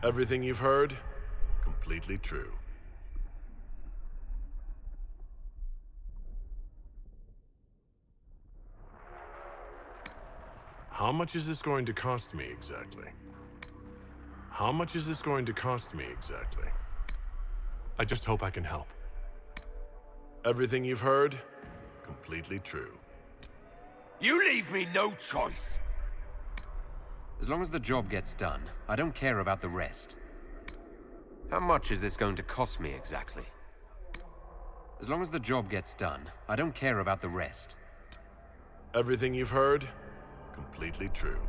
Everything you've heard, completely true. How much is this going to cost me exactly? How much is this going to cost me exactly? I just hope I can help. Everything you've heard, completely true. You leave me no choice! As long as the job gets done, I don't care about the rest. How much is this going to cost me exactly? As long as the job gets done, I don't care about the rest. Everything you've heard, completely true.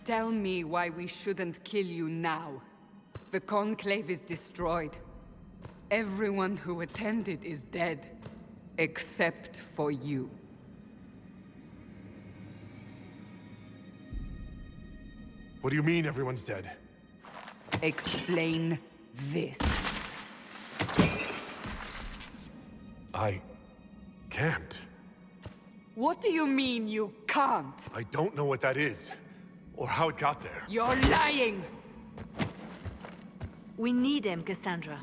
Tell me why we shouldn't kill you now. The Conclave is destroyed. Everyone who attended is dead. Except for you. What do you mean everyone's dead? Explain this. I can't. What do you mean you can't? I don't know what that is, or how it got there. You're lying! We need him, Cassandra.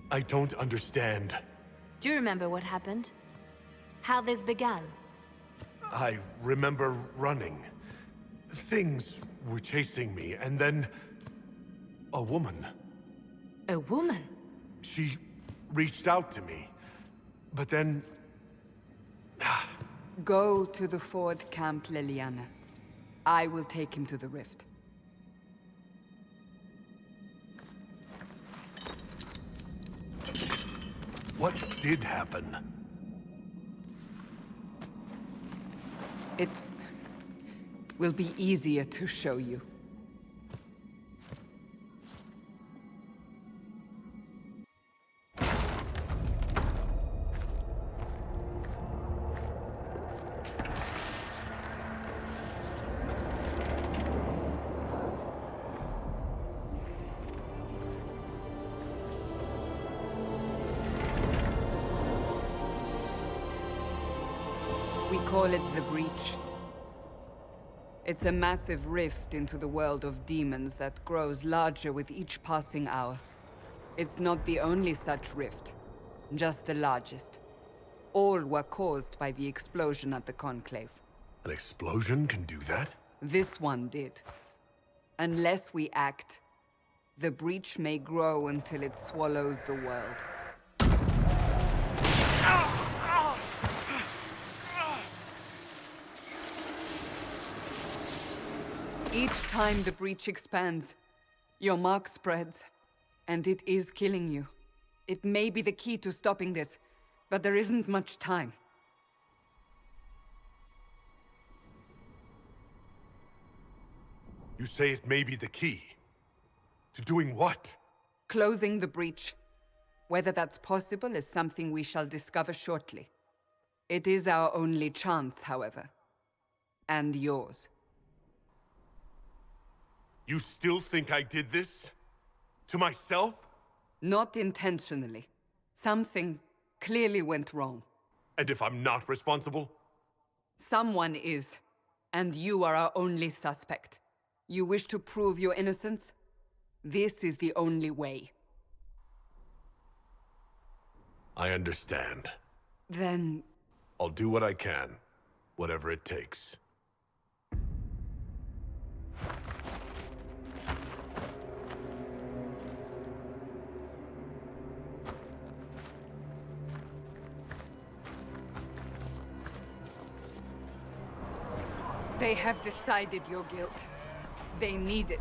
I don't understand. Do you remember what happened? How this began? I remember running. Things were chasing me, and then... a woman. A woman? She reached out to me, but then... Go to the Ford Camp, Liliana. I will take him to the rift. What did happen? It will be easier to show you. We call it the Breach. It's a massive rift into the world of demons that grows larger with each passing hour. It's not the only such rift, just the largest. All were caused by the explosion at the Conclave. An explosion can do that? This one did. Unless we act, the Breach may grow until it swallows the world. Each time the Breach expands, your mark spreads, and it is killing you. It may be the key to stopping this, but there isn't much time. You say it may be the key. To doing what? Closing the Breach. Whether that's possible is something we shall discover shortly. It is our only chance, however. And yours. You still think I did this? To myself? Not intentionally. Something clearly went wrong. And if I'm not responsible? Someone is, and you are our only suspect. You wish to prove your innocence? This is the only way. I understand. Then... I'll do what I can, whatever it takes. They have decided your guilt. They need it.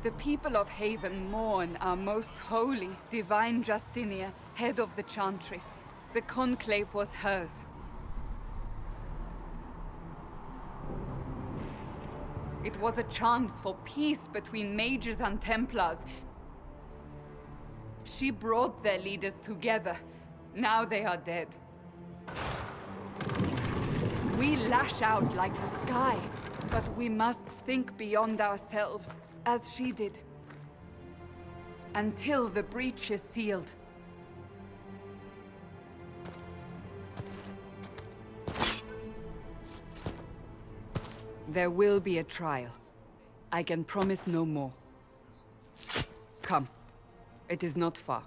The people of Haven mourn our most holy, divine Justinia, head of the Chantry. The Conclave was hers. It was a chance for peace between mages and Templars. She brought their leaders together. Now they are dead. We lash out like the sky, but we must think beyond ourselves, as she did. Until the breach is sealed. There will be a trial. I can promise no more. Come. It is not far.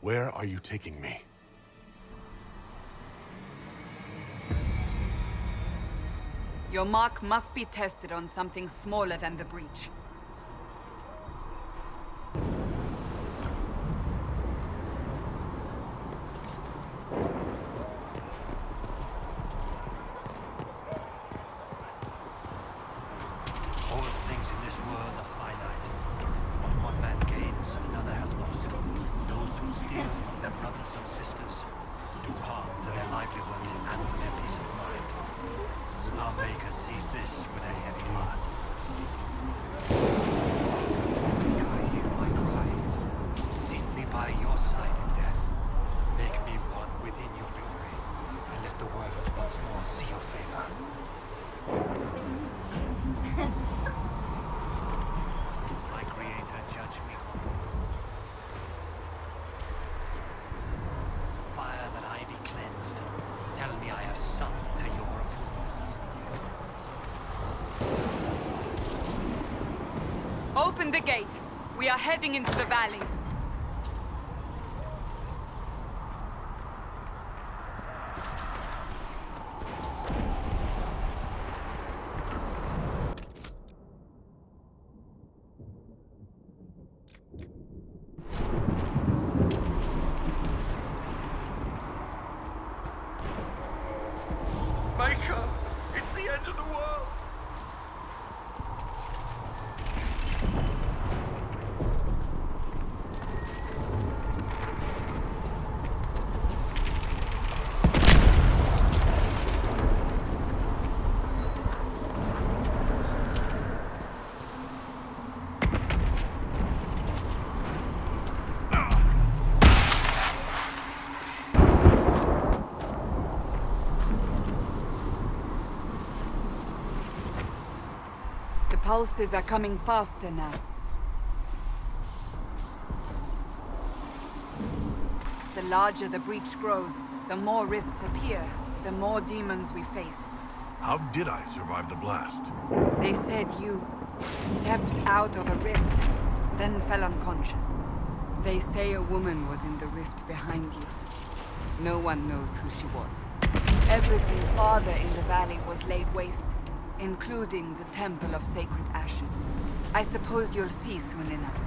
Where are you taking me? Your mark must be tested on something smaller than the breach. All things in this world are finite. What one man gains Open the gate. We are heading into the valley. Maker, it's the end of the world. The pulses are coming faster now. The larger the breach grows, the more rifts appear, the more demons we face. How did I survive the blast? They said you stepped out of a rift, then fell unconscious. They say a woman was in the rift behind you. No one knows who she was. Everything farther in the valley was laid waste, including the Temple of Sacred Ashes. I suppose you'll see soon enough.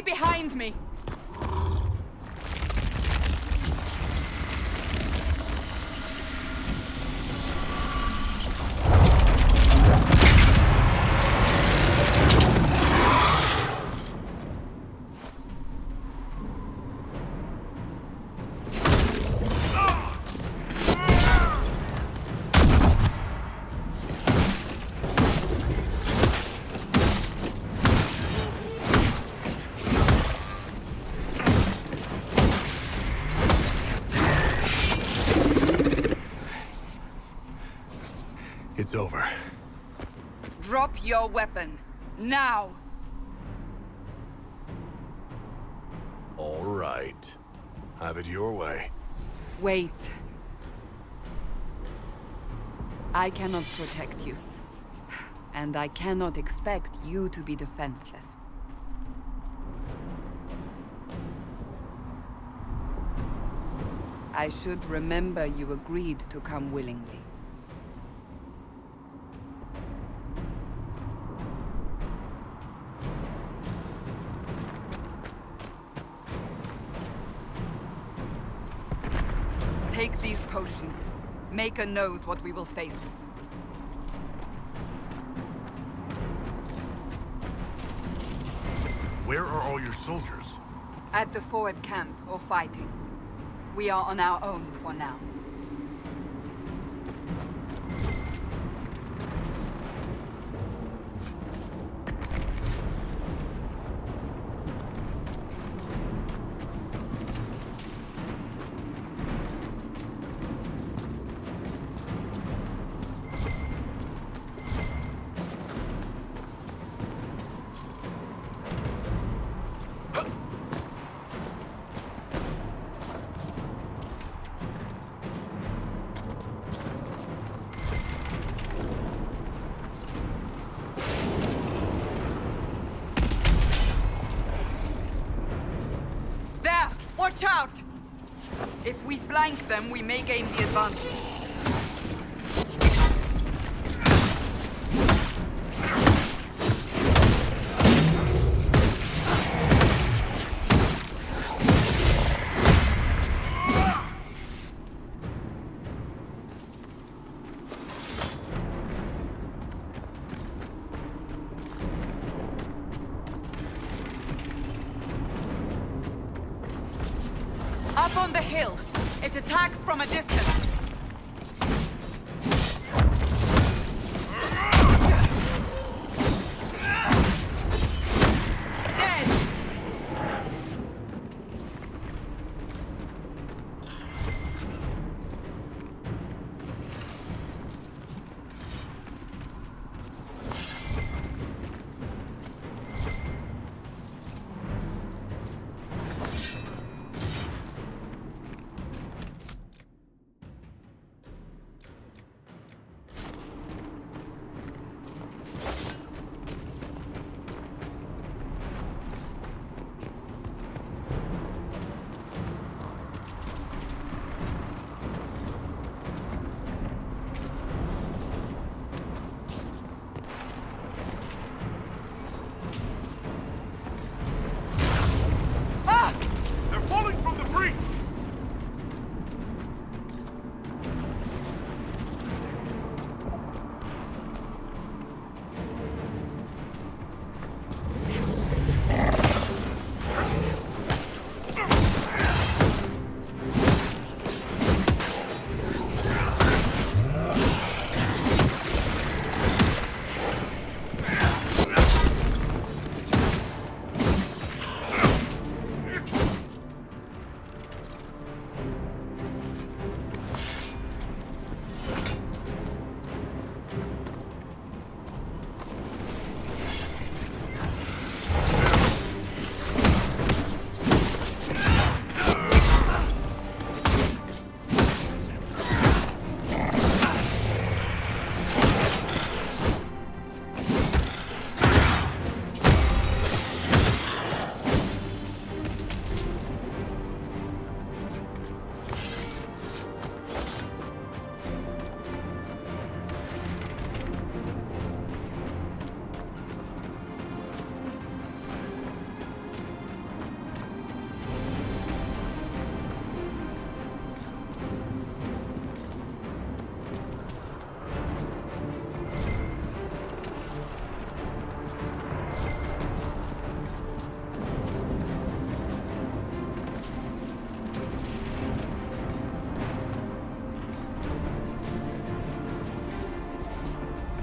Behind me! It's over. Drop your weapon. Now! All right. Have it your way. Wait. I cannot protect you. And I cannot expect you to be defenseless. I should remember you agreed to come willingly. Take these potions. Maker knows what we will face. Where are all your soldiers? At the forward camp, or fighting. We are on our own for now. Watch out! If we flank them, we may gain the advantage. Up on the hill. It attacks from a distance. They're falling from the breach!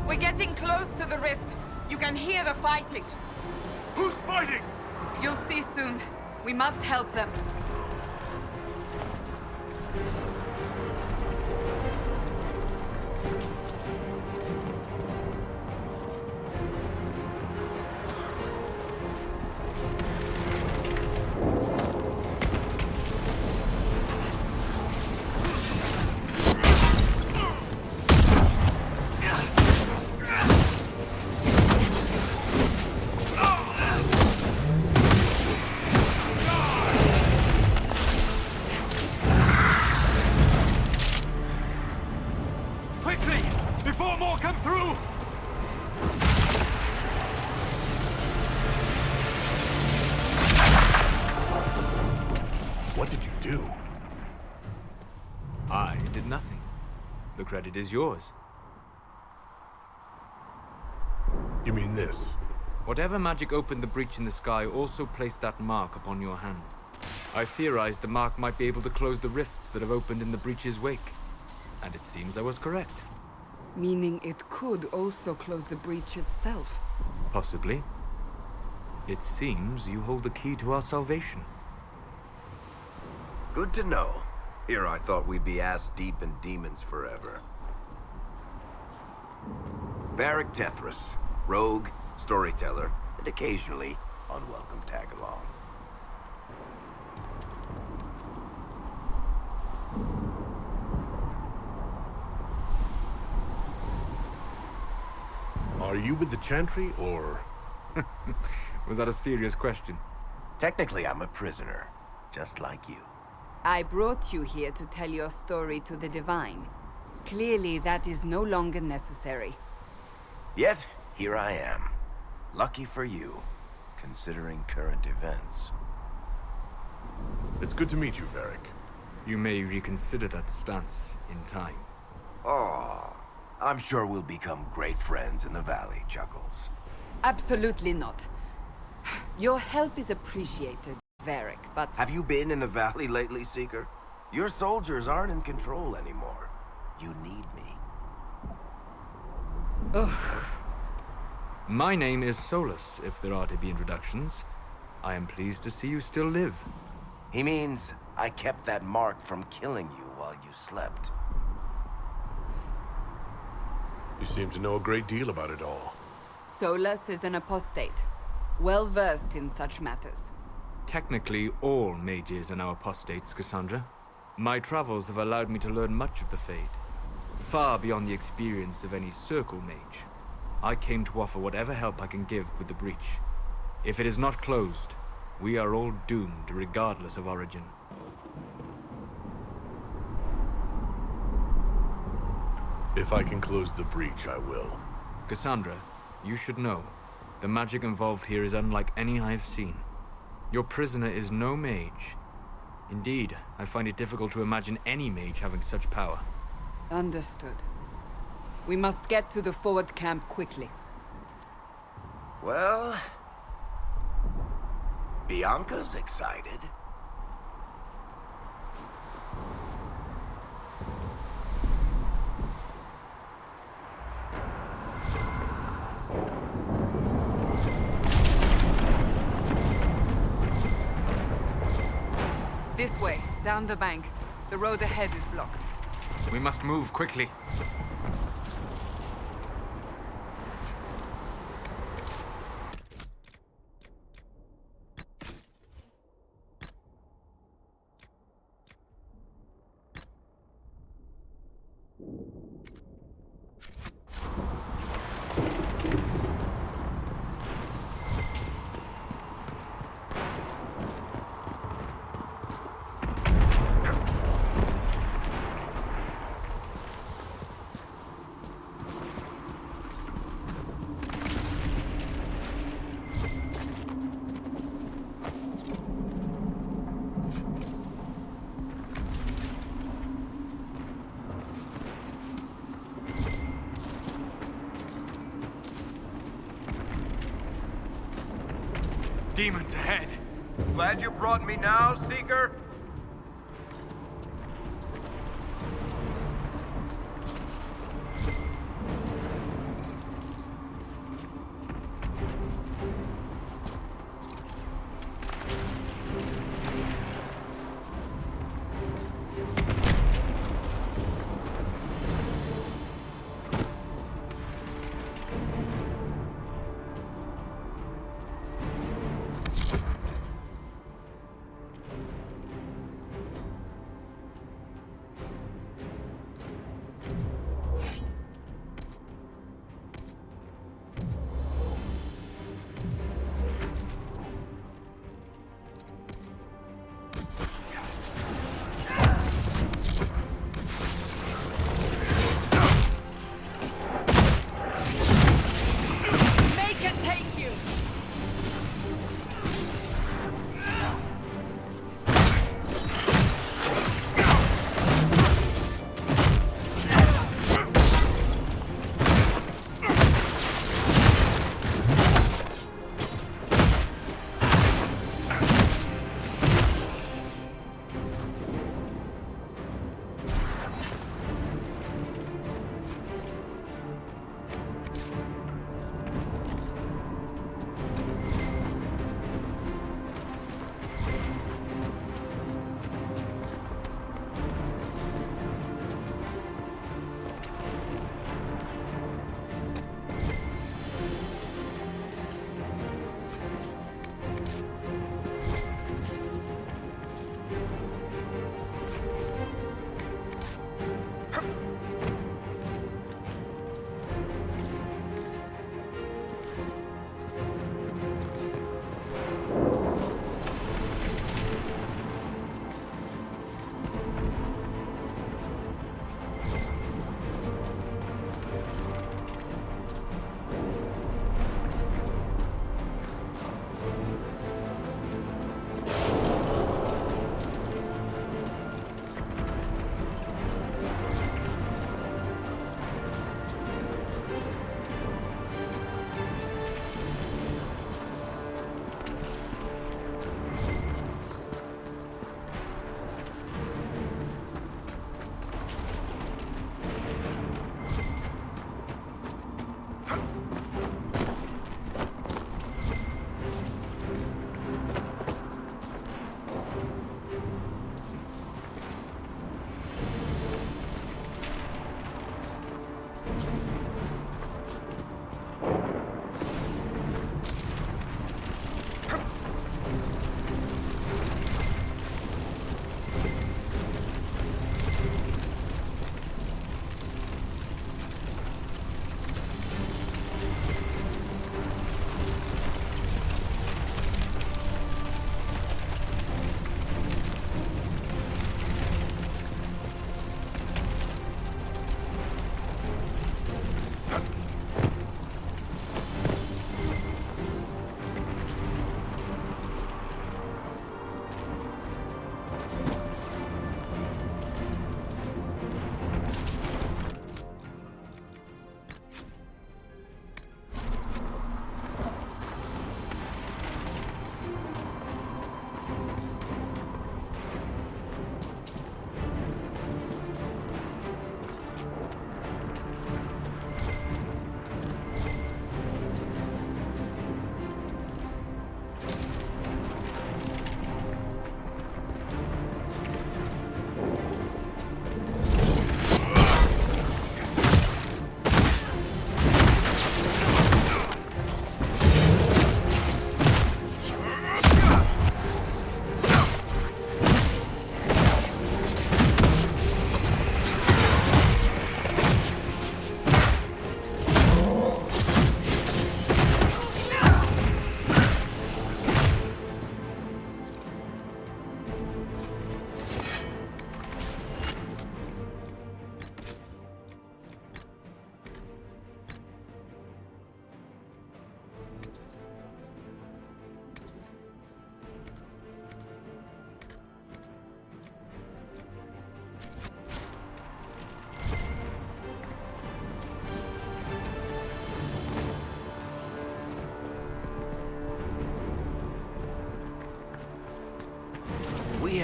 We're getting close to the rift. You can hear the fighting. Who's fighting? You'll see soon. We must help them. Quickly! Before more come through! What did you do? I did nothing. The credit is yours. You mean this? Whatever magic opened the breach in the sky also placed that mark upon your hand. I theorized the mark might be able to close the rifts that have opened in the breach's wake. And it seems I was correct. Meaning it could also close the breach itself. Possibly. It seems you hold the key to our salvation. Good to know. Here I thought we'd be ass-deep in demons forever. Varric Tethras, rogue, storyteller, and occasionally unwelcome tag-along. Are you with the Chantry, or...? Was that a serious question? Technically, I'm a prisoner, just like you. I brought you here to tell your story to the Divine. Clearly, that is no longer necessary. Yet, here I am. Lucky for you, considering current events. It's good to meet you, Varric. You may reconsider that stance in time. Oh, I'm sure we'll become great friends in the valley, Chuckles. Absolutely not. Your help is appreciated. Varric, but... Have you been in the valley lately, Seeker? Your soldiers aren't in control anymore. You need me. Ugh. My name is Solus, if there are to be introductions. I am pleased to see you still live. He means I kept that mark from killing you while you slept. You seem to know a great deal about it all. Solus is an apostate, well-versed in such matters. Technically, all mages are now apostates, Cassandra. My travels have allowed me to learn much of the Fade, far beyond the experience of any Circle mage. I came to offer whatever help I can give with the breach. If it is not closed, we are all doomed regardless of origin. If I can close the breach, I will. Cassandra, you should know, the magic involved here is unlike any I've seen. Your prisoner is no mage. Indeed, I find it difficult to imagine any mage having such power. Understood. We must get to the forward camp quickly. Well... Bianca's excited. This way, down the bank. The road ahead is blocked. We must move quickly. Demons ahead. Glad you brought me now, Seeker?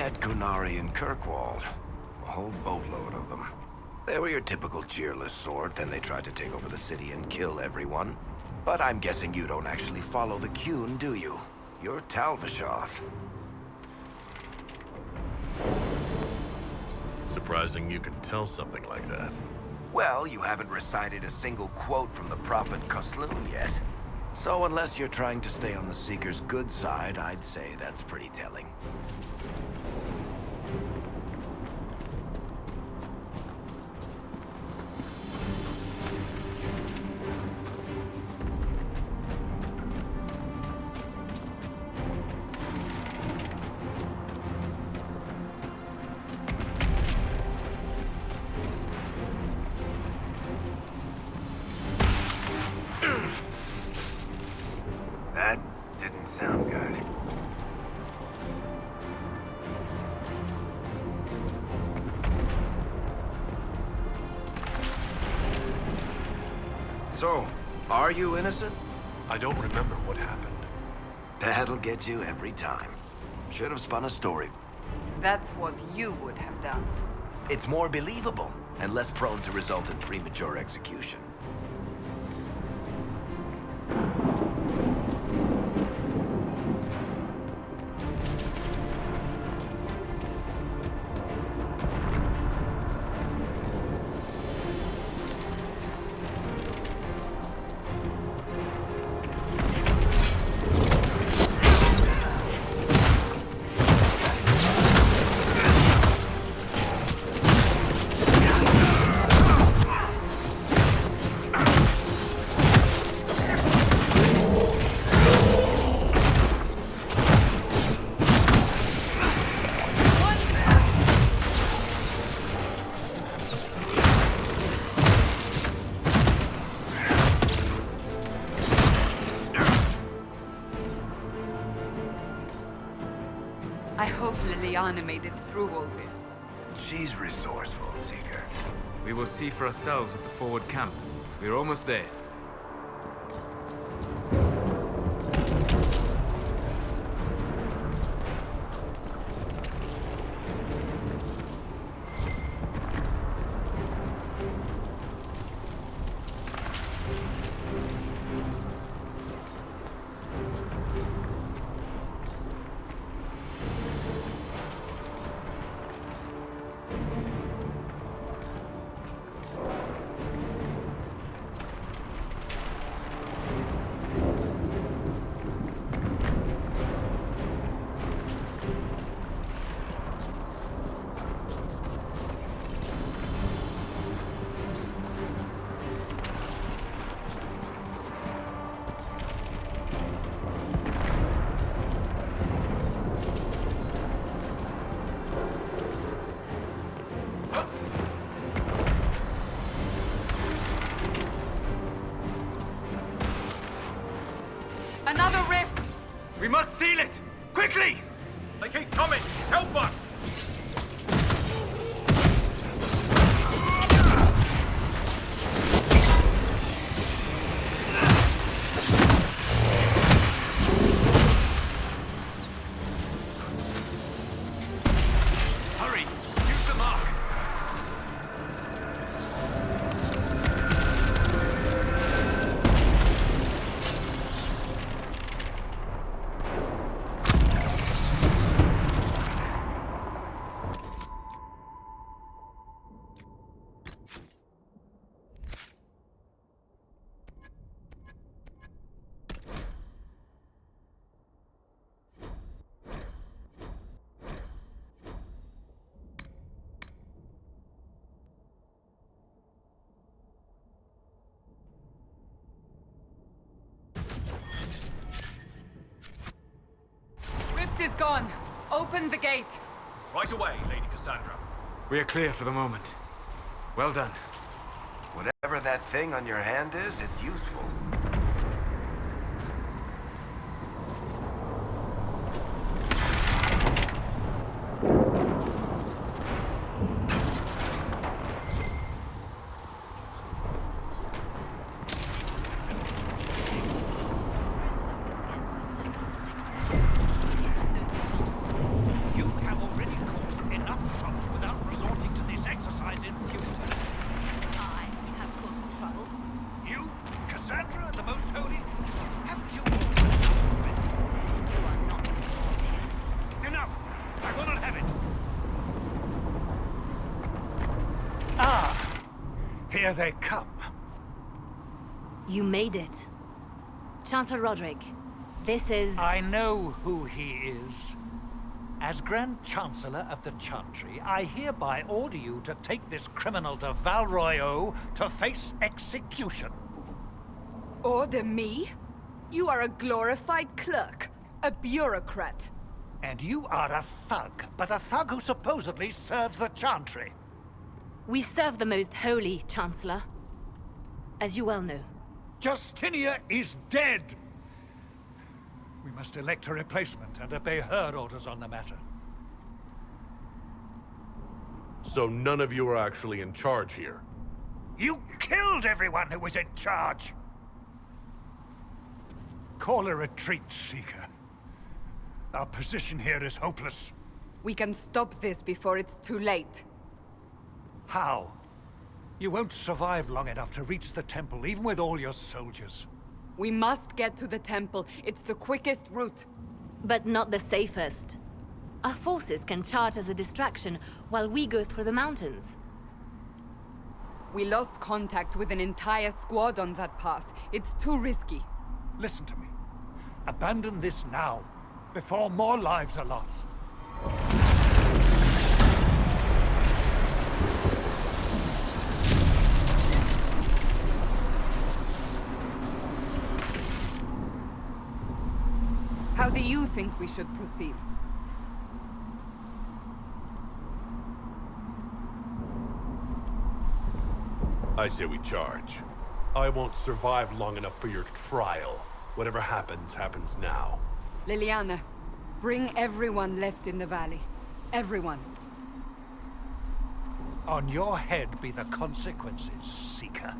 met Gunari and Kirkwall. A whole boatload of them. They were your typical cheerless sort, then they tried to take over the city and kill everyone. But I'm guessing you don't actually follow the Qun, do you? You're Talvishoth. Surprising you can tell something like that. Well, you haven't recited a single quote from the Prophet Kosloon yet. So unless you're trying to stay on the Seeker's good side, I'd say that's pretty telling. That didn't sound good. So, are you innocent? I don't remember what happened. That'll get you every time. Should have spun a story. That's what you would have done. It's more believable and less prone to result in premature execution. I hope Liliana made it through all this. She's resourceful, Seeker. We will see for ourselves at the forward camp. We're almost there. Another rift! We must seal it! Quickly! They keep coming! Help us! Hurry! Use the mark! Rift is gone. Open the gate. Right away, Lady Cassandra. We are clear for the moment. Well done. Whatever that thing on your hand is, it's useful. You have already Here they come. You made it. Chancellor Roderick, this is... I know who he is. As Grand Chancellor of the Chantry, I hereby order you to take this criminal to Val Royeaux to face execution. Order me? You are a glorified clerk, a bureaucrat. And you are a thug, but a thug who supposedly serves the Chantry. We serve the most holy, Chancellor. As you well know. Justinia is dead! We must elect a replacement and obey her orders on the matter. So none of you are actually in charge here? You killed everyone who was in charge! Call a retreat, Seeker. Our position here is hopeless. We can stop this before it's too late. How? You won't survive long enough to reach the temple, even with all your soldiers. We must get to the temple. It's the quickest route. But not the safest. Our forces can charge as a distraction while we go through the mountains. We lost contact with an entire squad on that path. It's too risky. Listen to me. Abandon this now, before more lives are lost. How do you think we should proceed? I say we charge. I won't survive long enough for your trial. Whatever happens, happens now. Liliana, bring everyone left in the valley. Everyone. On your head be the consequences, Seeker.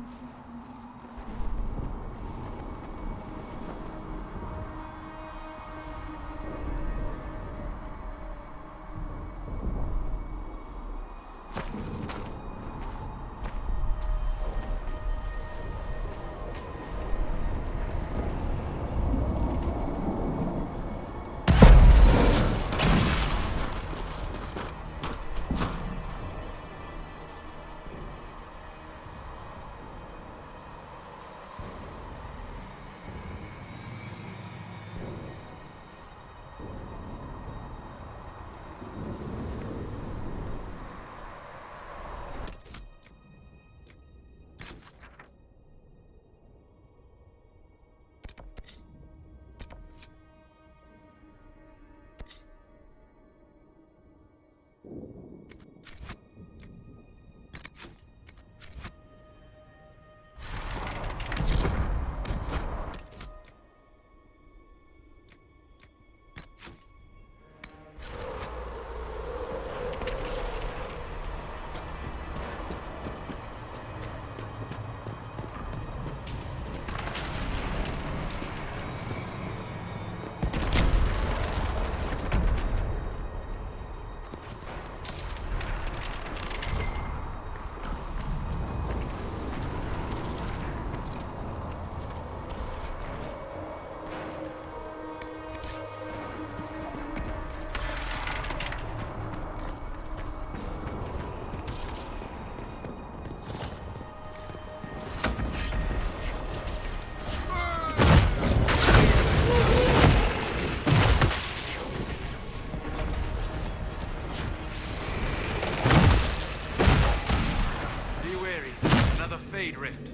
Rift.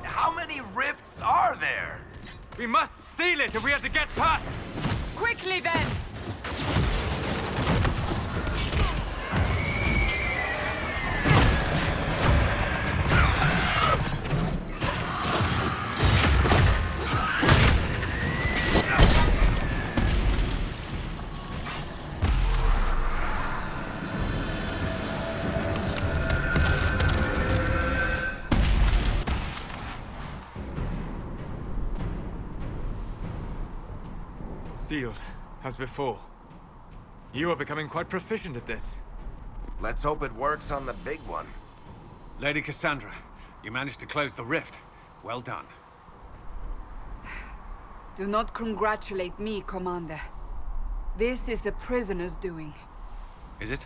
How many rifts are there? We must seal it if we are to get past! Quickly then! Sealed, as before. You are becoming quite proficient at this. Let's hope it works on the big one. Lady Cassandra, you managed to close the rift. Well done. Do not congratulate me, Commander. This is the prisoners' doing. Is it?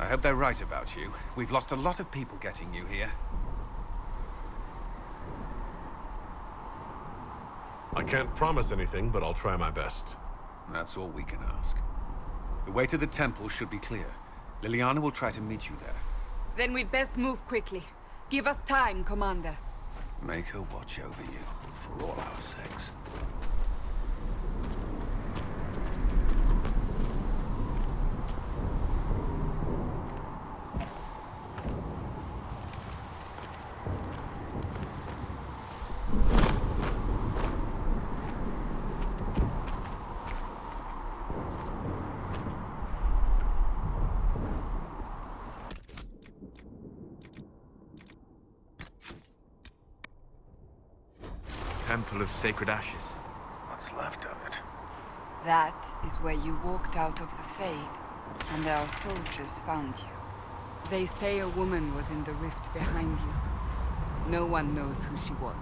I hope they're right about you. We've lost a lot of people getting you here. I can't promise anything, but I'll try my best. That's all we can ask. The way to the temple should be clear. Liliana will try to meet you there. Then we'd best move quickly. Give us time, Commander. Make her watch over you, for all our sakes. Temple of Sacred Ashes. What's left of it? That is where you walked out of the Fade, and our soldiers found you. They say a woman was in the rift behind you. No one knows who she was.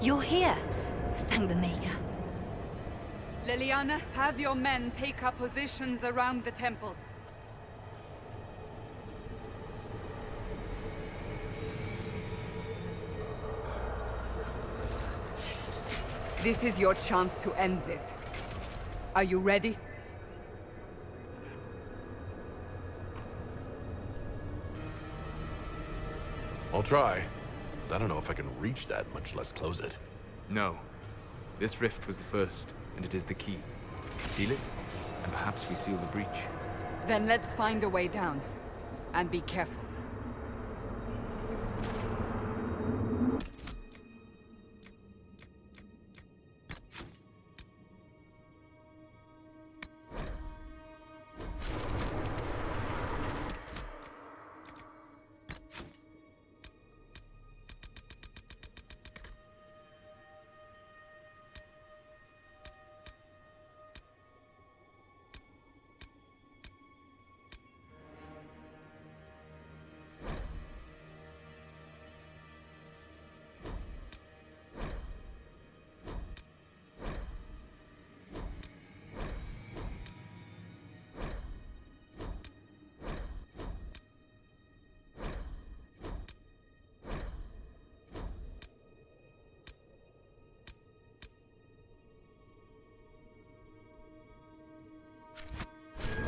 You're here. Thank the Maker. Liliana, have your men take up positions around the temple. This is your chance to end this. Are you ready? I'll try. But I don't know if I can reach that, much less close it. No. This rift was the first, and it is the key. Seal it, and perhaps we seal the breach. Then let's find a way down. And be careful.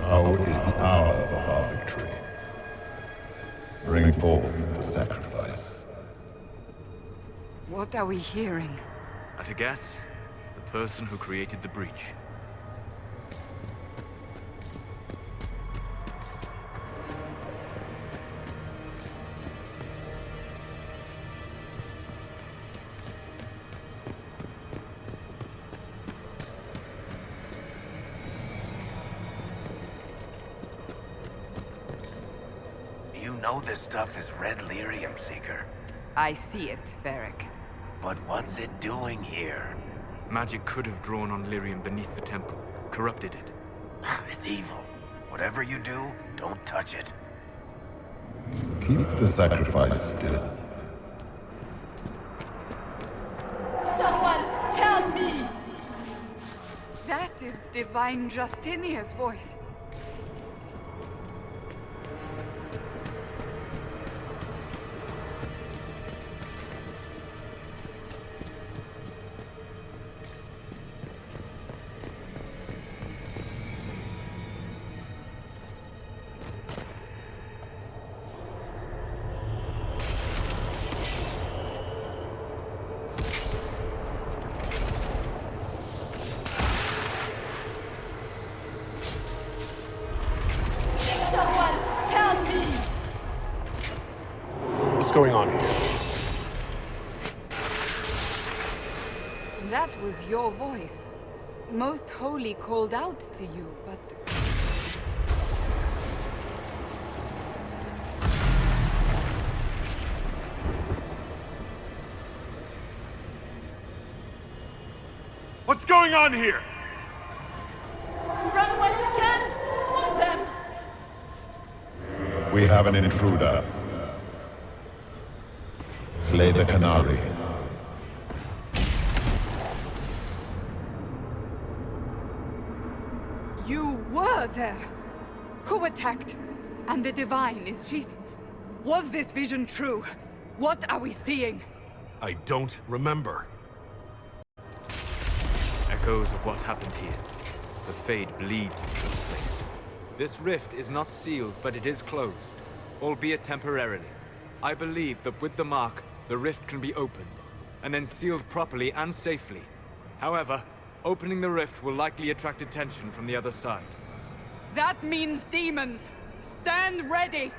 Now is the hour of our victory. Bring forth the sacrifice. What are we hearing? At a guess, the person who created the breach. This stuff is red lyrium, Seeker. I see it, Varric. But what's it doing here? Magic could have drawn on lyrium beneath the temple, corrupted it. It's evil. Whatever you do, don't touch it. Keep the sacrifice still. Someone help me! That is Divine Justinia's voice. What's going on here? That was your voice. Most Holy called out to you, but... What's going on here? Run when you can! Hold them! We have an intruder. Slay the Canary. You were there! Who attacked? And the Divine, is she... Was this vision true? What are we seeing? I don't remember. Echoes of what happened here. The Fade bleeds into this place. This rift is not sealed, but it is closed, albeit temporarily. I believe that with the mark, the rift can be opened, and then sealed properly and safely. However, opening the rift will likely attract attention from the other side. That means demons! Stand ready!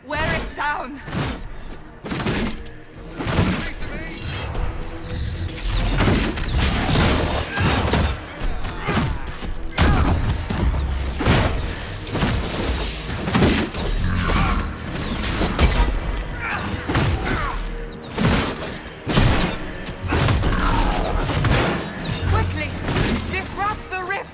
Wear it down! Quickly! Disrupt the rift!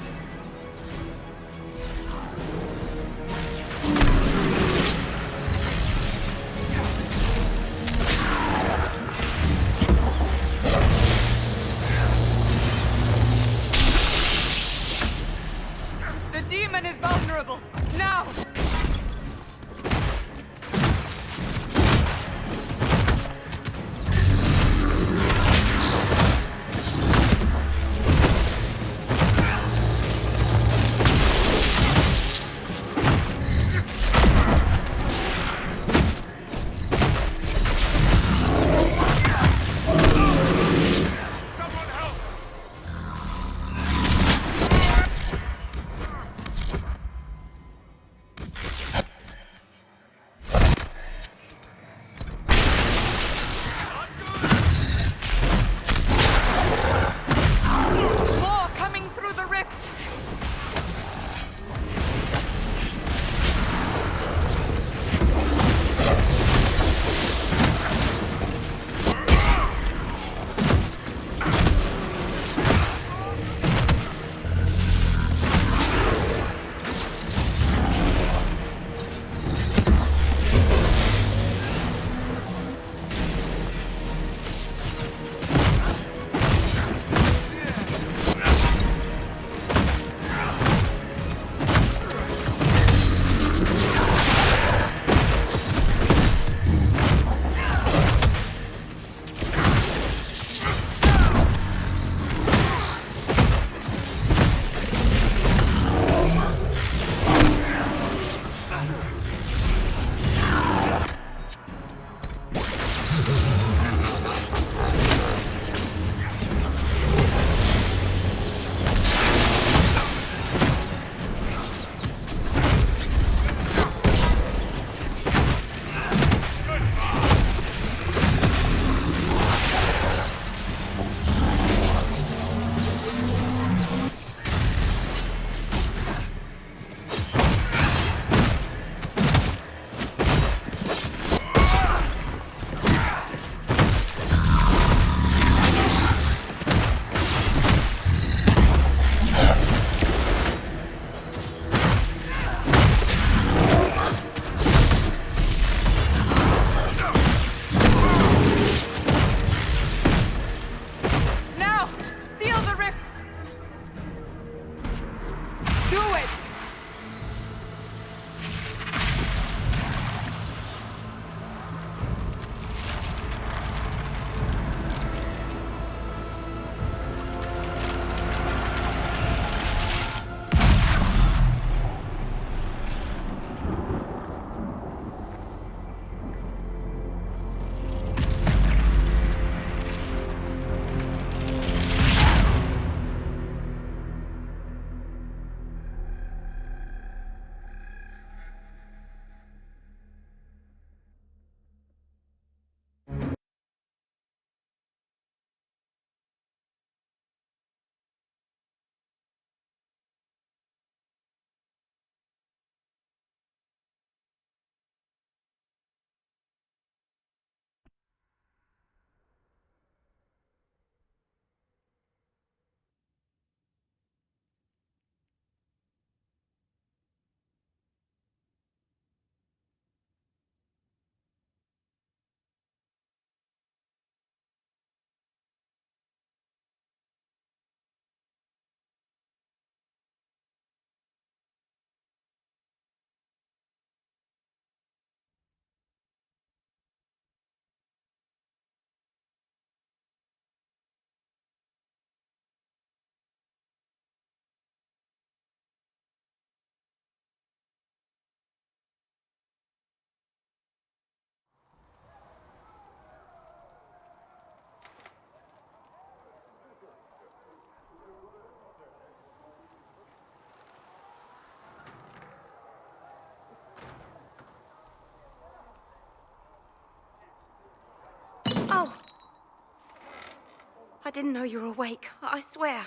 didn't know you were awake, I swear.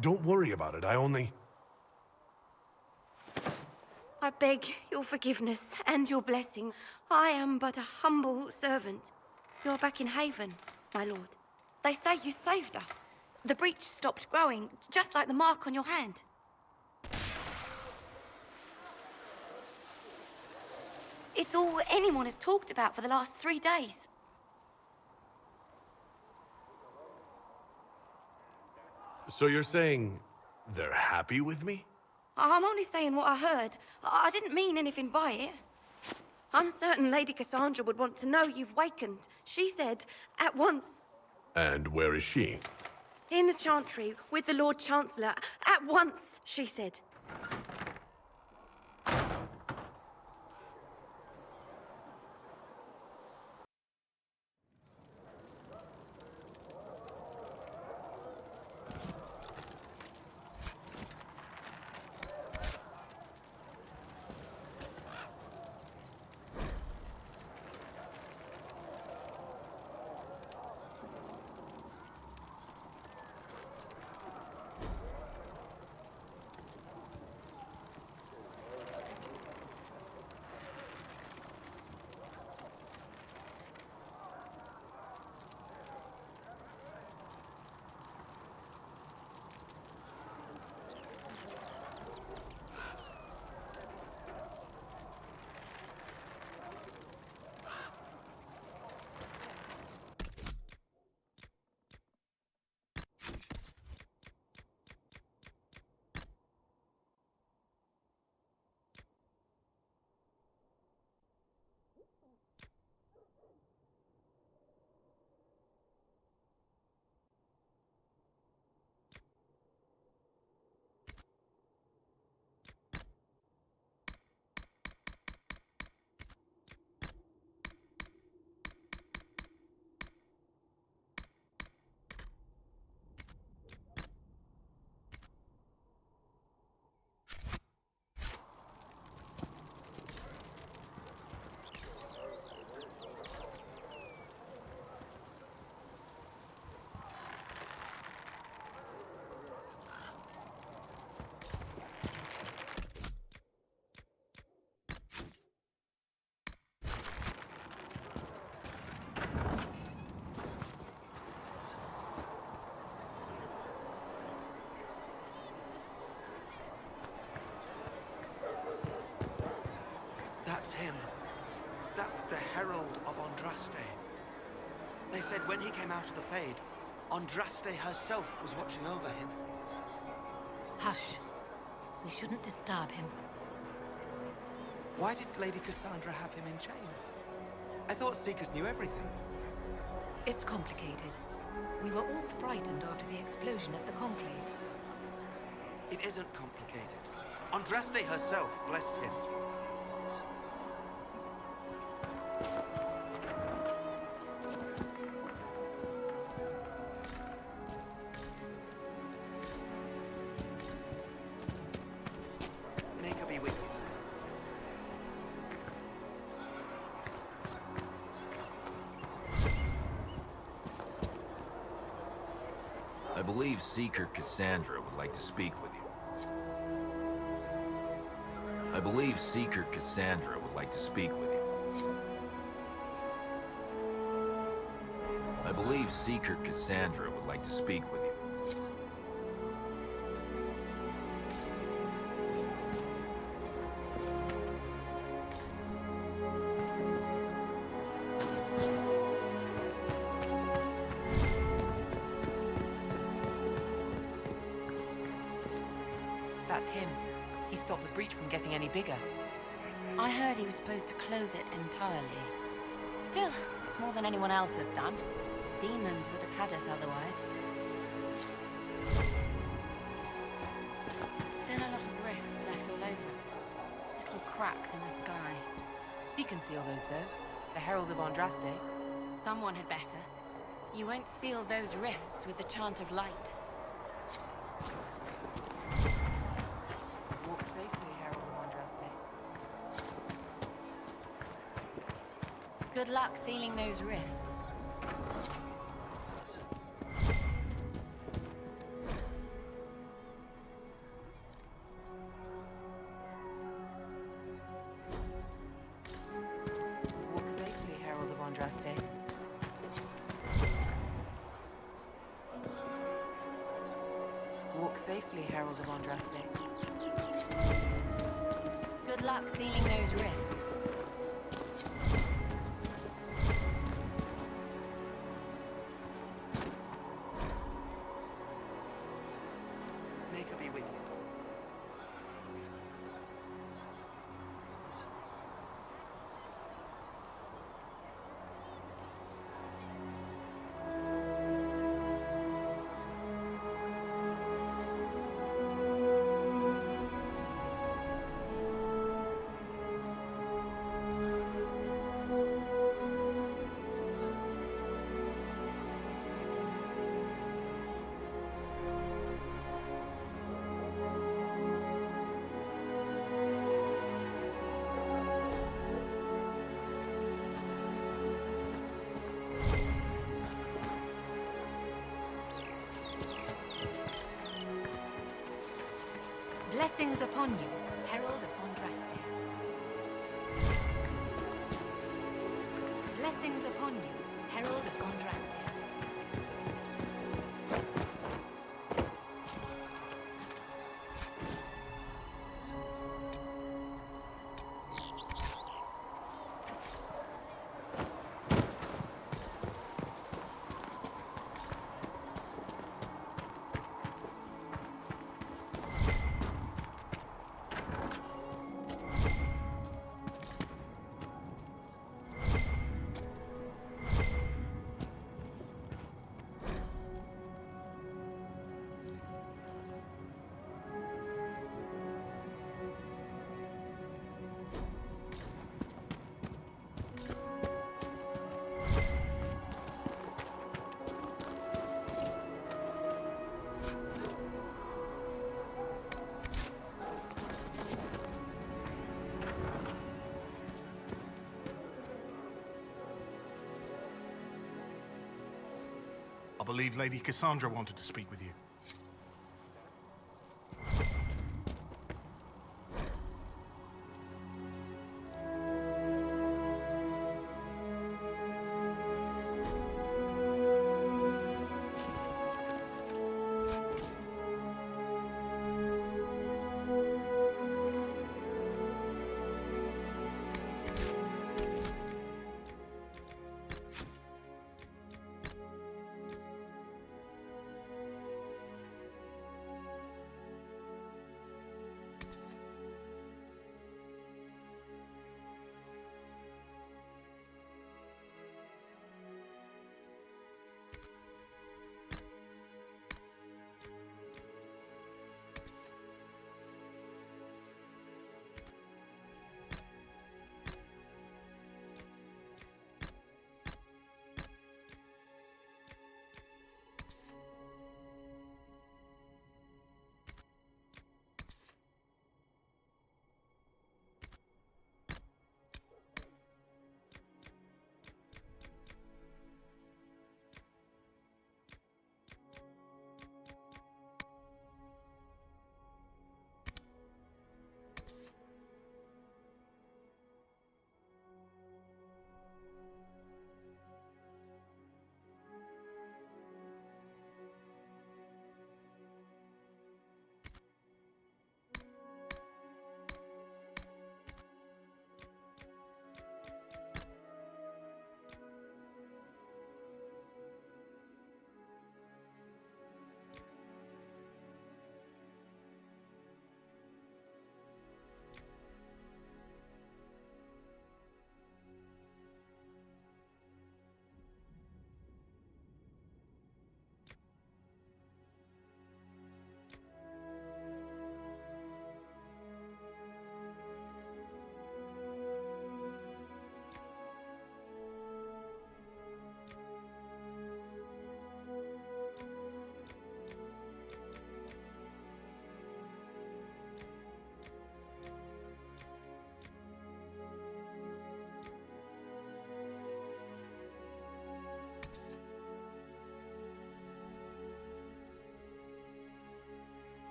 Don't worry about it, I beg your forgiveness and your blessing. I am but a humble servant. You're back in Haven, my lord. They say you saved us. The breach stopped growing, just like the mark on your hand. It's all anyone has talked about for the last 3 days. So you're saying they're happy with me? I'm only saying what I heard. I didn't mean anything by it. I'm certain Lady Cassandra would want to know you've wakened. She said, at once. And where is she? In the Chantry, with the Lord Chancellor. At once, she said. That's him. That's the Herald of Andraste. They said when he came out of the Fade, Andraste herself was watching over him. Hush. We shouldn't disturb him. Why did Lady Cassandra have him in chains? I thought Seekers knew everything. It's complicated. We were all frightened after the explosion at the Conclave. It isn't complicated. Andraste herself blessed him. Make her be with you. I believe Seeker Cassandra would like to speak with you. I believe Seeker Cassandra would like to speak with you. I believe Seeker Cassandra would like to speak with you. That's him. He stopped the breach from getting any bigger. I heard he was supposed to close it entirely. Still, it's more than anyone else has done. Demons would have had us otherwise. Still a lot of rifts left all over. Little cracks in the sky. He can seal those, though. The Herald of Andraste. Someone had better. You won't seal those rifts with the chant of light. Walk safely, Herald of Andraste. Good luck sealing those rifts. of Andraste. Good luck sealing those rifts. May God be with you. Blessings upon you, Herald of Andraste. Blessings upon you, Herald of Andraste. I believe Lady Cassandra wanted to speak with you.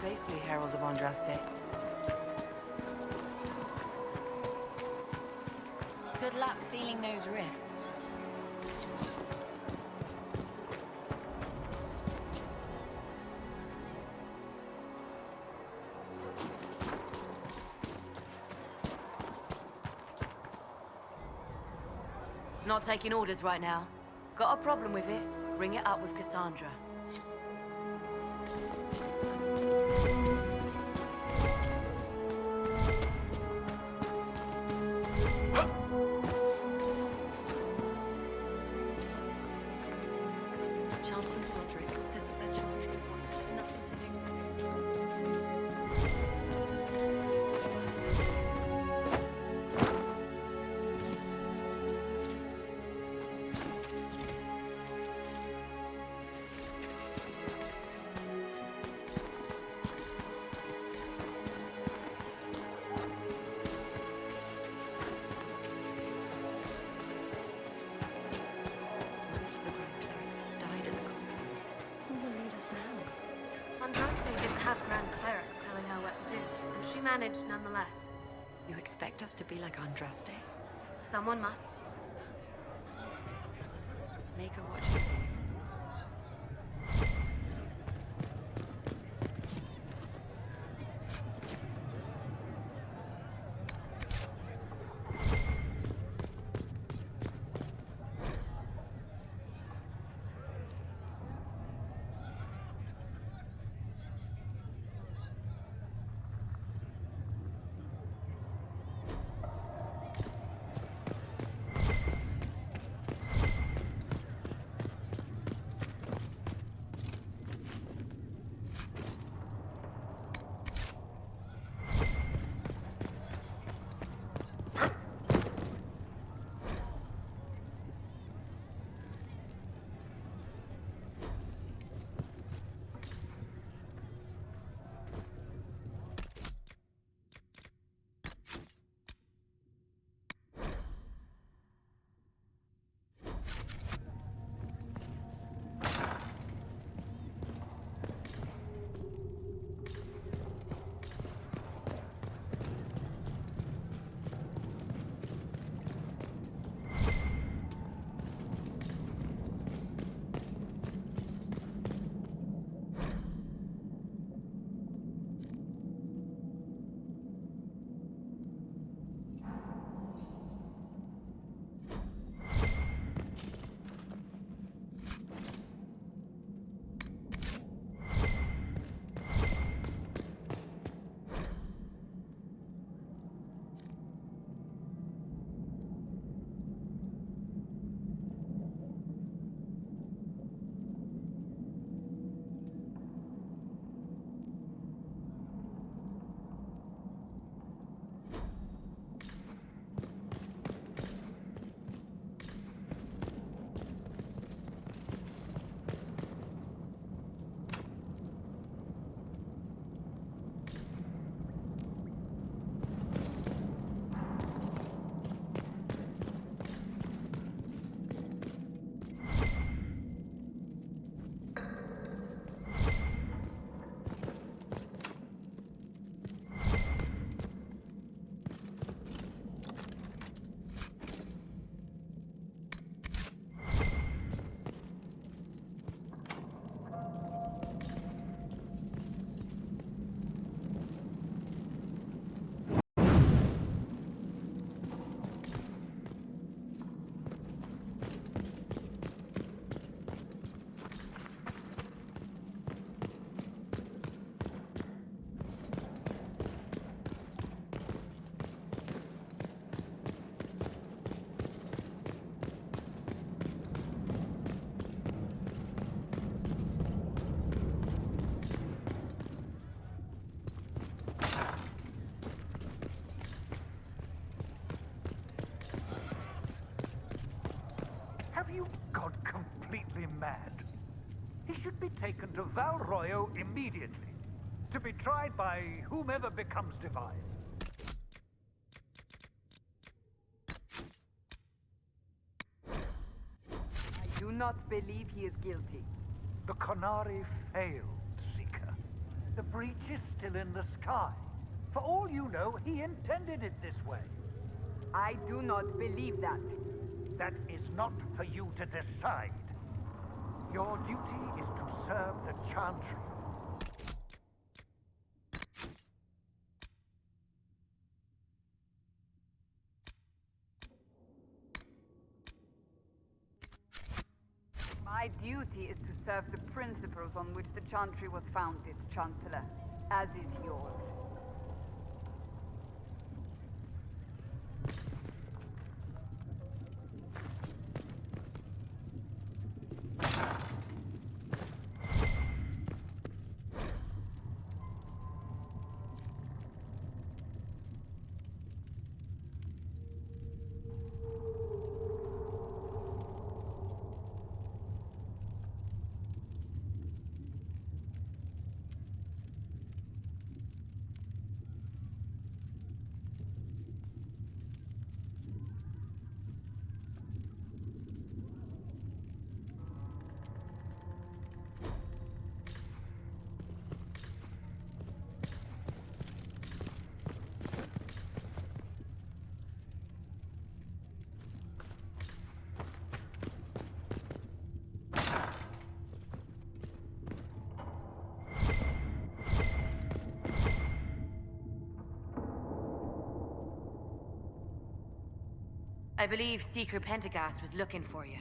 safely, Herald of Andraste. Good luck sealing those rifts. Not taking orders right now. Got a problem with it? Bring it up with Cassandra. Chancellor Roderick says that their chantry wants nothing to do with this. Most of the Grand Clerics died in the conflict. Who will lead us now? Andraste didn't have Grand Clerics telling her what to do, and she managed nonetheless. You expect us to be like Andraste? Someone must. Make her watch you do. You gone completely mad. He should be taken to Val Royo immediately, to be tried by whomever becomes divine. I do not believe he is guilty. The Qunari failed, Seeker. The breach is still in the sky. For all you know, he intended it this way. I do not believe that. That is not for you to decide. Your duty is to serve the Chantry. My duty is to serve the principles on which the Chantry was founded, Chancellor, as is yours. I believe Seeker Pentagast was looking for you.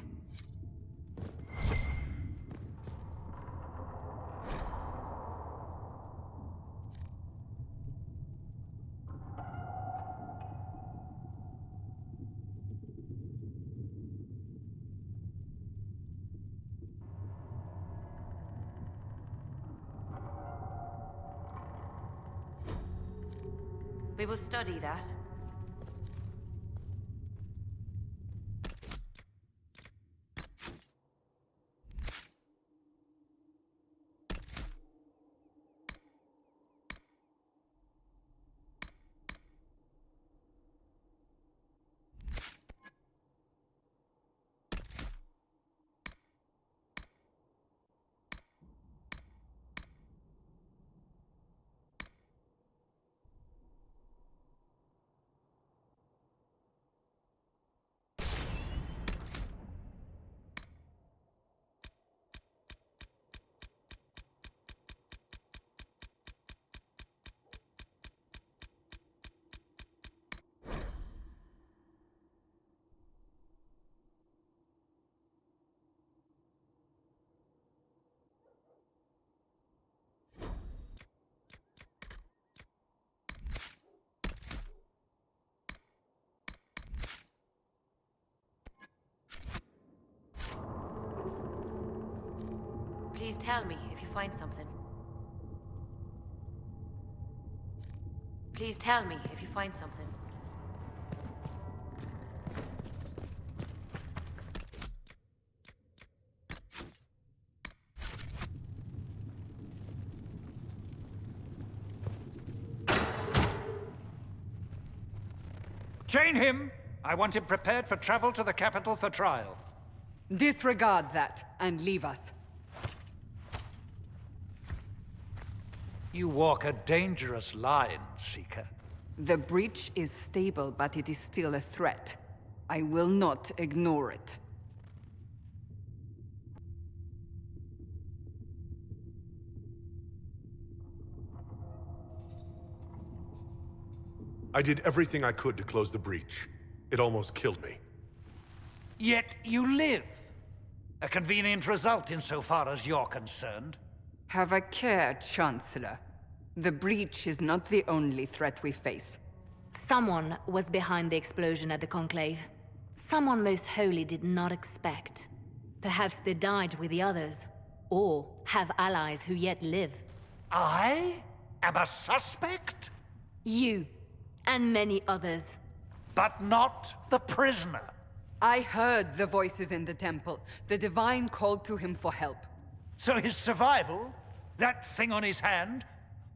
We will study that. Please tell me if you find something. Please tell me if you find something. Chain him! I want him prepared for travel to the capital for trial. Disregard that, and leave us. You walk a dangerous line, Seeker. The breach is stable, but it is still a threat. I will not ignore it. I did everything I could to close the breach. It almost killed me. Yet you live. A convenient result insofar as you're concerned. Have a care, Chancellor. The breach is not the only threat we face. Someone was behind the explosion at the Conclave. Someone Most Holy did not expect. Perhaps they died with the others, or have allies who yet live. I am a suspect? You, and many others. But not the prisoner. I heard the voices in the temple. The Divine called to him for help. So his survival, that thing on his hand,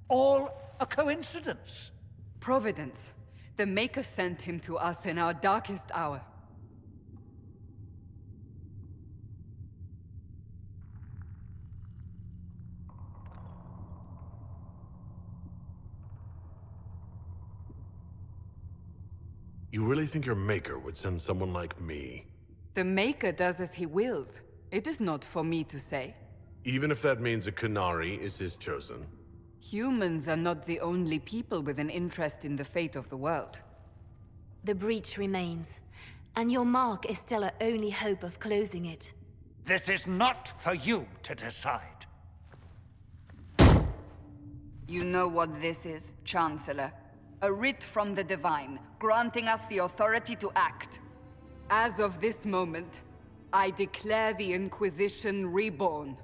all a coincidence? Providence. The Maker sent him to us in our darkest hour. You really think your Maker would send someone like me? The Maker does as he wills. It is not for me to say. Even if that means a Qunari is his chosen? Humans are not the only people with an interest in the fate of the world. The breach remains, and your mark is still our only hope of closing it. This is not for you to decide. You know what this is, Chancellor. A writ from the Divine, granting us the authority to act. As of this moment, I declare the Inquisition reborn.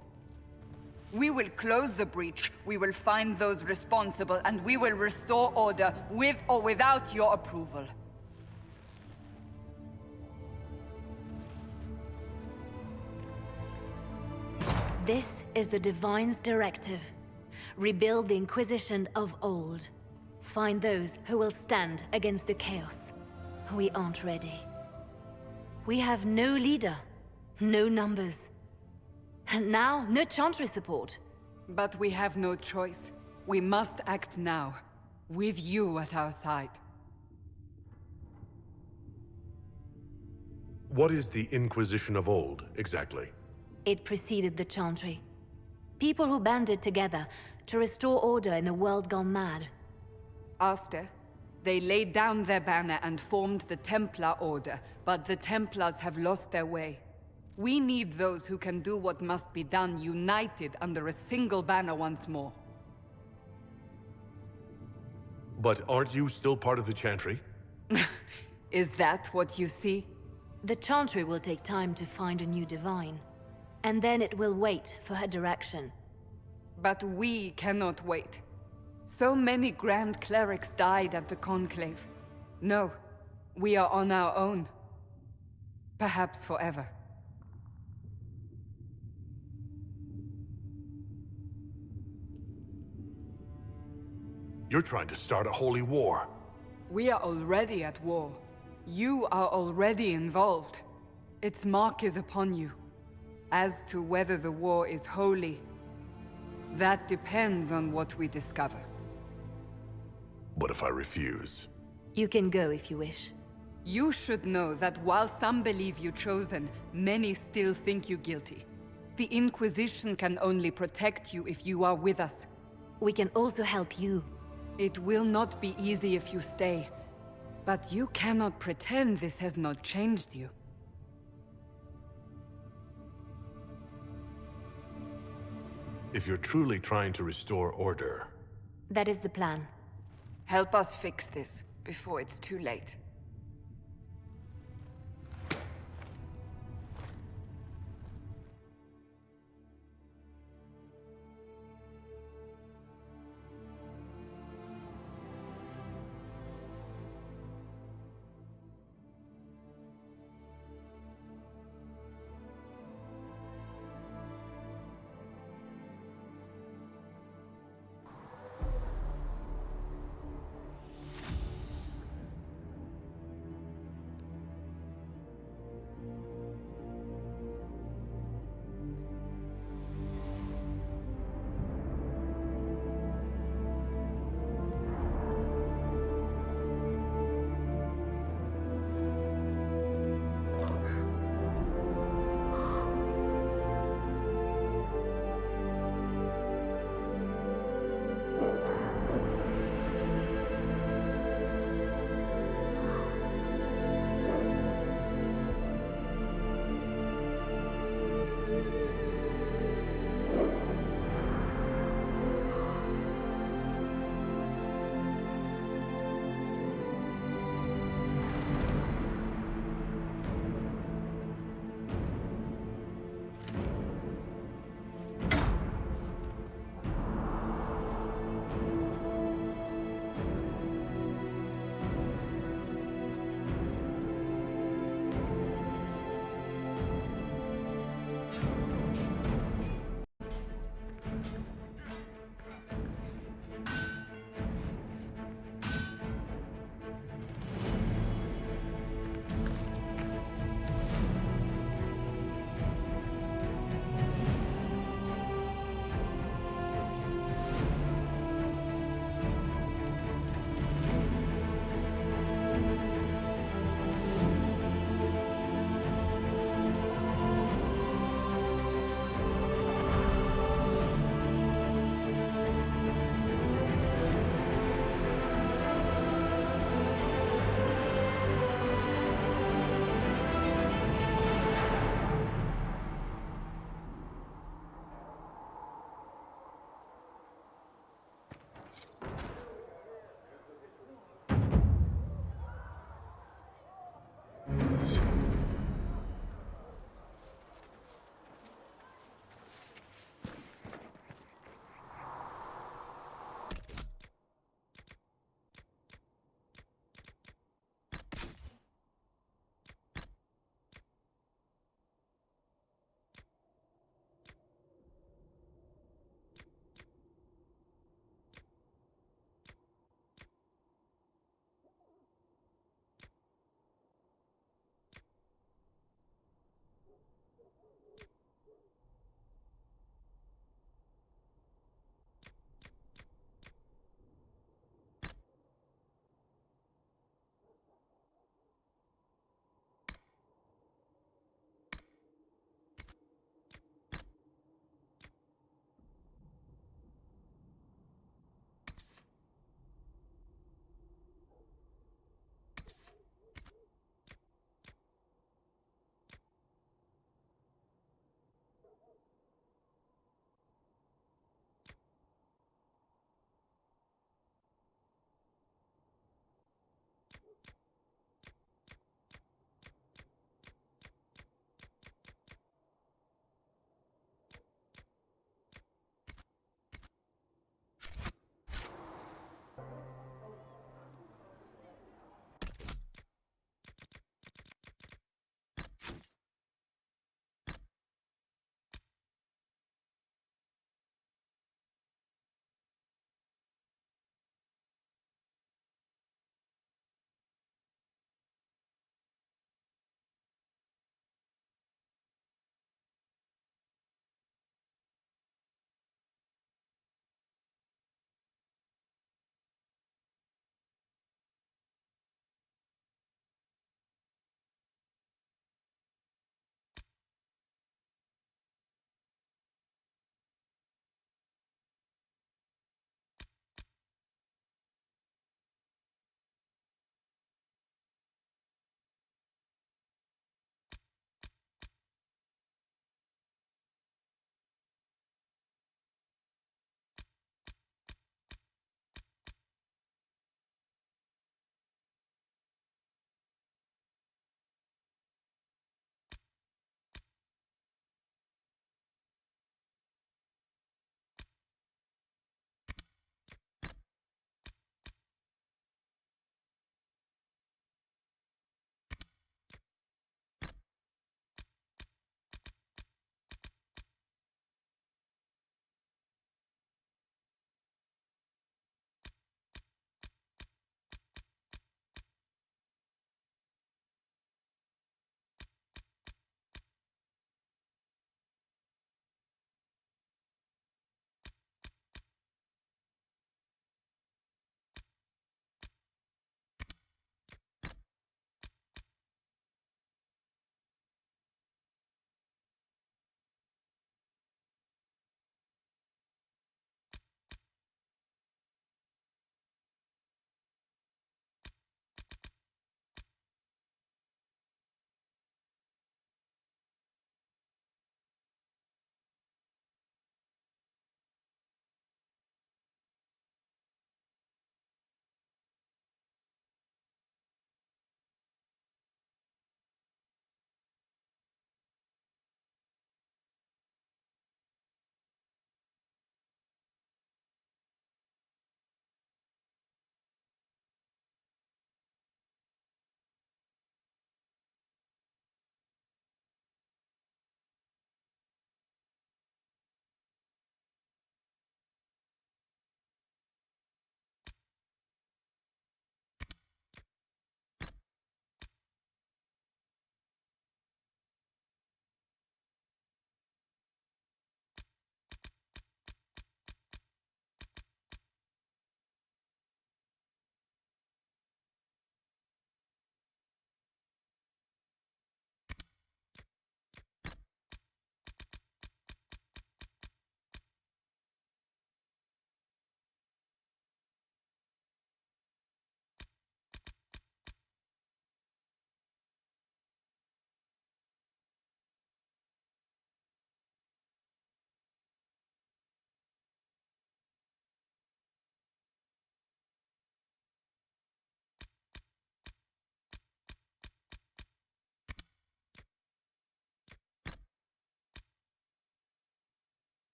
We will close the breach, we will find those responsible, and we will restore order with or without your approval. This is the Divine's directive. Rebuild the Inquisition of old. Find those who will stand against the chaos. We aren't ready. We have no leader, no numbers. And now, no Chantry support. But we have no choice. We must act now, with you at our side. What is the Inquisition of old, exactly? It preceded the Chantry. People who banded together to restore order in a world gone mad. After, they laid down their banner and formed the Templar Order, but the Templars have lost their way. We need those who can do what must be done, united under a single banner once more. But aren't you still part of the Chantry? Is that what you see? The Chantry will take time to find a new Divine. And then it will wait for her direction. But we cannot wait. So many Grand Clerics died at the Conclave. No, we are on our own. Perhaps forever. You're trying to start a holy war. We are already at war. You are already involved. Its mark is upon you. As to whether the war is holy, that depends on what we discover. What if I refuse? You can go if you wish. You should know that while some believe you chosen, many still think you guilty. The Inquisition can only protect you if you are with us. We can also help you. It will not be easy if you stay, but you cannot pretend this has not changed you. If you're truly trying to restore order... That is the plan. Help us fix this, before it's too late.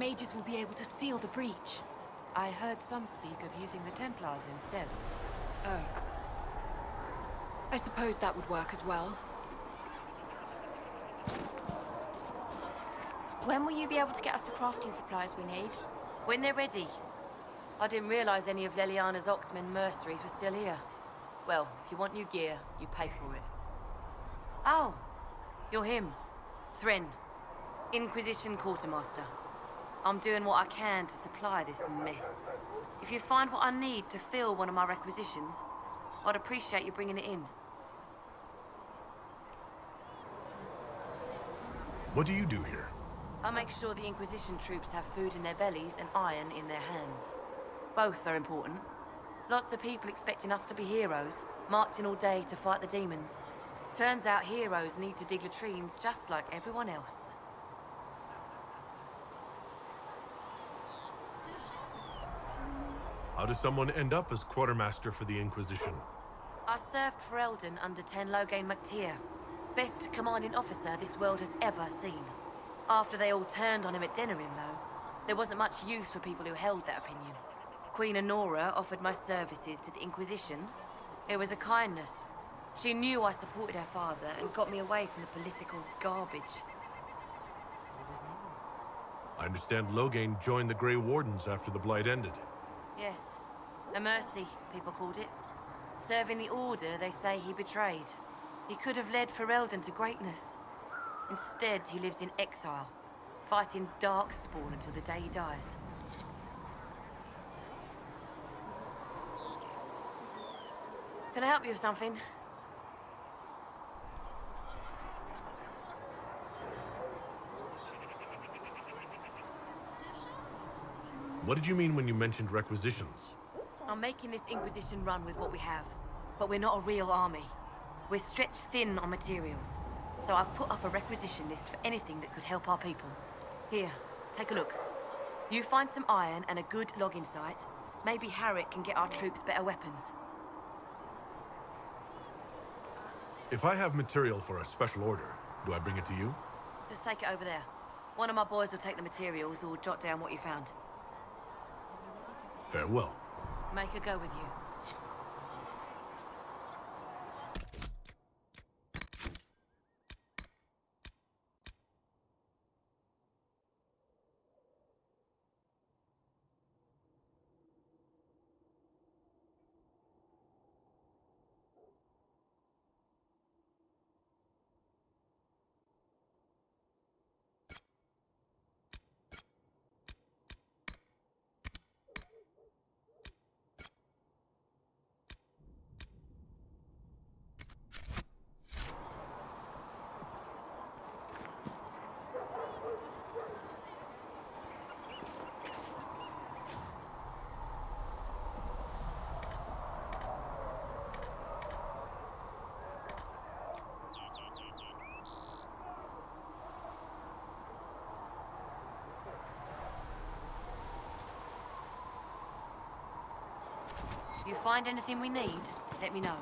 mages will be able to seal the breach. I heard some speak of using the Templars instead. Oh. I suppose that would work as well. When will you be able to get us the crafting supplies we need? When they're ready. I didn't realize any of Leliana's Oxmen mercenaries were still here. Well, if you want new gear, you pay for it. Oh, you're him. Thren, Inquisition Quartermaster. I'm doing what I can to supply this mess. If you find what I need to fill one of my requisitions, I'd appreciate you bringing it in. What do you do here? I make sure the Inquisition troops have food in their bellies and iron in their hands. Both are important. Lots of people expecting us to be heroes, marching all day to fight the demons. Turns out heroes need to dig latrines just like everyone else. How does someone end up as quartermaster for the Inquisition? I served Ferelden under 10 Loghain MacTier. Best commanding officer this world has ever seen. After they all turned on him at Denerim, though, there wasn't much use for people who held that opinion. Queen Honora offered my services to the Inquisition. It was a kindness. She knew I supported her father and got me away from the political garbage. I understand Loghain joined the Grey Wardens after the Blight ended. Yes. A mercy, people called it. Serving the Order they say he betrayed. He could have led Ferelden to greatness. Instead, he lives in exile, fighting darkspawn until the day he dies. Can I help you with something? What did you mean when you mentioned requisitions? I'm making this Inquisition run with what we have, but we're not a real army. We're stretched thin on materials, so I've put up a requisition list for anything that could help our people. Here, take a look. You find some iron and a good logging site, maybe Harriet can get our troops better weapons. If I have material for a special order, do I bring it to you? Just take it over there. One of my boys will take the materials or jot down what you found. Farewell. Make her go with you. You find anything we need, let me know.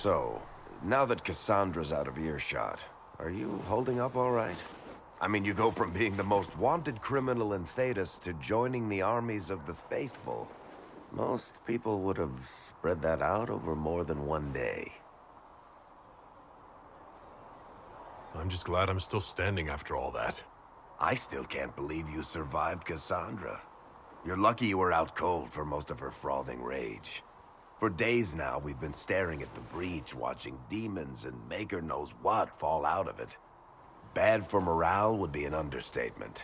So, now that Cassandra's out of earshot, are you holding up all right? I mean, you go from being the most wanted criminal in Thedas to joining the armies of the faithful. Most people would have spread that out over more than one day. I'm just glad I'm still standing after all that. I still can't believe you survived Cassandra. You're lucky you were out cold for most of her frothing rage. For days now, we've been staring at the breach, watching demons and maker knows what fall out of it. Bad for morale would be an understatement.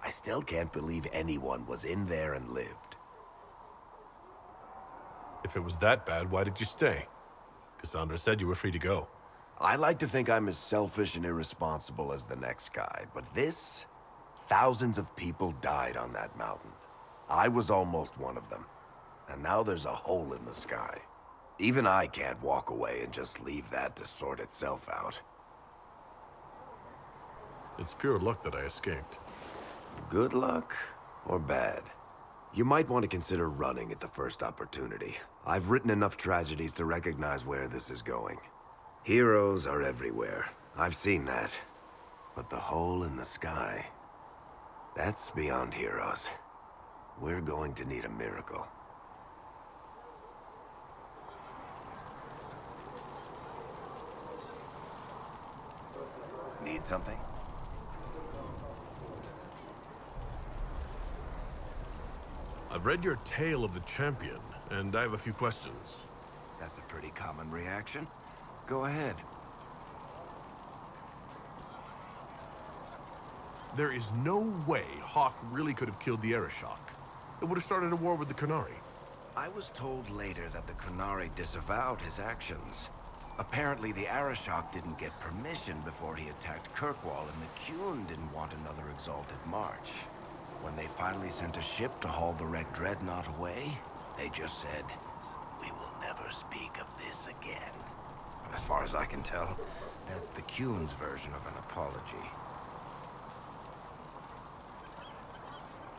I still can't believe anyone was in there and lived. If it was that bad, why did you stay? Cassandra said you were free to go. I like to think I'm as selfish and irresponsible as the next guy, but this... Thousands of people died on that mountain. I was almost one of them. And now there's a hole in the sky. Even I can't walk away and just leave that to sort itself out. It's pure luck that I escaped. Good luck or bad? You might want to consider running at the first opportunity. I've written enough tragedies to recognize where this is going. Heroes are everywhere. I've seen that. But the hole in the sky... that's beyond heroes. We're going to need a miracle. Need something? I've read your Tale of the Champion, and I have a few questions. That's a pretty common reaction. Go ahead. There is no way Hawk really could have killed the Arishok. It would have started a war with the Qunari. I was told later that the Qunari disavowed his actions. Apparently the Arishok didn't get permission before he attacked Kirkwall, and the Qun didn't want another exalted march. When they finally sent a ship to haul the wrecked dreadnought away, they just said, "We will never speak of this again." As far as I can tell, that's the Qun's version of an apology.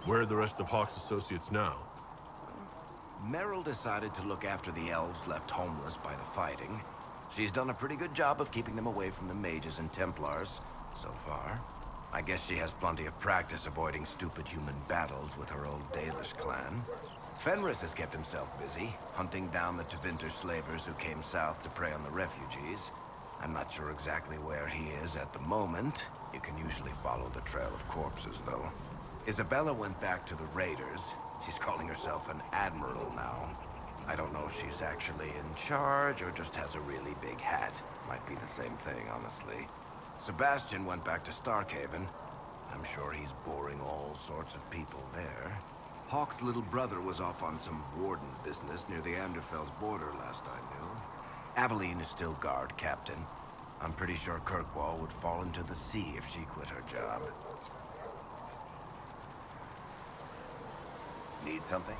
Where are the rest of Hawk's associates now? Meryl decided to look after the elves left homeless by the fighting. She's done a pretty good job of keeping them away from the mages and Templars, so far. I guess she has plenty of practice avoiding stupid human battles with her old Dalish clan. Fenris has kept himself busy, hunting down the Tevinter slavers who came south to prey on the refugees. I'm not sure exactly where he is at the moment. You can usually follow the trail of corpses, though. Isabella went back to the raiders. She's calling herself an admiral now. I don't know if she's actually in charge or just has a really big hat. Might be the same thing, honestly. Sebastian went back to Starkhaven. I'm sure he's boring all sorts of people there. Hawk's little brother was off on some Warden business near the Anderfell's border last I knew. Aveline is still guard captain. I'm pretty sure Kirkwall would fall into the sea if she quit her job. Need something?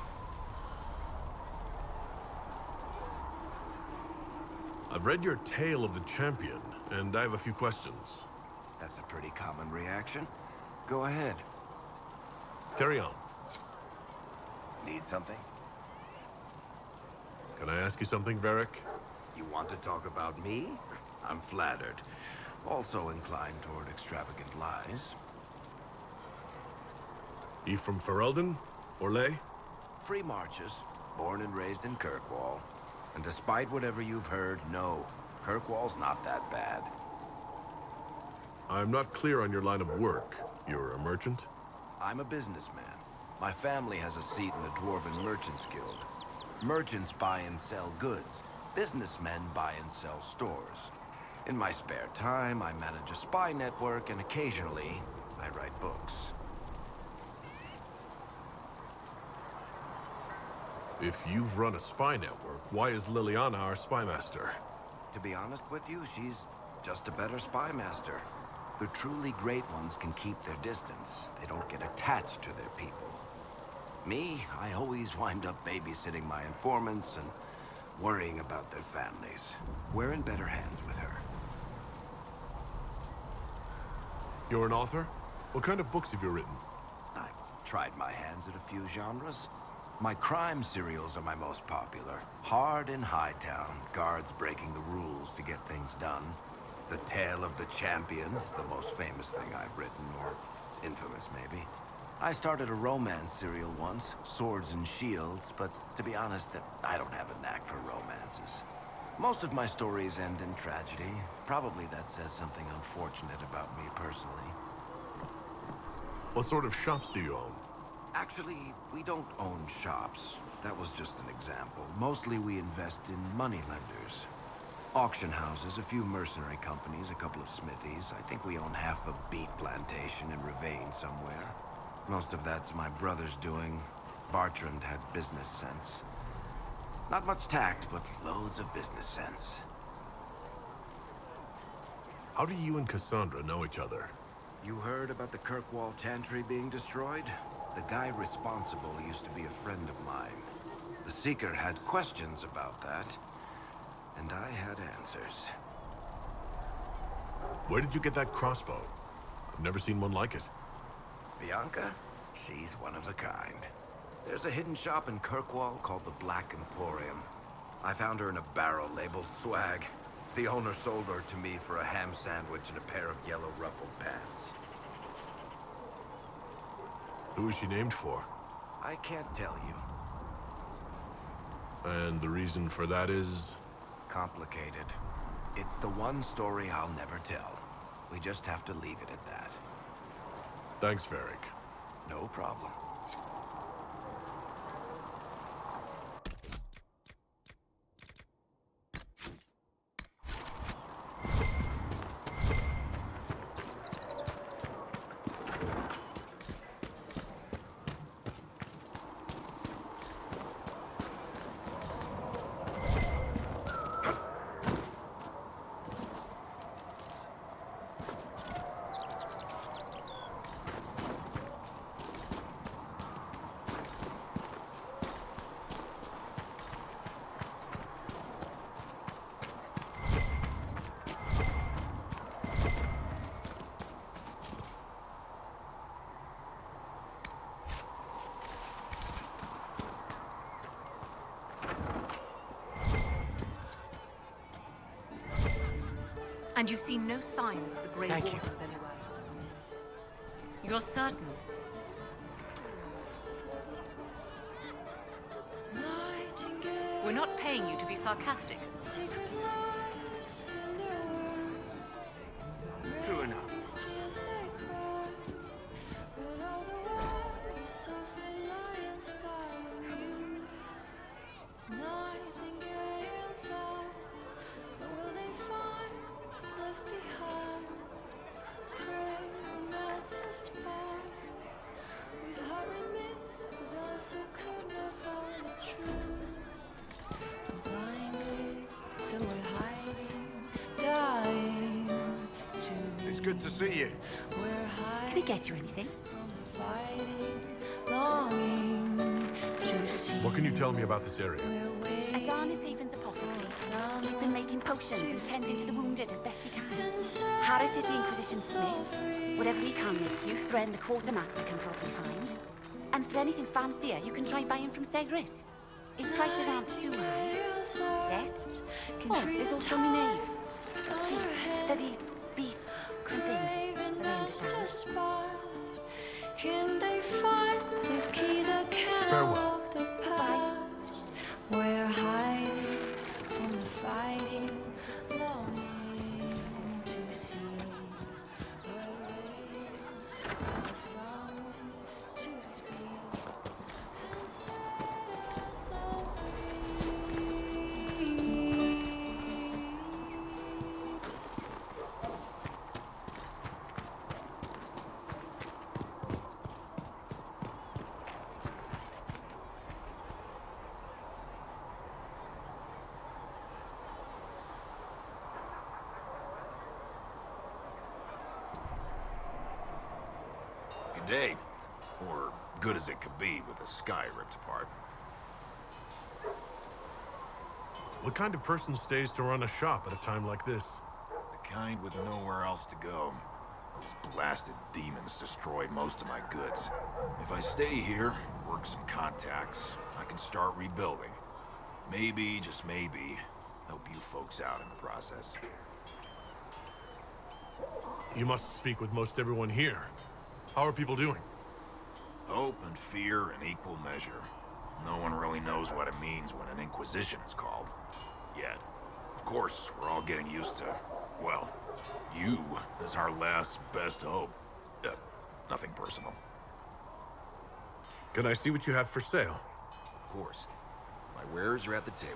I've read your Tale of the Champion, and I have a few questions. That's a pretty common reaction. Go ahead. Carry on. Need something? Can I ask you something, Varric? You want to talk about me? I'm flattered. Also inclined toward extravagant lies. You from Ferelden? Or Ley? Free marches, born and raised in Kirkwall. And despite whatever you've heard, no, Kirkwall's not that bad. I'm not clear on your line of work. You're a merchant? I'm a businessman. My family has a seat in the Dwarven Merchants Guild. Merchants buy and sell goods. Businessmen buy and sell stores. In my spare time, I manage a spy network, and occasionally, I write books. If you've run a spy network, why is Liliana our spy master? To be honest with you, she's just a better spy master. The truly great ones can keep their distance. They don't get attached to their people. Me, I always wind up babysitting my informants and worrying about their families. We're in better hands with her. You're an author? What kind of books have you written? I've tried my hands at a few genres. My crime serials are my most popular. Hard in Hightown, guards breaking the rules to get things done. The Tale of the Champion is the most famous thing I've written, or infamous maybe. I started a romance serial once, Swords and Shields, but to be honest, I don't have a knack for romances. Most of my stories end in tragedy. Probably that says something unfortunate about me personally. What sort of shops do you own? Actually, we don't own shops. That was just an example. Mostly we invest in money lenders. Auction houses, a few mercenary companies, a couple of smithies. I think we own half a beet plantation in Ravine somewhere. Most of that's my brother's doing. Bartrand had business sense. Not much tact, but loads of business sense. How do you and Cassandra know each other? You heard about the Kirkwall Chantry being destroyed? The guy responsible used to be a friend of mine. The Seeker had questions about that, and I had answers. Where did you get that crossbow? I've never seen one like it. Bianca? She's one of a kind. There's a hidden shop in Kirkwall called the Black Emporium. I found her in a barrel labeled swag. The owner sold her to me for a ham sandwich and a pair of yellow ruffled pants. Who is she named for? I can't tell you. And the reason for that is? Complicated. It's the one story I'll never tell. We just have to leave it at that. Thanks, Varric. No problem. And you've seen no signs of the Grey Wardens anywhere? You're certain? We're not paying you to be sarcastic. True enough. It's good to see you. Can I get you anything? What can you tell me about this area? Adarnis Haven's apothecary. He's been making potions and tending to the wounded as best he can. Harriet is the Inquisition smith. Whatever he can make you, Thren the quartermaster can probably find. And for anything fancier, you can try buying from Segret. His prices aren't too high. Yet. Oh, there's also Minave. She studies beasts and things, as I understand. Can they find the key that can unlock the past? We're hiding from the fighting, longing to see. We're waiting for someone to speak and set us all free. Day, or good as it could be with the sky ripped apart. What kind of person stays to run a shop at a time like this? The kind with nowhere else to go. Those blasted demons destroyed most of my goods. If I stay here, work some contacts, I can start rebuilding. Maybe, just maybe, help you folks out in the process. You must speak with most everyone here. How are people doing? Hope and fear in equal measure. No one really knows what it means when an Inquisition is called. Yet. Of course, we're all getting used to, well, you as our last best hope. Nothing personal. Can I see what you have for sale? Of course. My wares are at the table.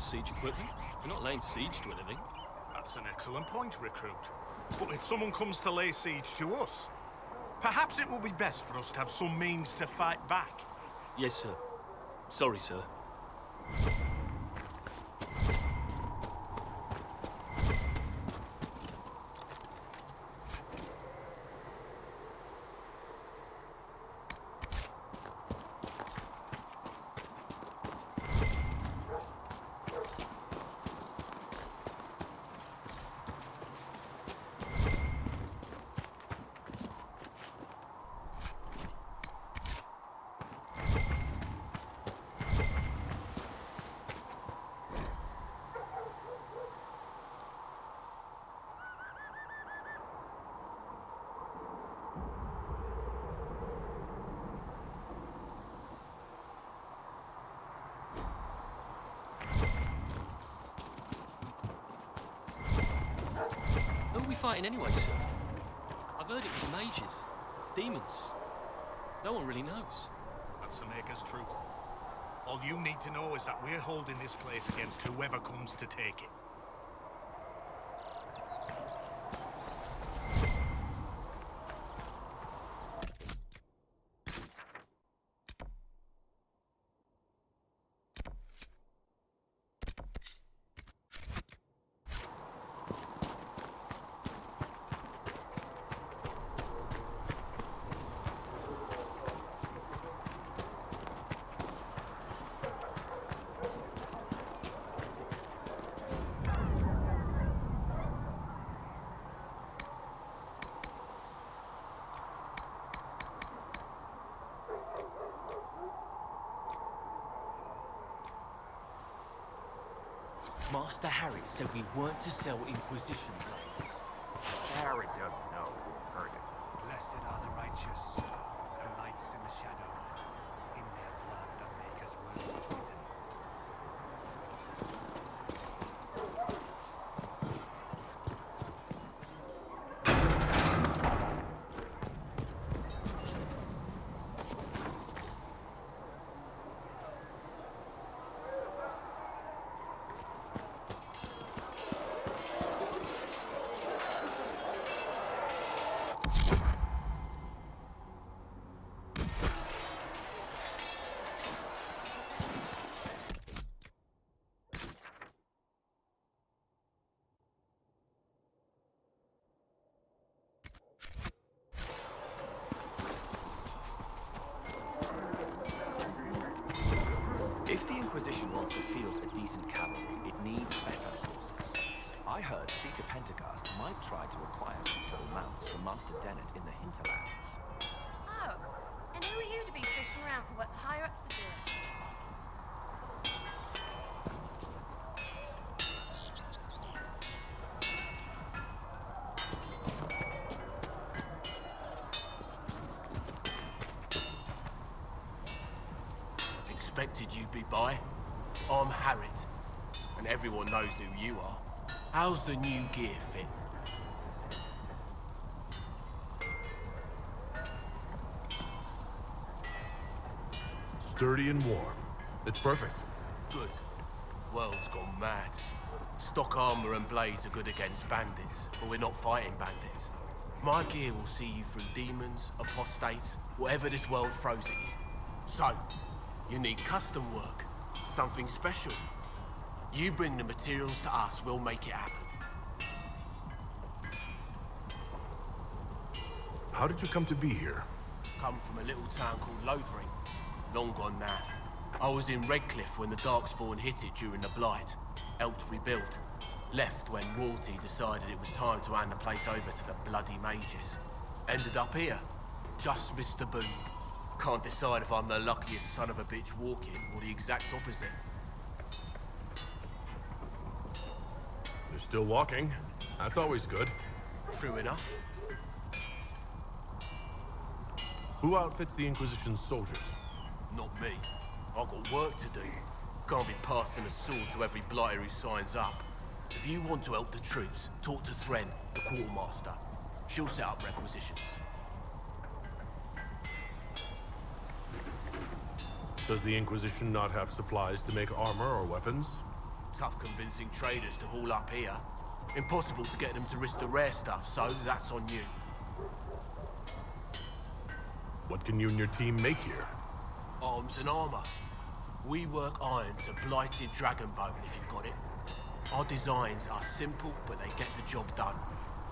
siege equipment. We're not laying siege to anything. That's an excellent point, recruit. But if someone comes to lay siege to us, perhaps it will be best for us to have some means to fight back. Yes, sir. Sorry, sir. Who are we fighting anyway, sir? I've heard it was mages, demons. No one really knows. That's the Maker's truth. All you need to know is that we're holding this place against whoever comes to take it. Master Harry said we weren't to sell Inquisition blades. Harry doesn't know. Heard it. Blessed are the righteous, the lights in the shadow. In their blood the Maker's word was written. If the Inquisition wants to field a decent cavalry, it needs better horses. I heard Seeker Pentagast might try to acquire some total mounts from Master Dennett in the hinterlands. Oh, and who are you to be fishing around for what the higher-ups are doing? Expected you'd be by. I'm Harriet, and everyone knows who you are. How's the new gear fit? Sturdy and warm. It's perfect. Good. World's gone mad. Stock armor and blades are good against bandits, but we're not fighting bandits. My gear will see you through demons, apostates, whatever this world throws at you. So, you need custom work, something special. You bring the materials to us, we'll make it happen. How did you come to be here? Come from a little town called Lothering. Long gone now. I was in Redcliffe when the Darkspawn hit it during the Blight. Helped rebuild. Left when Walty decided it was time to hand the place over to the bloody mages. Ended up here. Just missed the boom. Can't decide if I'm the luckiest son of a bitch walking or the exact opposite. You're still walking. That's always good. True enough. Who outfits the Inquisition's soldiers? Not me. I've got work to do. Can't be passing a sword to every blighter who signs up. If you want to help the troops, talk to Thren, the quartermaster. She'll set up requisitions. Does the Inquisition not have supplies to make armor or weapons? Tough convincing traders to haul up here. Impossible to get them to risk the rare stuff, so that's on you. What can you and your team make here? Arms and armor. We work iron to blighted dragon bone if you've got it. Our designs are simple, but they get the job done.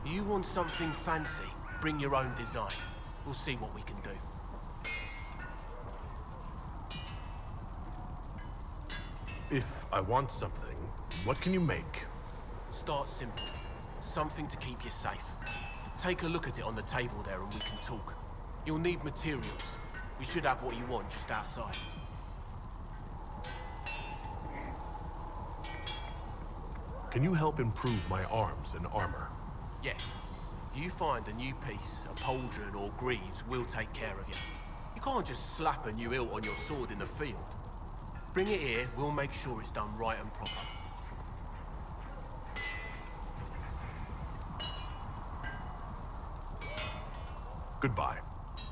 You want something fancy? Bring your own design. We'll see what we can do. If I want something, what can you make? Start simple. Something to keep you safe. Take a look at it on the table there and we can talk. You'll need materials. We should have what you want just outside. Can you help improve my arms and armor? Yes. You find a new piece, a pauldron or greaves, we'll take care of you. You can't just slap a new hilt on your sword in the field. Bring it here, we'll make sure it's done right and proper. Goodbye.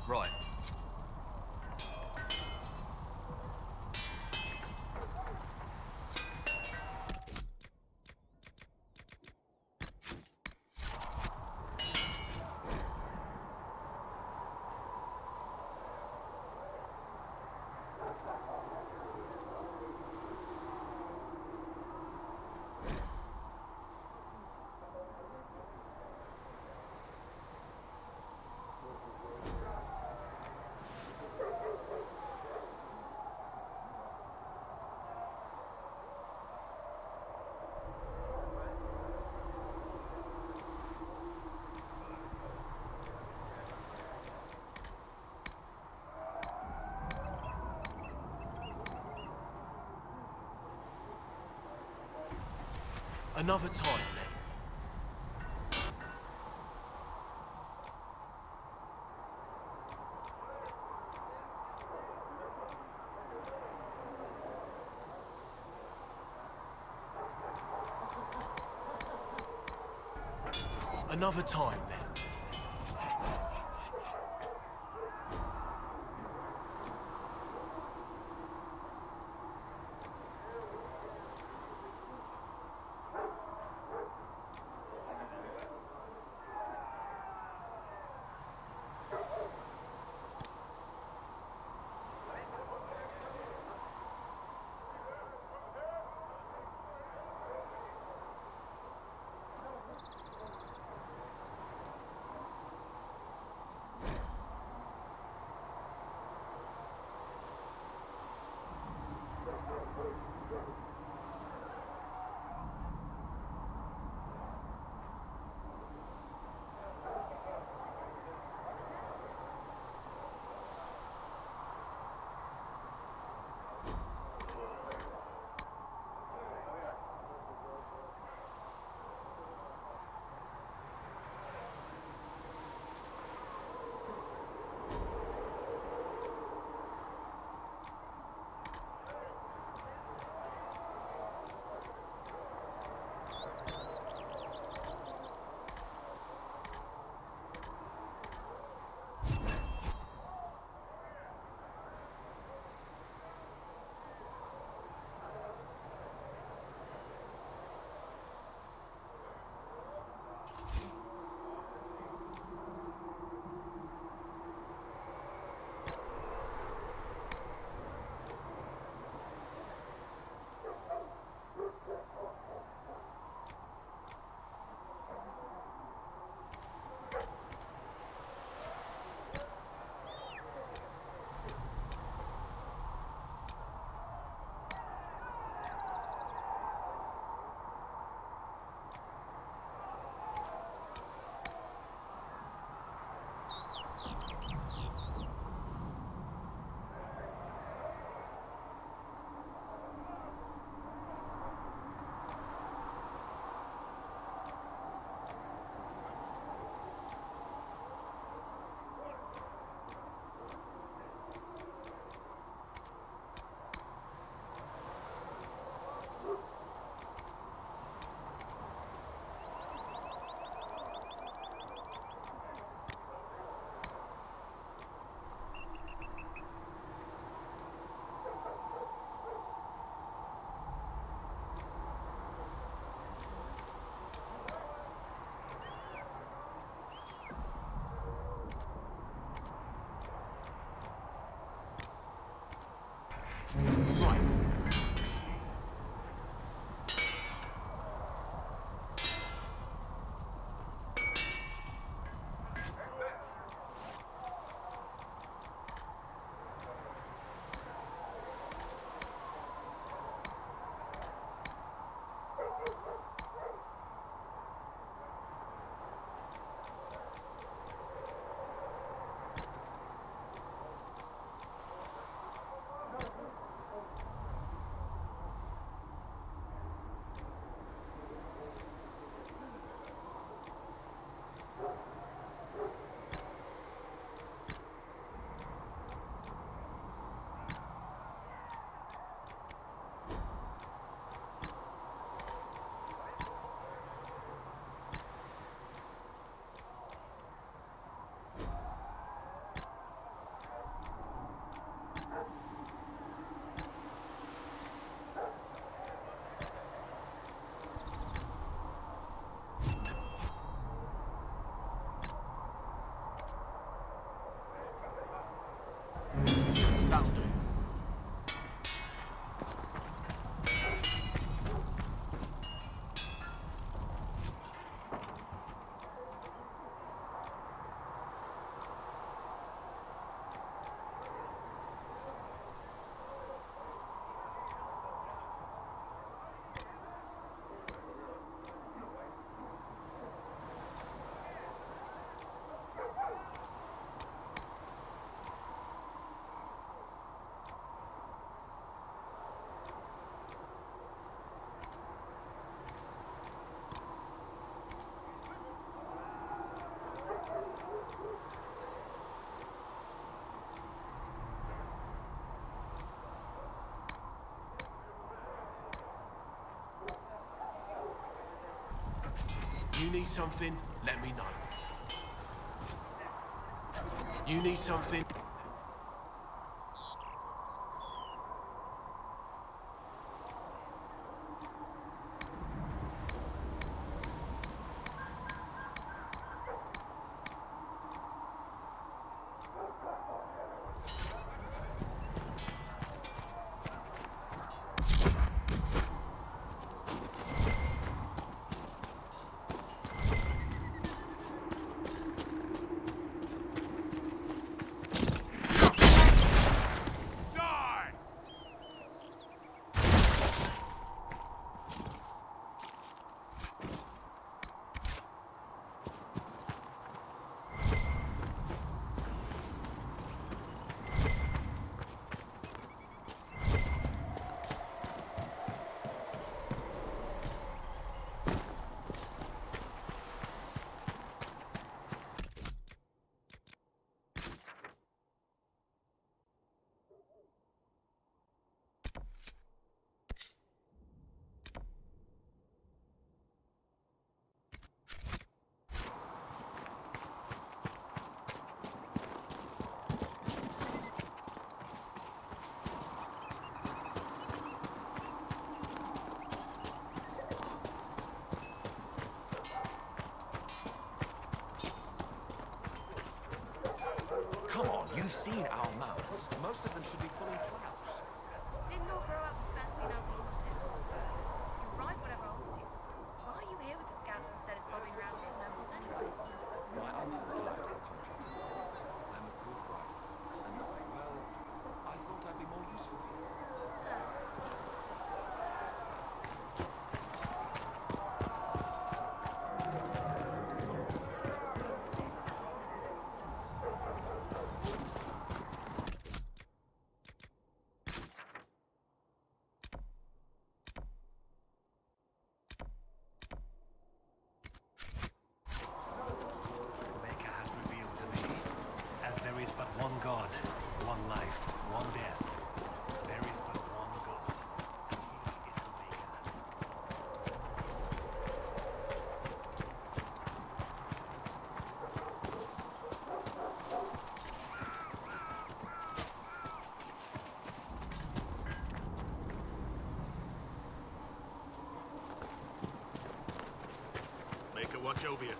Right. Another time, then. Another time, then. You need something, let me know. You need something... Come on, you've seen our mounts. Most of them should be pulling plows. Didn't all grow up with fancy noble horses. You ride whatever holds you. Why are you here with the scouts instead of bobbing around with the nobles anyway? My uncle died in conflict. I'm a good rider. And well, I thought I'd be more useful here. There is but one God, one life, one death. There is but one God, and he is the Maker. Make her watch over you.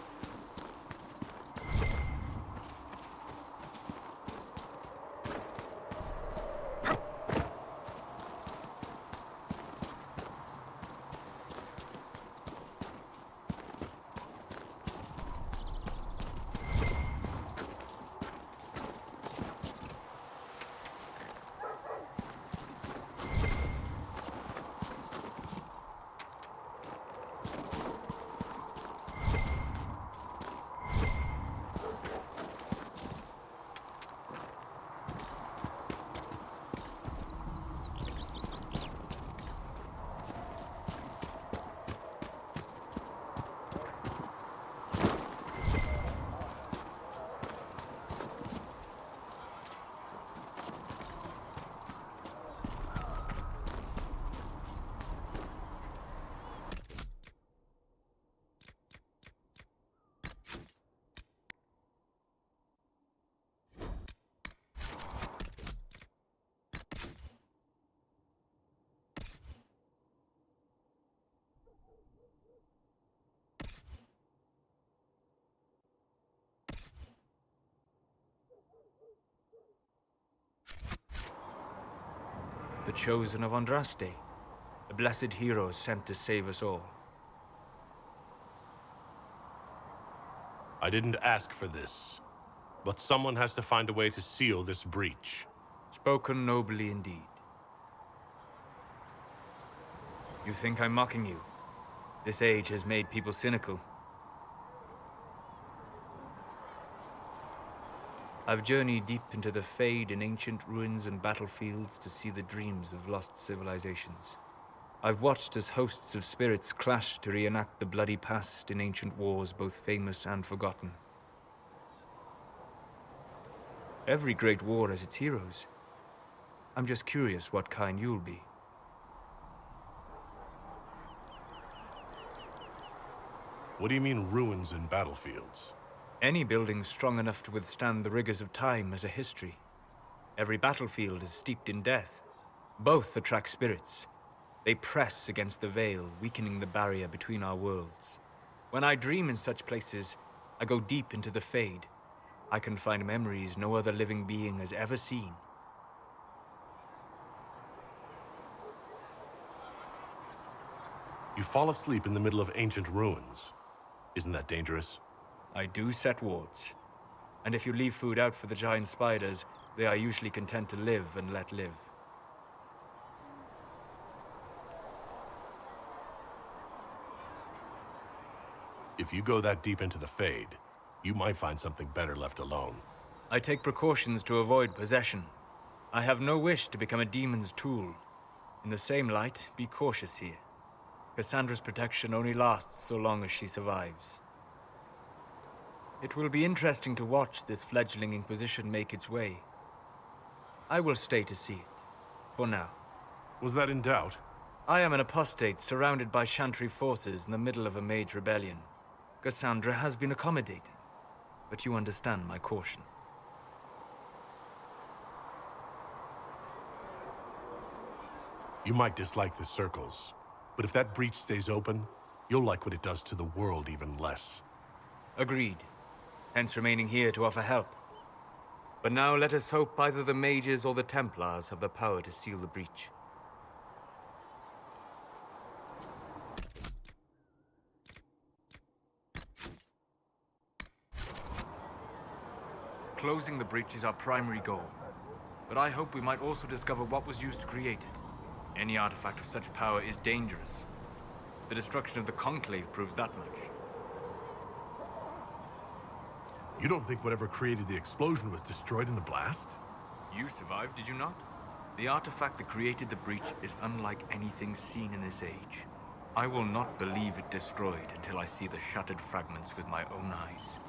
The chosen of Andraste, a blessed hero sent to save us all. I didn't ask for this, but someone has to find a way to seal this breach. Spoken nobly indeed. You think I'm mocking you? This age has made people cynical. I've journeyed deep into the Fade in ancient ruins and battlefields to see the dreams of lost civilizations. I've watched as hosts of spirits clash to reenact the bloody past in ancient wars both famous and forgotten. Every great war has its heroes. I'm just curious what kind you'll be. What do you mean ruins and battlefields? Any building strong enough to withstand the rigors of time has a history. Every battlefield is steeped in death. Both attract spirits. They press against the veil, weakening the barrier between our worlds. When I dream in such places, I go deep into the Fade. I can find memories no other living being has ever seen. You fall asleep in the middle of ancient ruins. Isn't that dangerous? I do set wards. And if you leave food out for the giant spiders, they are usually content to live and let live. If you go that deep into the Fade, you might find something better left alone. I take precautions to avoid possession. I have no wish to become a demon's tool. In the same light, be cautious here. Cassandra's protection only lasts so long as she survives. It will be interesting to watch this fledgling Inquisition make its way. I will stay to see it, for now. Was that in doubt? I am an apostate surrounded by Chantry forces in the middle of a mage rebellion. Cassandra has been accommodating, but you understand my caution. You might dislike the circles, but if that breach stays open, you'll like what it does to the world even less. Agreed. Hence remaining here to offer help. But now let us hope either the mages or the Templars have the power to seal the breach. Closing the breach is our primary goal. But I hope we might also discover what was used to create it. Any artifact of such power is dangerous. The destruction of the Conclave proves that much. You don't think whatever created the explosion was destroyed in the blast? You survived, did you not? The artifact that created the breach is unlike anything seen in this age. I will not believe it destroyed until I see the shattered fragments with my own eyes.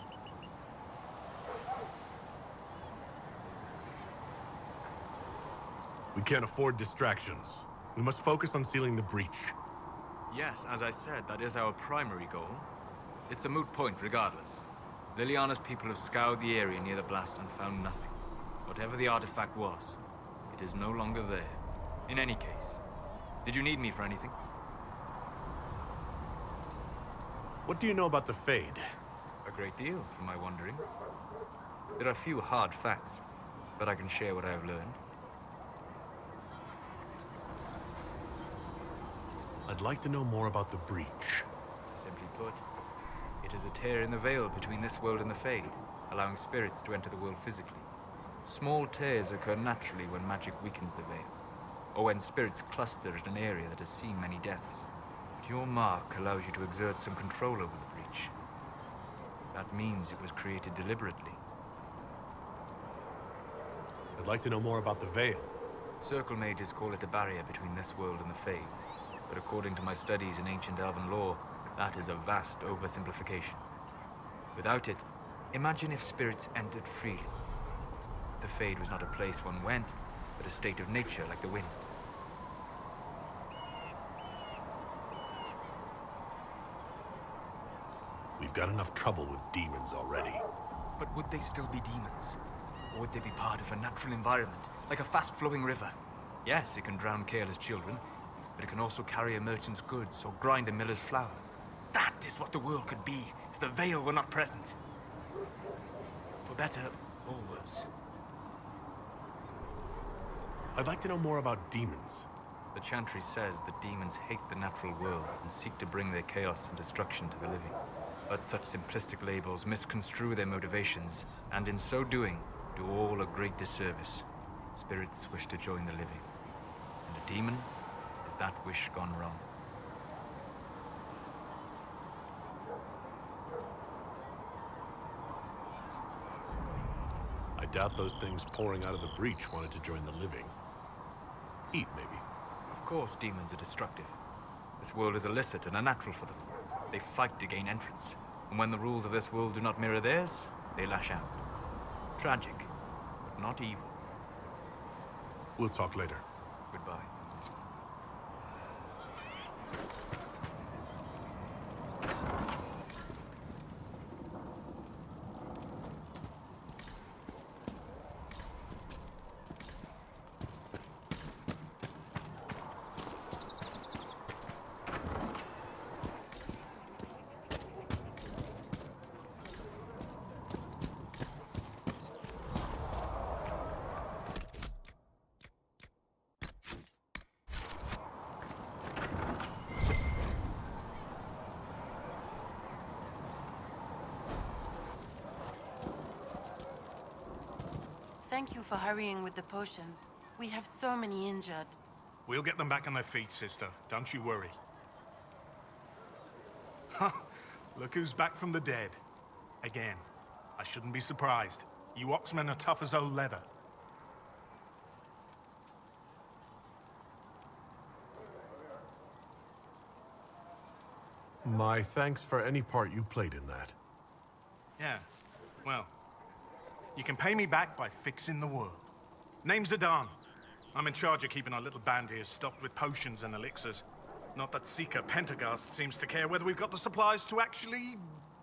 We can't afford distractions. We must focus on sealing the breach. Yes, as I said, that is our primary goal. It's a moot point regardless. Liliana's people have scoured the area near the blast and found nothing. Whatever the artifact was, it is no longer there. In any case, did you need me for anything? What do you know about the Fade? A great deal, from my wanderings. There are few hard facts, but I can share what I have learned. I'd like to know more about the breach. Simply put, it is a tear in the veil between this world and the Fade, allowing spirits to enter the world physically. Small tears occur naturally when magic weakens the veil, or when spirits cluster at an area that has seen many deaths. But your mark allows you to exert some control over the breach. That means it was created deliberately. I'd like to know more about the veil. Circle mages call it a barrier between this world and the Fade. But according to my studies in ancient elven lore, that is a vast oversimplification. Without it, imagine if spirits entered freely. The Fade was not a place one went, but a state of nature like the wind. We've got enough trouble with demons already. But would they still be demons? Or would they be part of a natural environment, like a fast-flowing river? Yes, it can drown careless children, but it can also carry a merchant's goods or grind a miller's flour. That is what the world could be if the veil were not present. For better or worse. I'd like to know more about demons. The Chantry says that demons hate the natural world and seek to bring their chaos and destruction to the living. But such simplistic labels misconstrue their motivations, and in so doing, do all a great disservice. Spirits wish to join the living, and a demon is that wish gone wrong. I doubt those things pouring out of the breach wanted to join the living. Eat, maybe. Of course demons are destructive. This world is illicit and unnatural for them. They fight to gain entrance, and when the rules of this world do not mirror theirs, they lash out. Tragic, but not evil. We'll talk later. Goodbye. Thank you for hurrying with the potions. We have so many injured. We'll get them back on their feet, sister. Don't you worry. Look who's back from the dead. Again. I shouldn't be surprised. You Oxmen are tough as old leather. My thanks for any part you played in that. Yeah, well, you can pay me back by fixing the world. Name's Ardent. I'm in charge of keeping our little band here stocked with potions and elixirs. Not that Seeker Pentecost seems to care whether we've got the supplies to actually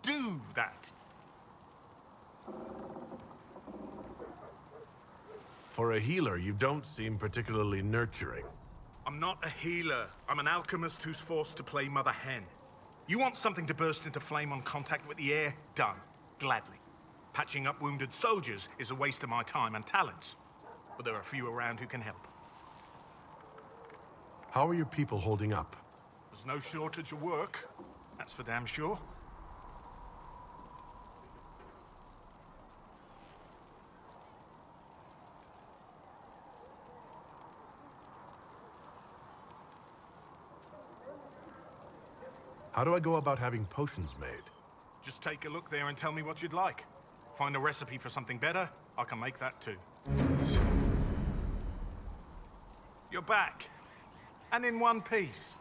do that. For a healer, you don't seem particularly nurturing. I'm not a healer. I'm an alchemist who's forced to play Mother Hen. You want something to burst into flame on contact with the air? Done. Gladly. Patching up wounded soldiers is a waste of my time and talents. But there are a few around who can help. How are your people holding up? There's no shortage of work. That's for damn sure. How do I go about having potions made? Just take a look there and tell me what you'd like. Find a recipe for something better, I can make that too. You're back. And in one piece.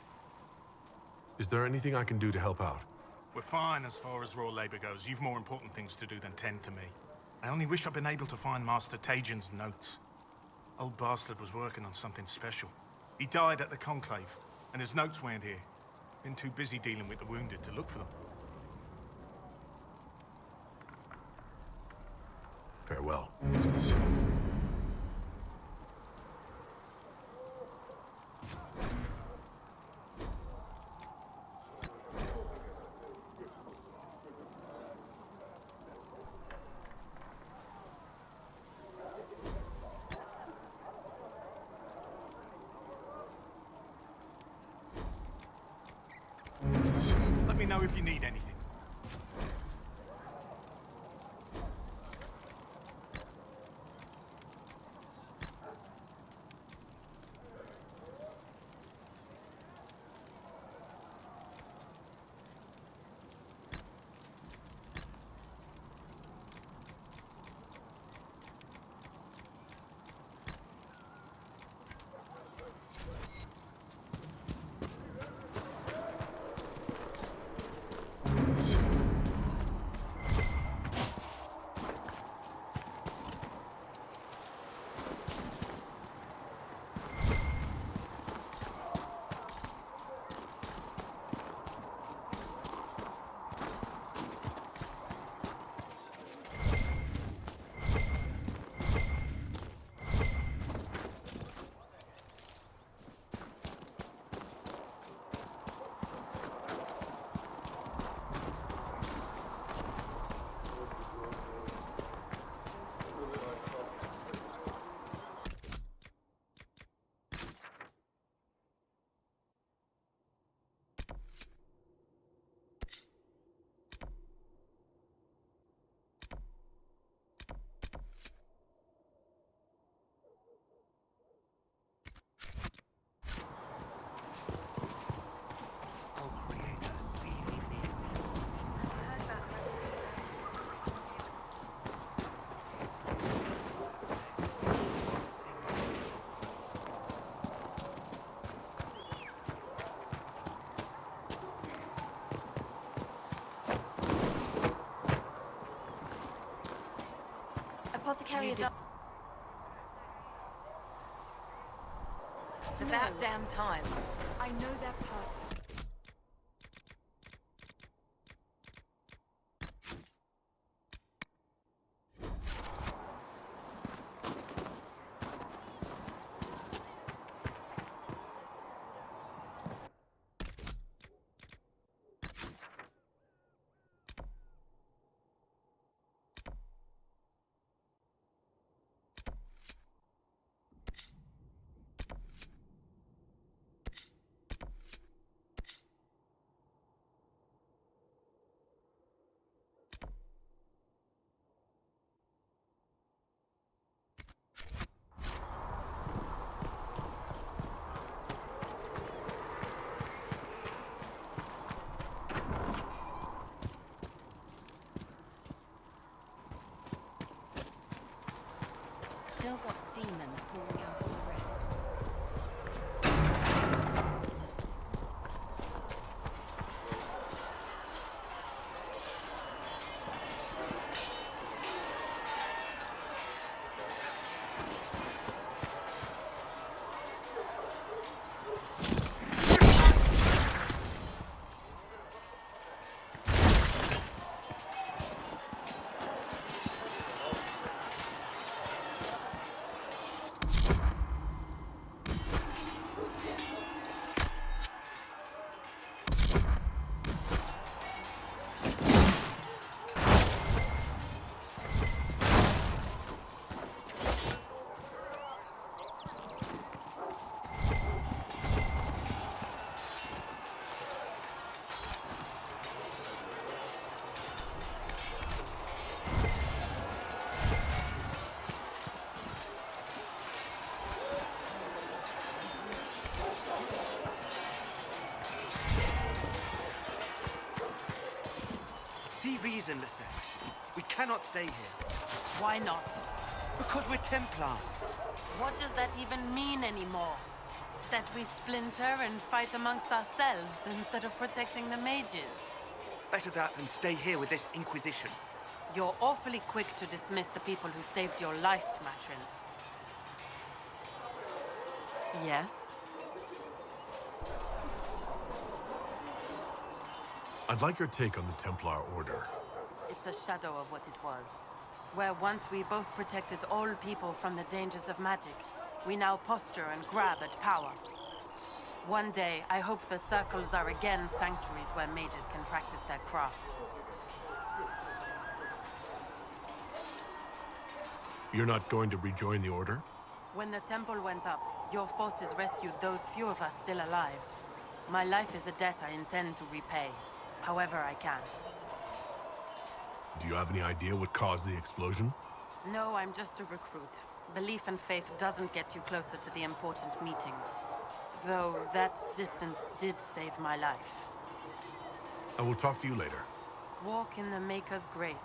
Is there anything I can do to help out? We're fine as far as raw labor goes. You've more important things to do than tend to me. I only wish I'd been able to find Master Tajan's notes. Old bastard was working on something special. He died at the Conclave, and his notes weren't here. Been too busy dealing with the wounded to look for them. Farewell. Let me know if you need anything. Apothecary It's about damn time. I know their purpose. still got demons pouring out of the ground. See reason, Lisette. We cannot stay here. Why not? Because we're Templars. What does that even mean anymore? That we splinter and fight amongst ourselves instead of protecting the mages? Better that than stay here with this Inquisition. You're awfully quick to dismiss the people who saved your life, Matrin. Yes? I'd like your take on the Templar Order. It's a shadow of what it was. Where once we both protected all people from the dangers of magic, we now posture and grab at power. One day, I hope the circles are again sanctuaries where mages can practice their craft. You're not going to rejoin the Order? When the temple went up, your forces rescued those few of us still alive. My life is a debt I intend to repay, however I can. Do you have any idea what caused the explosion? No, I'm just a recruit. Belief and faith doesn't get you closer to the important meetings. Though that distance did save my life. I will talk to you later. Walk in the Maker's grace.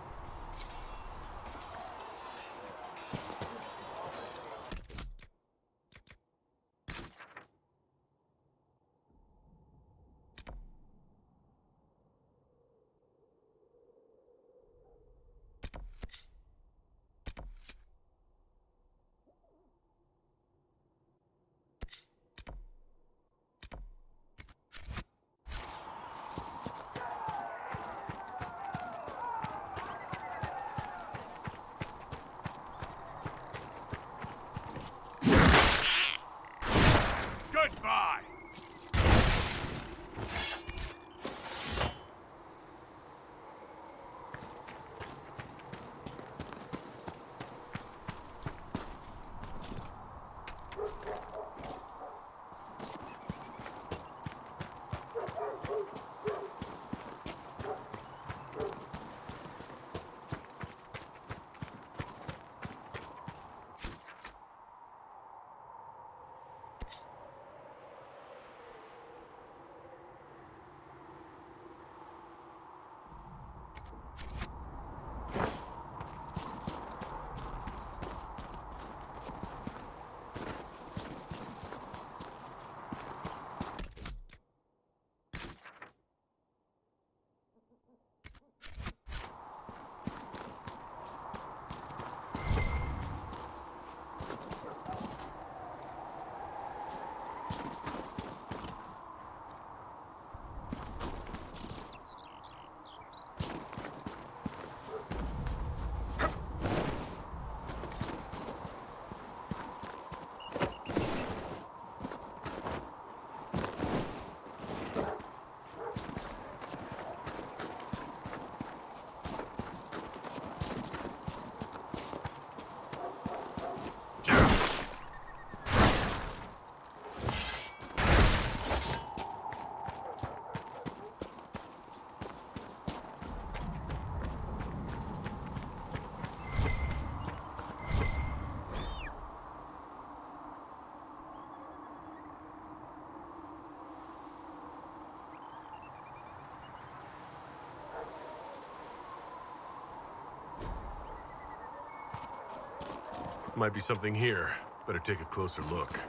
Might be something here. Better take a closer look.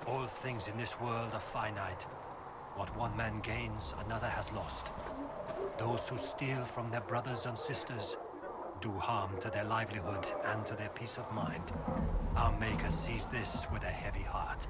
All things in this world are finite. What one man gains, another has lost. Those who steal from their brothers and sisters do harm to their livelihood and to their peace of mind. Our Maker sees this with a heavy heart.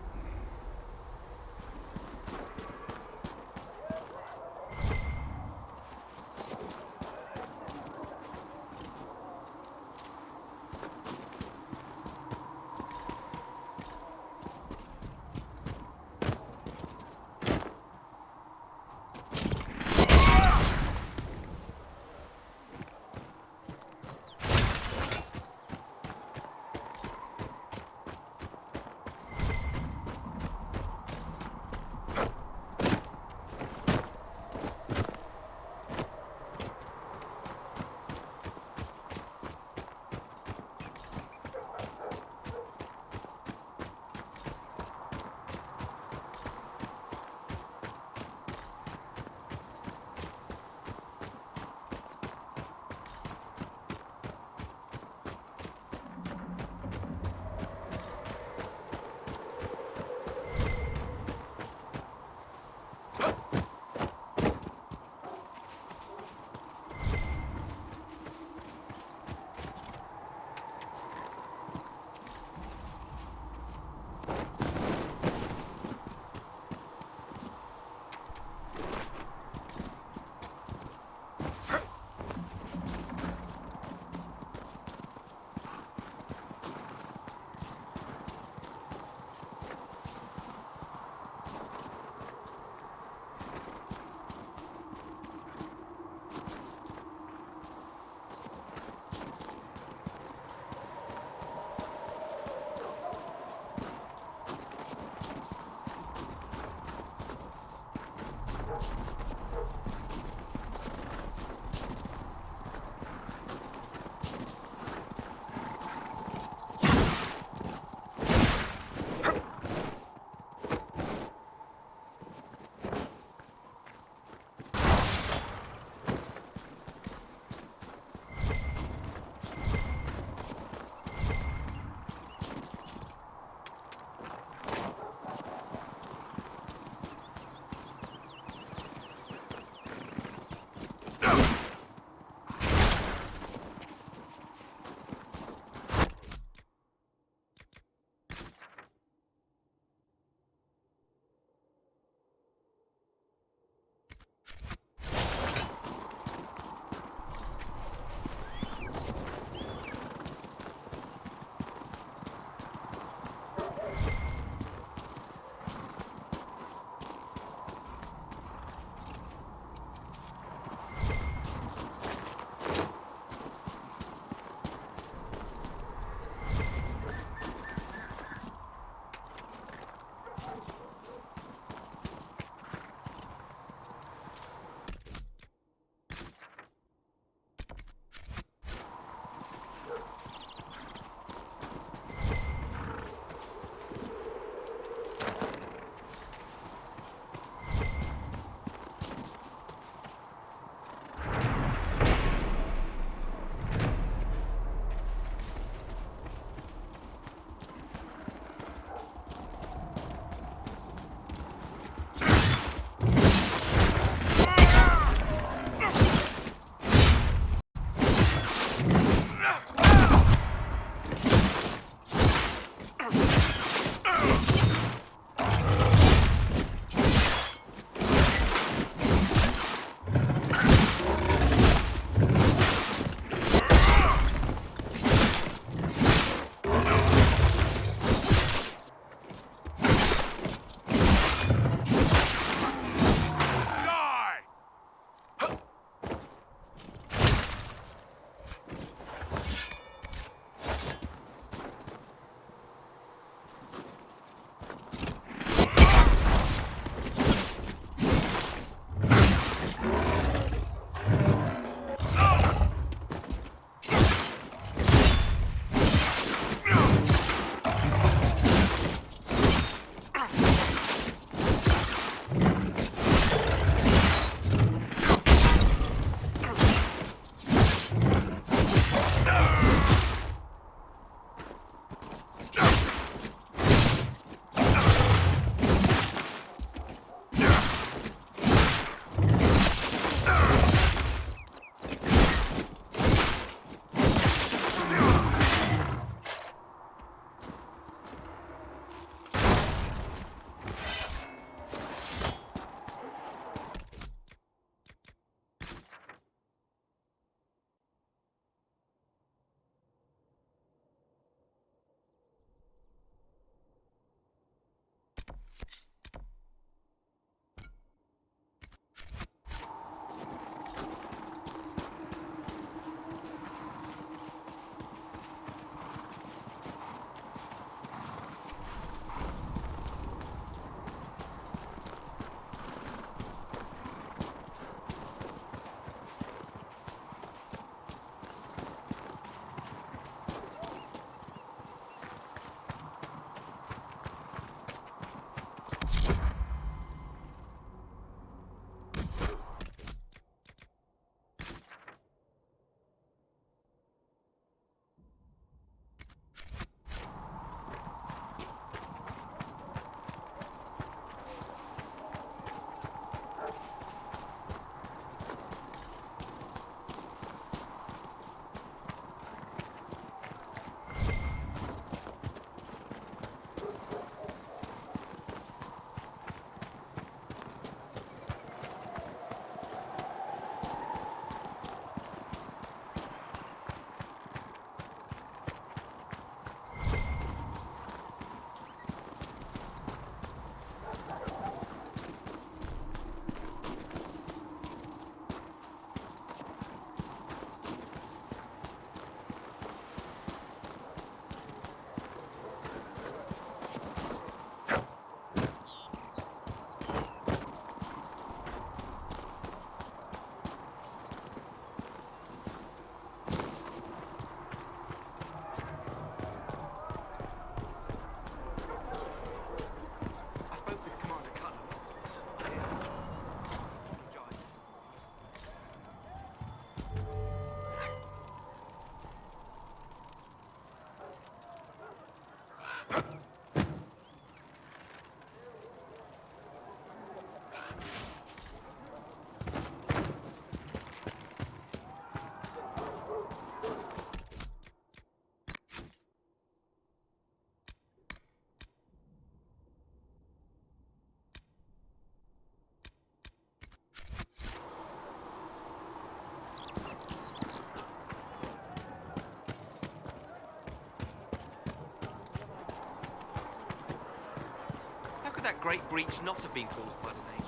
that great breach not have been caused by the mages?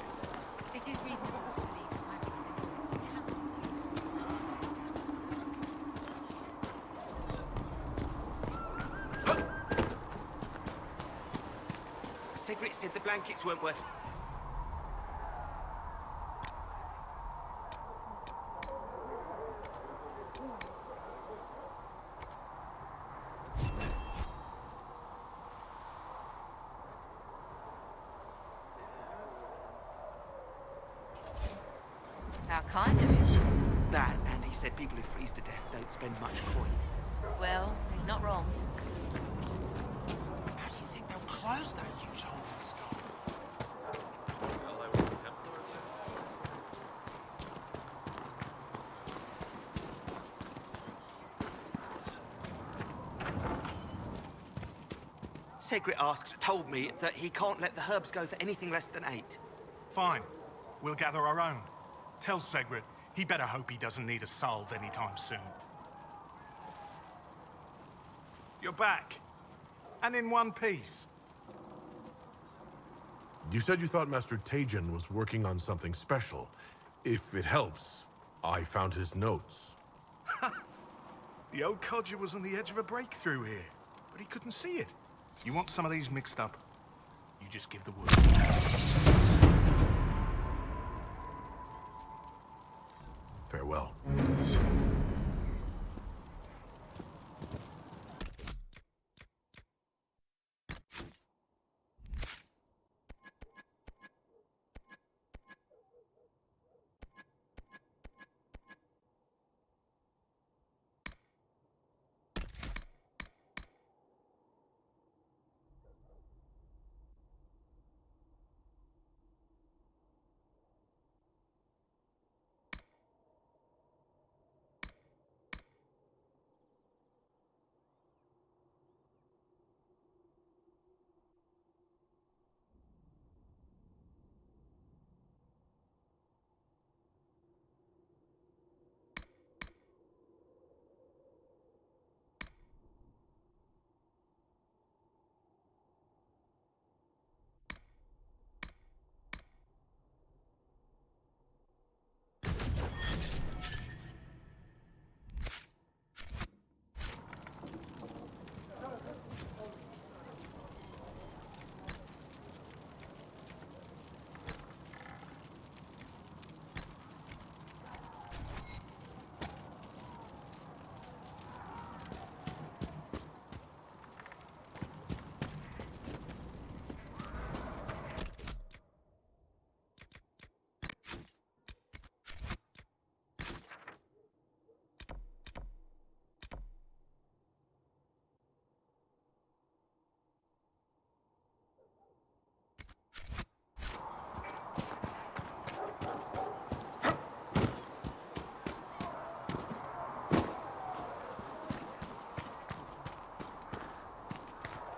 It is reasonable to believe that magic is Sigrid said the blankets weren't worth... How kind of him. That, and he said people who freeze to death don't spend much coin. Well, he's not wrong. How do you think they'll close that huge hole in the sky? Sigrid told me that he can't let the herbs go for anything less than 8. Fine. We'll gather our own. Tell Sigrid he better hope he doesn't need a salve anytime soon. You're back. And in one piece. You said you thought Master Tejan was working on something special. If it helps, I found his notes. The old codger was on the edge of a breakthrough here, but he couldn't see it. You want some of these mixed up? You just give the word. Farewell.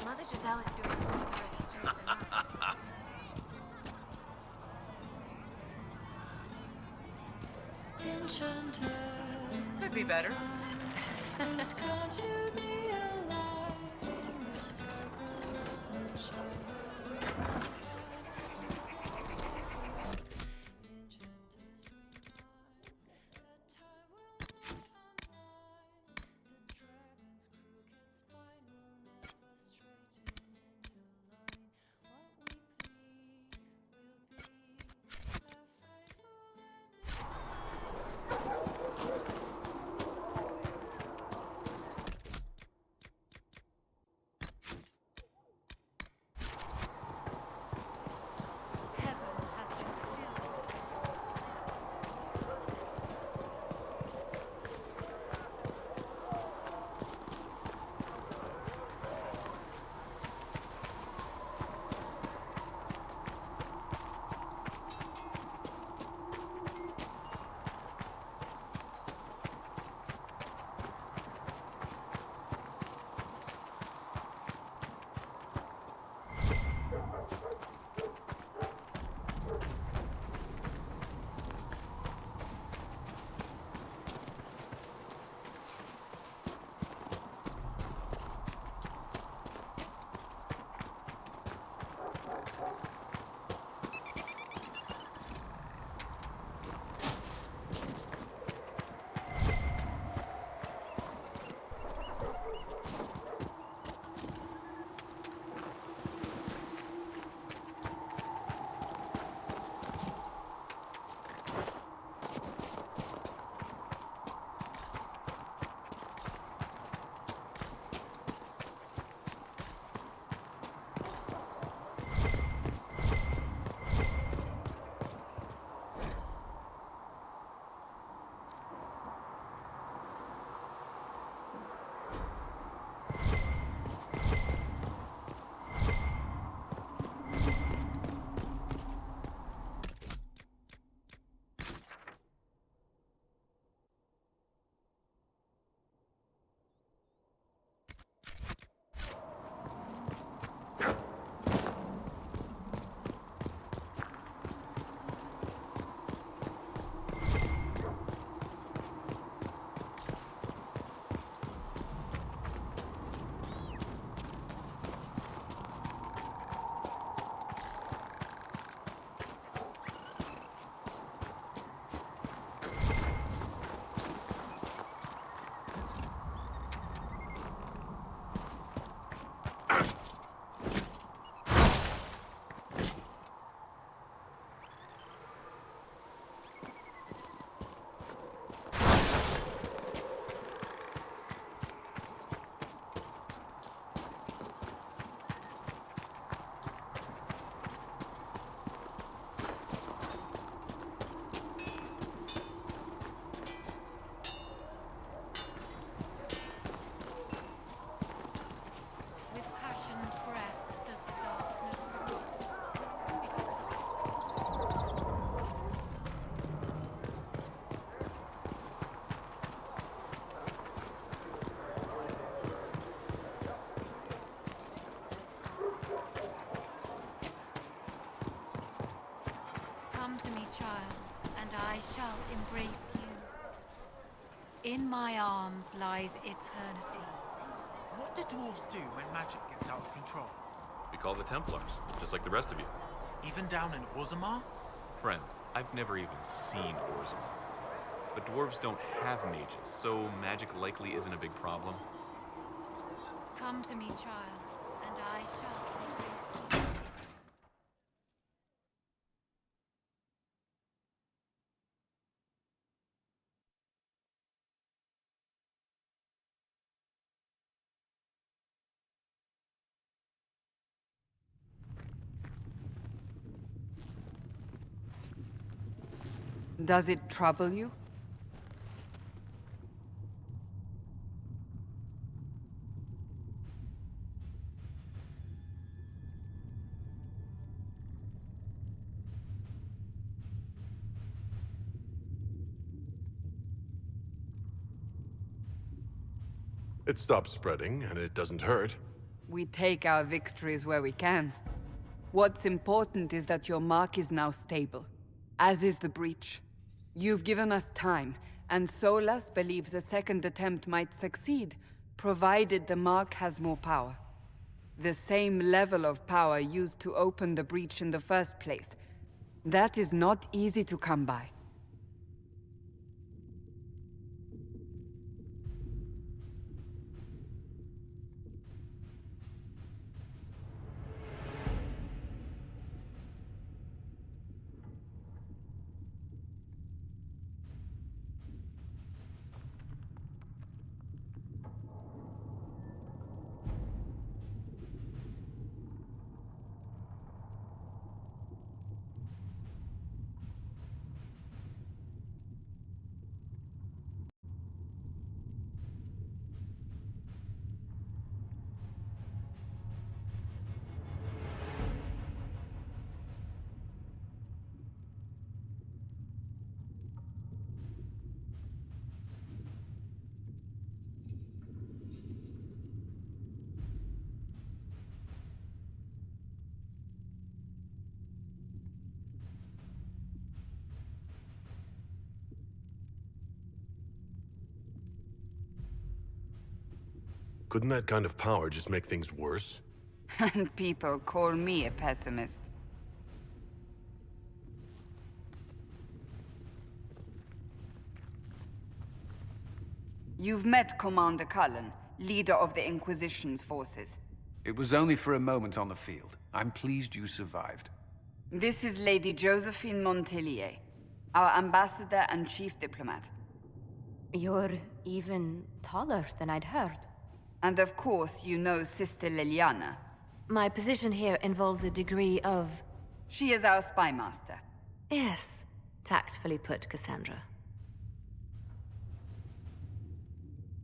Mother Giselle is doing more for the refugees than most. Could be better. Has come to be alive in the circle of enchanted. Come to me, child, and I shall embrace you. In my arms lies eternity. What do dwarves do when magic gets out of control? We call the Templars, just like the rest of you. Even down in Orzammar? Friend, I've never even seen Orzammar. But dwarves don't have mages, so magic likely isn't a big problem. Come to me, child, and I shall embrace you. Does it trouble you? It stops spreading, and it doesn't hurt. We take our victories where we can. What's important is that your mark is now stable, as is the breach. You've given us time, and Solas believes a second attempt might succeed, provided the mark has more power. The same level of power used to open the breach in the first place. That is not easy to come by. Couldn't that kind of power just make things worse? And people call me a pessimist. You've met Commander Cullen, leader of the Inquisition's forces. It was only for a moment on the field. I'm pleased you survived. This is Lady Josephine Montelier, our ambassador and chief diplomat. You're even taller than I'd heard. And of course, you know Sister Liliana. My position here involves a degree of... She is our spy master. Yes, tactfully put, Cassandra.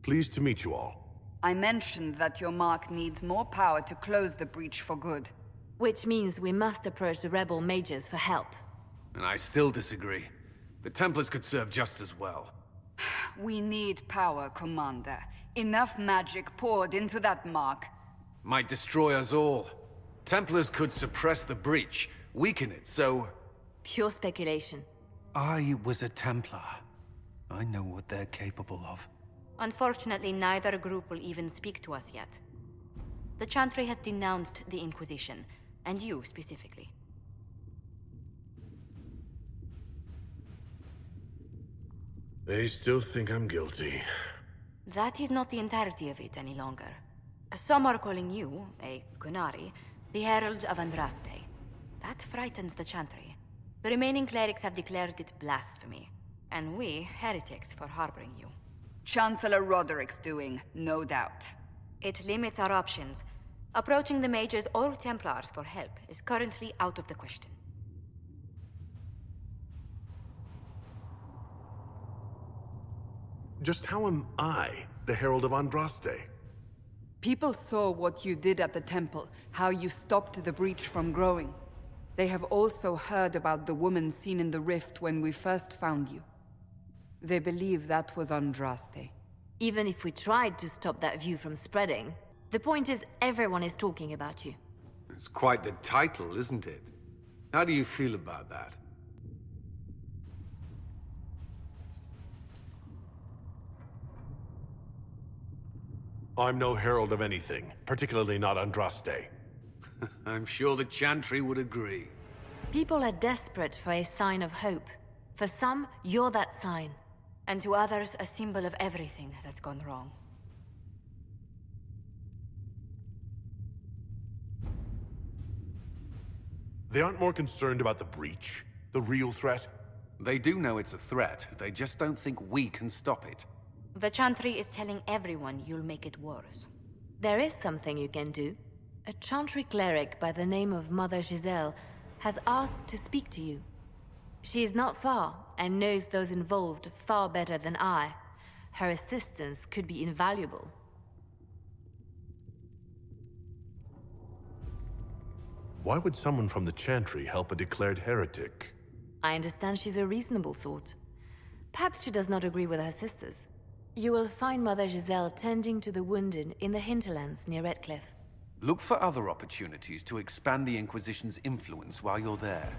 Pleased to meet you all. I mentioned that your mark needs more power to close the breach for good. Which means we must approach the rebel mages for help. And I still disagree. The Templars could serve just as well. We need power, Commander. Enough magic poured into that mark. Might destroy us all. Templars could suppress the breach, weaken it, so... Pure speculation. I was a Templar. I know what they're capable of. Unfortunately, neither group will even speak to us yet. The Chantry has denounced the Inquisition, and you specifically. They still think I'm guilty. That is not the entirety of it any longer. Some are calling you, a Gunari, the Herald of Andraste. That frightens the Chantry. The remaining clerics have declared it blasphemy, and we, heretics, for harboring you. Chancellor Roderick's doing, no doubt. It limits our options. Approaching the mages or Templars for help is currently out of the question. Just how am I the Herald of Andraste? People saw what you did at the temple, how you stopped the breach from growing. They have also heard about the woman seen in the rift when we first found you. They believe that was Andraste. Even if we tried to stop that view from spreading, the point is everyone is talking about you. It's quite the title, isn't it? How do you feel about that? I'm no herald of anything, particularly not Andraste. I'm sure the Chantry would agree. People are desperate for a sign of hope. For some, you're that sign. And to others, a symbol of everything that's gone wrong. They aren't more concerned about the breach, the real threat? They do know it's a threat, they just don't think we can stop it. The Chantry is telling everyone you'll make it worse. There is something you can do. A Chantry cleric by the name of Mother Giselle has asked to speak to you. She is not far, and knows those involved far better than I. Her assistance could be invaluable. Why would someone from the Chantry help a declared heretic? I understand she's a reasonable sort. Perhaps she does not agree with her sisters. You will find Mother Giselle tending to the wounded in the hinterlands near Redcliffe. Look for other opportunities to expand the Inquisition's influence while you're there.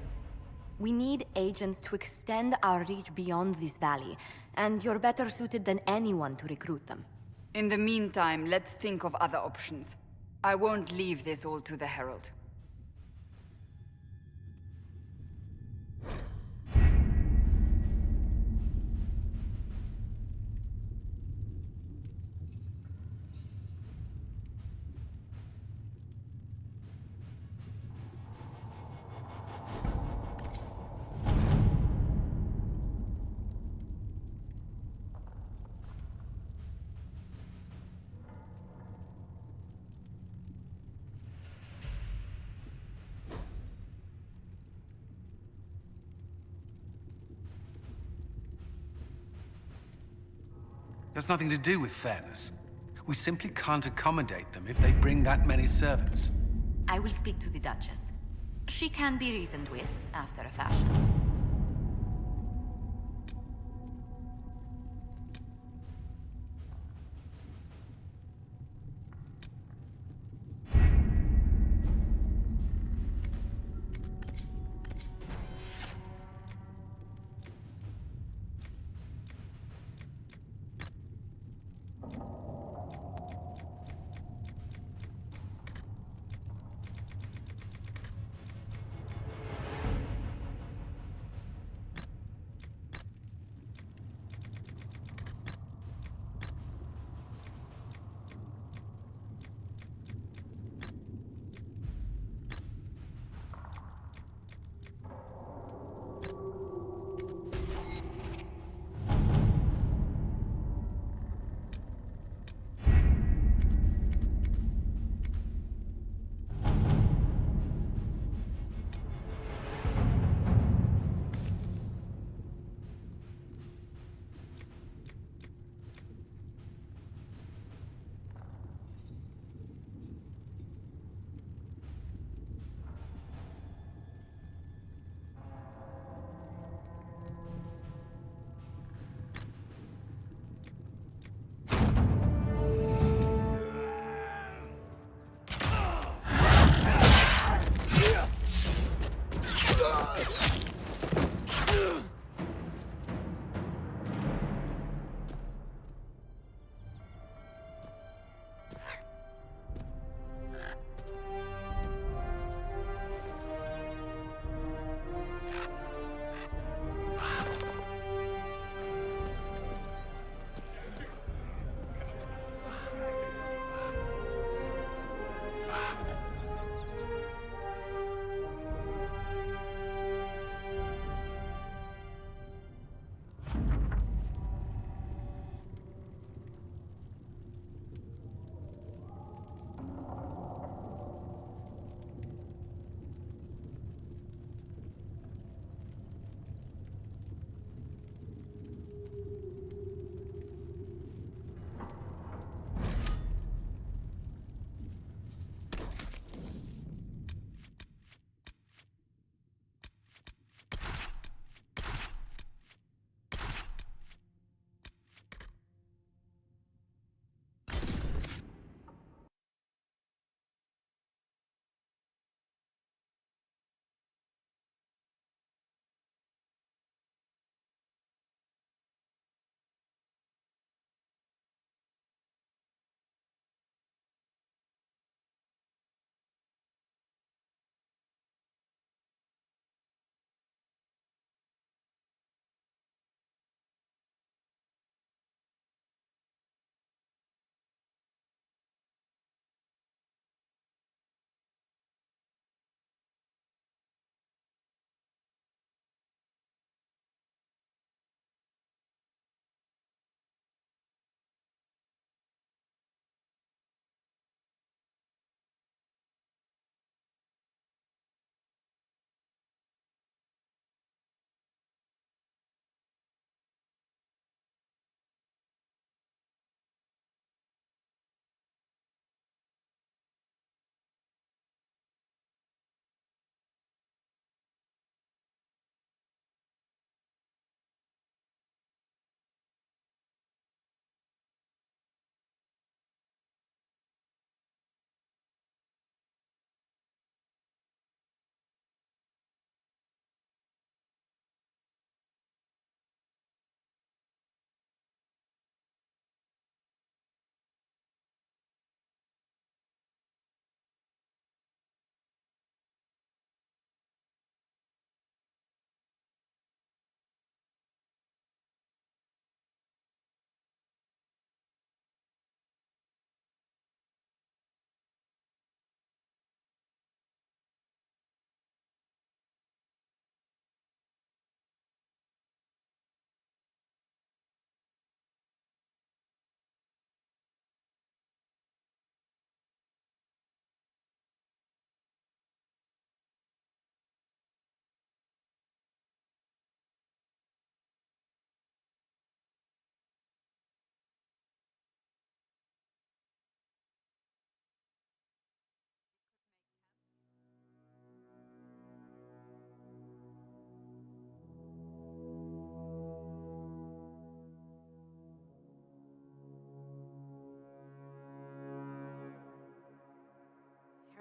We need agents to extend our reach beyond this valley, and you're better suited than anyone to recruit them. In the meantime, let's think of other options. I won't leave this all to the Herald. Has nothing to do with fairness. We simply can't accommodate them if they bring that many servants. I will speak to the Duchess. She can be reasoned with, after a fashion.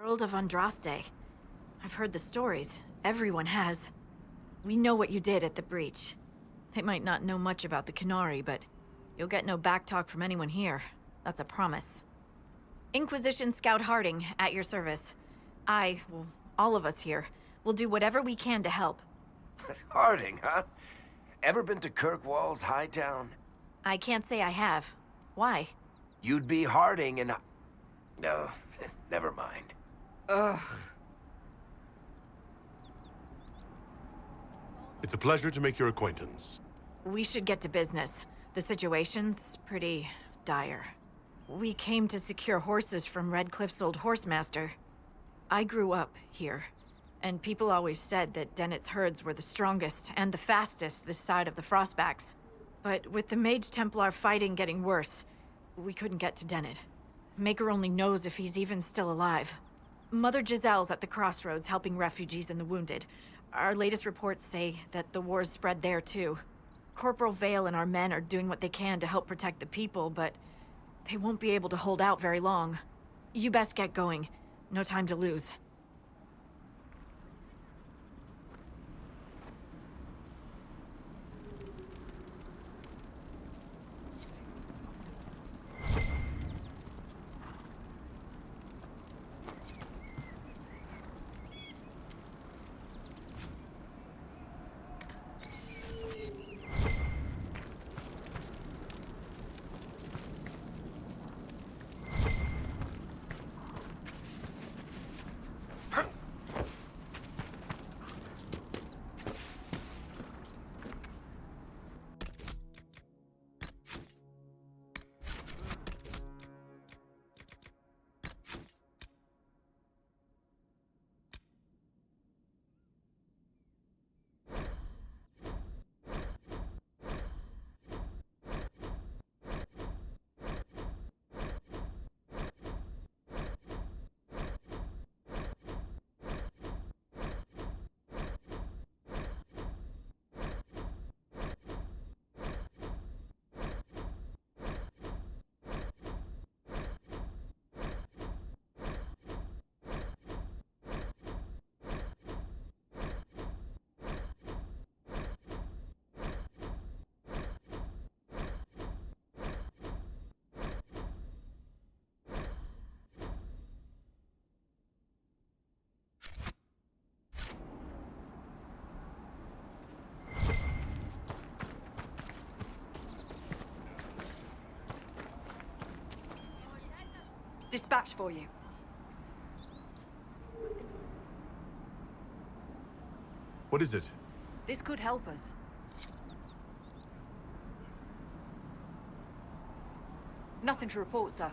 Herald of Andraste. I've heard the stories. Everyone has. We know what you did at the breach. They might not know much about the Qunari, but you'll get no backtalk from anyone here. That's a promise. Inquisition Scout Harding, at your service. Well, all of us here, will do whatever we can to help. Harding, huh? Ever been to Kirkwall's Hightown? I can't say I have. Why? You'd be Harding and... No, never mind. Ugh. It's a pleasure to make your acquaintance. We should get to business. The situation's pretty dire. We came to secure horses from Redcliffe's old horsemaster. I grew up here, and people always said that Dennett's herds were the strongest and the fastest this side of the Frostbacks. But with the Mage Templar fighting getting worse, we couldn't get to Dennett. Maker only knows if he's even still alive. Mother Giselle's at the Crossroads helping refugees and the wounded. Our latest reports say that the war's spread there too. Corporal Vale and our men are doing what they can to help protect the people, but they won't be able to hold out very long. You best get going. No time to lose. Dispatch for you. What is it? This could help us. Nothing to report, sir.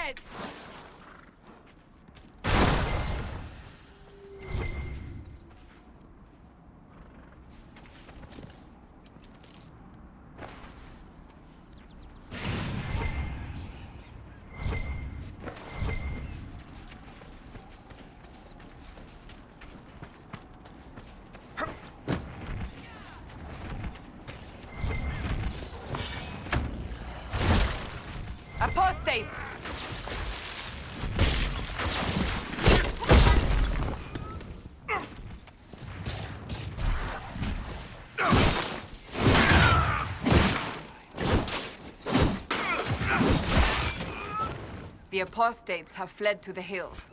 ahead! Apostates! The apostates have fled to the hills.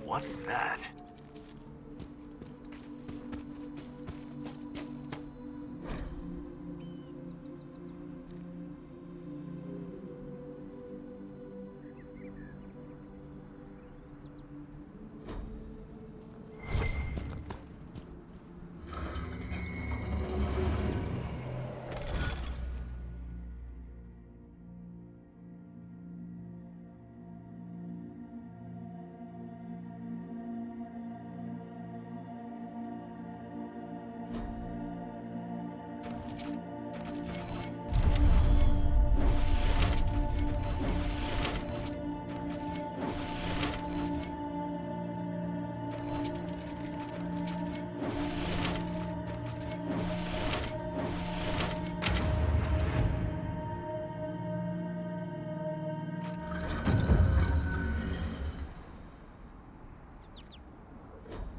What's that?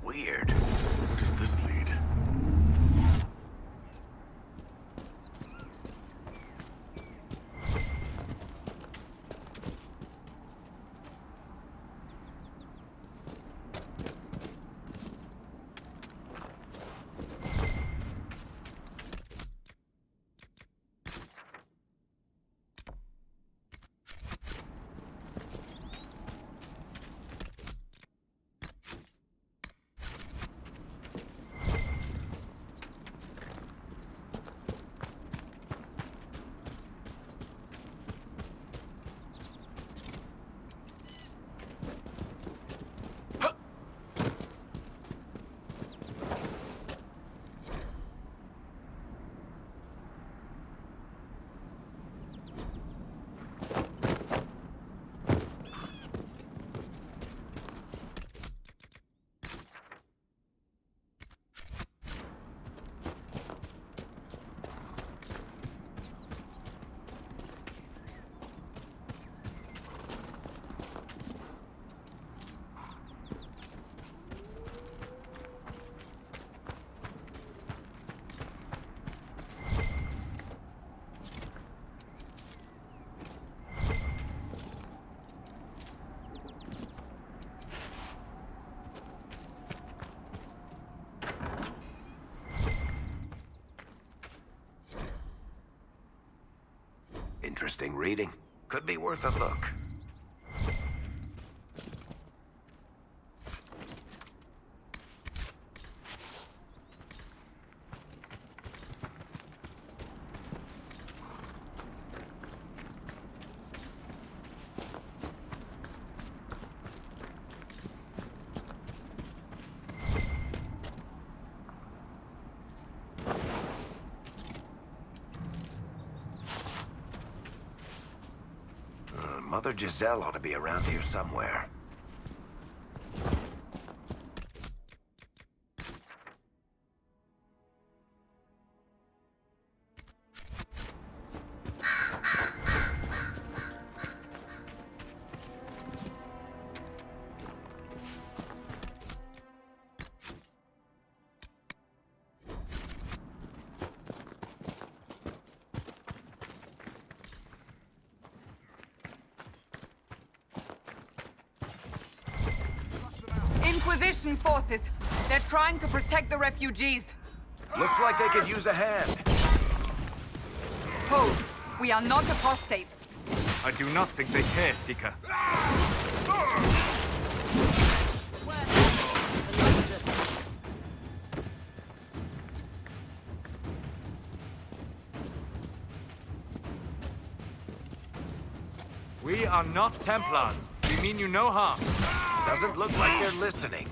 Weird. Where does this lead? Interesting reading. Could be worth a look. Mother Giselle ought to be around here somewhere. Inquisition forces! They're trying to protect the refugees. Looks like they could use a hand. Hold. We are not apostates. I do not think they care, Seeker. We are not Templars. We mean you no harm. Doesn't look like they're listening.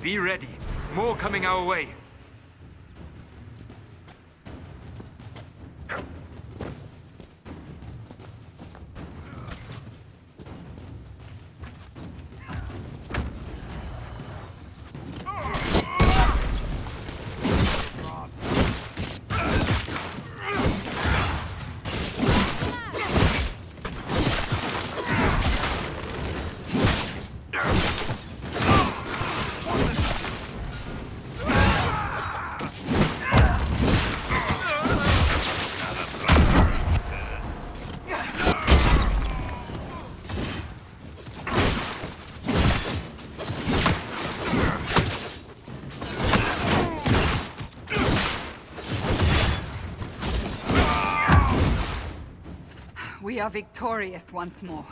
Be ready. More coming our way. We are victorious once more.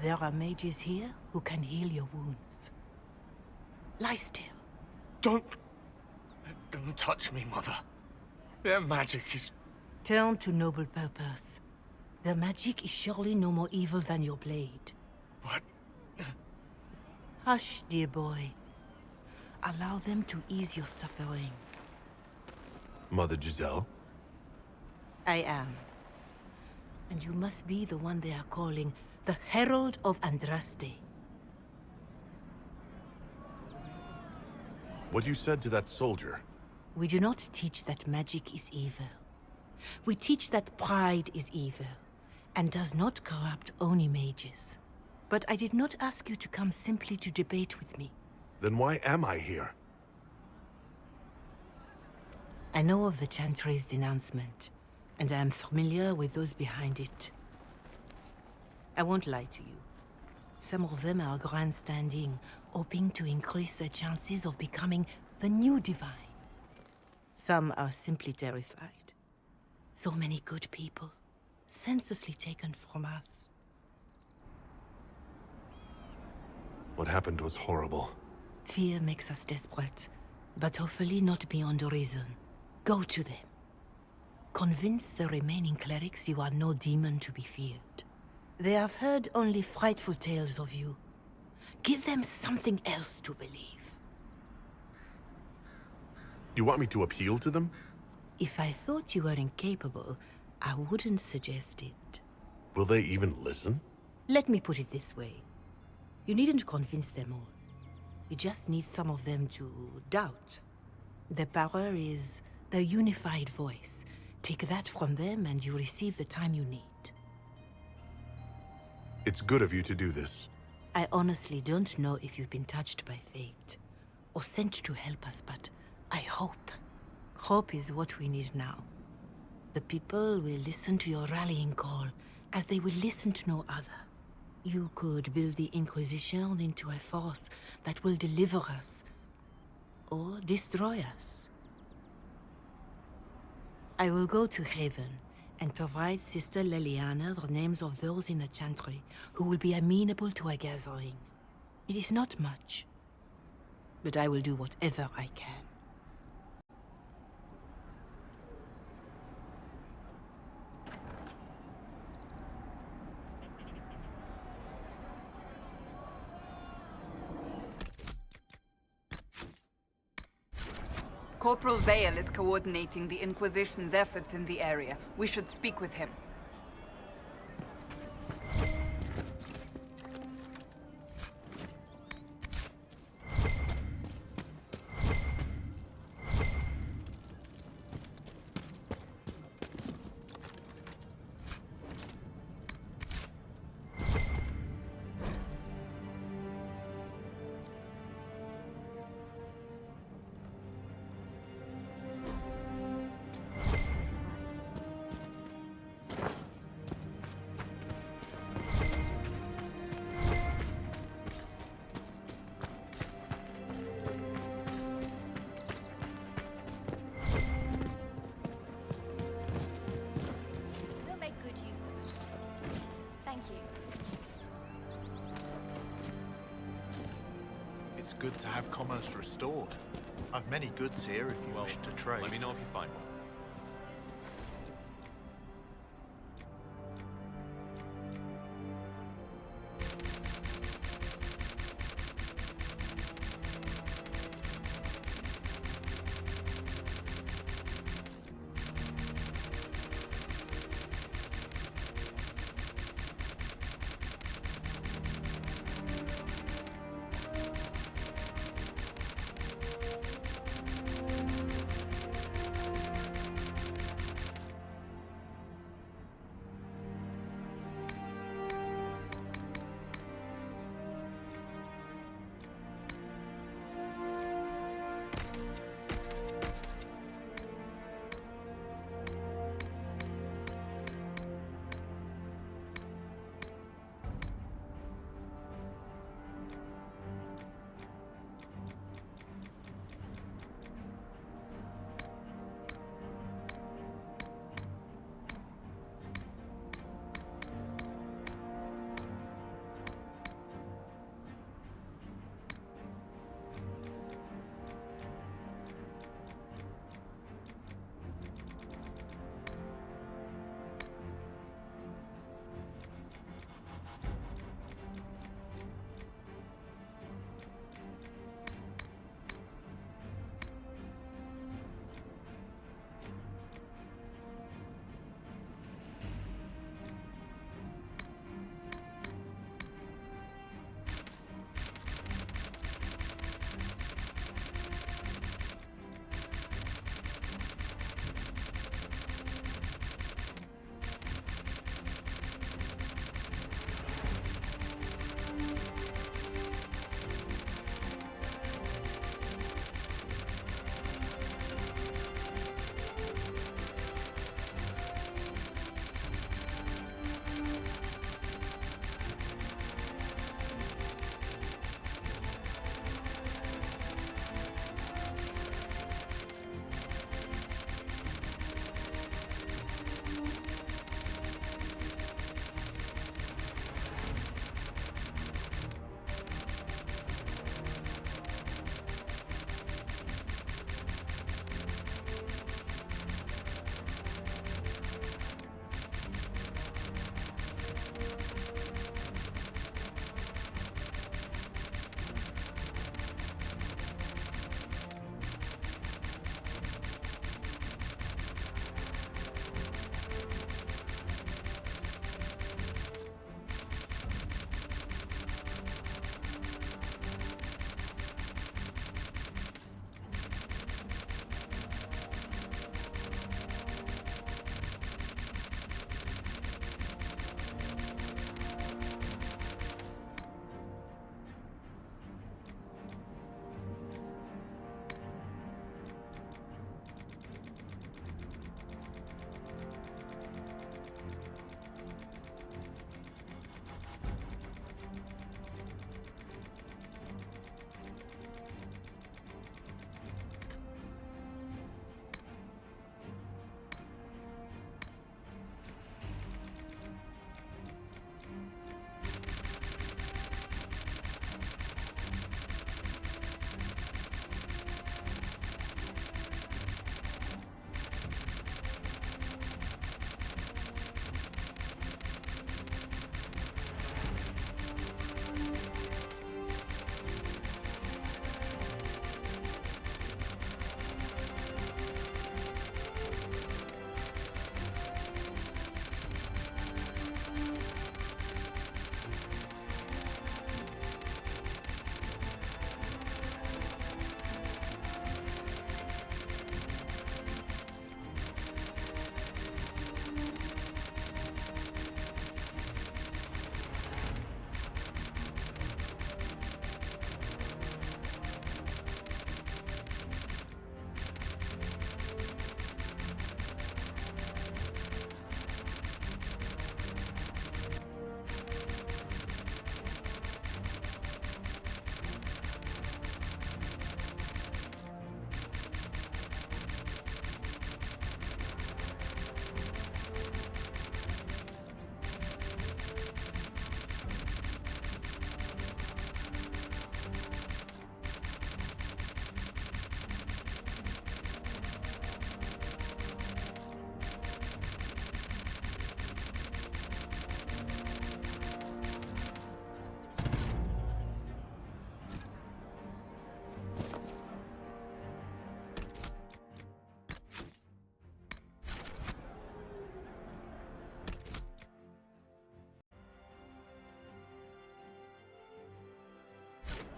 There are mages here who can heal your wounds. Lie still. Don't touch me, Mother. Their magic is... Turn to noble purpose. Their magic is surely no more evil than your blade. What? Hush, dear boy. Allow them to ease your suffering. Mother Giselle? I am. And you must be the one they are calling the Herald of Andraste. What you said to that soldier? We do not teach that magic is evil. We teach that pride is evil, and does not corrupt only mages. But I did not ask you to come simply to debate with me. Then why am I here? I know of the Chantry's denouncement, and I am familiar with those behind it. I won't lie to you. Some of them are grandstanding, hoping to increase their chances of becoming the new divine. Some are simply terrified. So many good people, senselessly taken from us. What happened was horrible. Fear makes us desperate, but hopefully not beyond reason. Go to them. Convince the remaining clerics you are no demon to be feared. They have heard only frightful tales of you. Give them something else to believe. You want me to appeal to them? If I thought you were incapable, I wouldn't suggest it. Will they even listen? Let me put it this way. You needn't convince them all. You just need some of them to doubt. Their power is their unified voice. Take that from them and you receive the time you need. It's good of you to do this. I honestly don't know if you've been touched by fate, or sent to help us, but I hope. Hope is what we need now. The people will listen to your rallying call, as they will listen to no other. You could build the Inquisition into a force that will deliver us, or destroy us. I will go to Haven, and provide Sister Leliana the names of those in the Chantry who will be amenable to a gathering. It is not much, but I will do whatever I can. Corporal Vale is coordinating the Inquisition's efforts in the area. We should speak with him. We'll make good use of it. Thank you. It's good to have commerce restored. I've many goods here if you wish to trade. Let me know if you find one.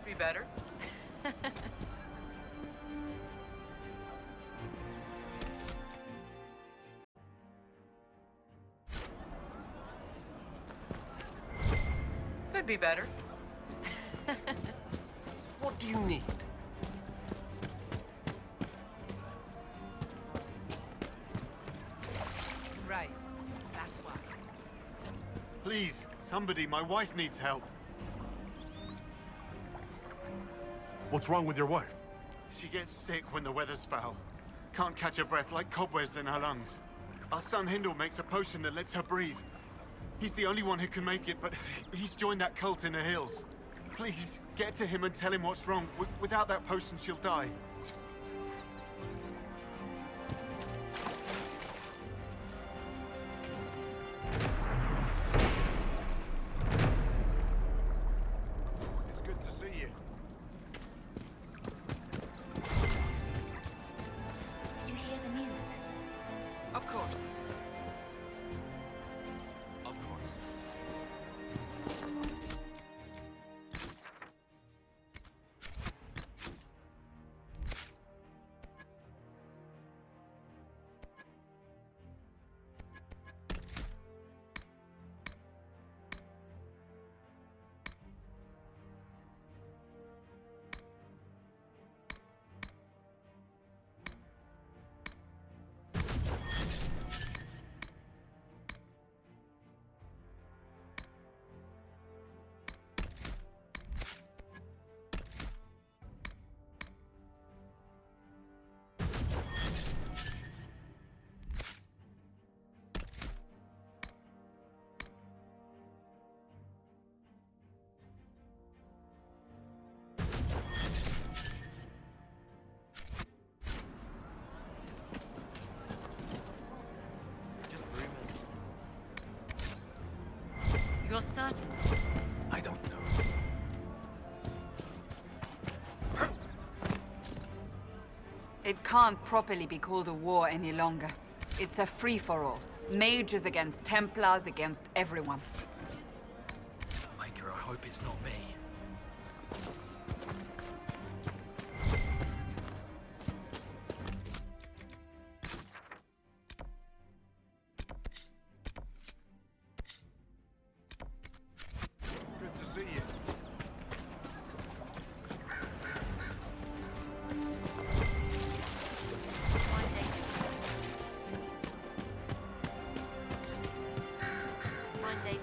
Could be better. Could be better. What do you need? Right. That's why. Please, somebody, my wife needs help. What's wrong with your wife? She gets sick when the weather's foul. Can't catch her breath, like cobwebs in her lungs. Our son Hindle makes a potion that lets her breathe. He's the only one who can make it, but he's joined that cult in the hills. Please, get to him and tell him what's wrong. Without that potion, she'll die. It's good to see you. Did you hear the news? Of course. Of course. You're certain? I don't know. It can't properly be called a war any longer. It's a free-for-all. Mages against Templars against everyone. Maker, I hope it's not me. Good to see you. Fine day to you.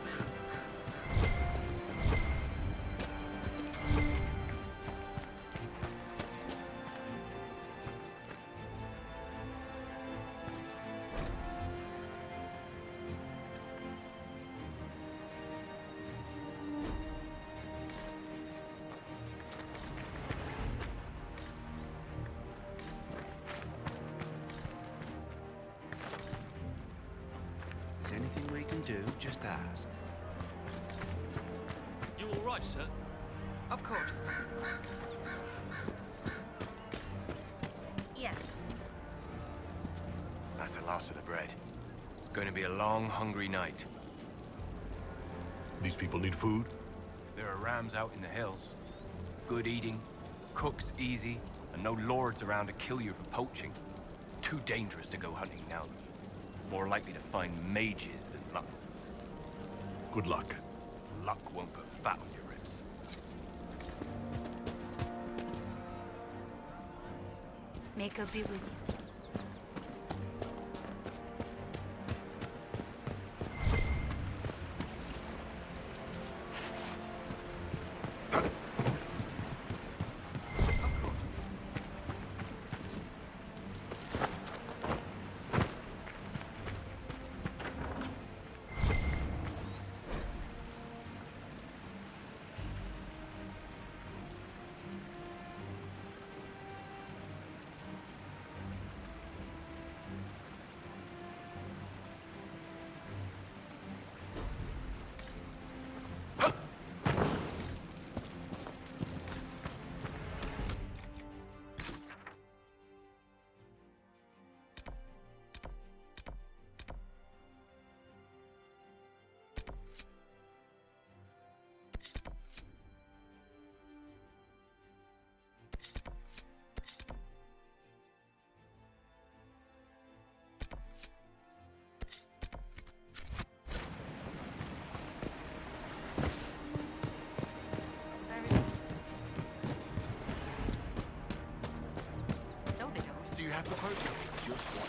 Is anything we can do? Just ask. You all right, sir? Of course. Yes. That's the last of the bread. Going to be a long, hungry night. These people need food? There are rams out in the hills. Good eating, cooks easy, and no lords around to kill you for poaching. Too dangerous to go hunting now. More likely to find mages than luck. Good luck. Luck won't put fat on your ribs. May God be with you. suppose it's just what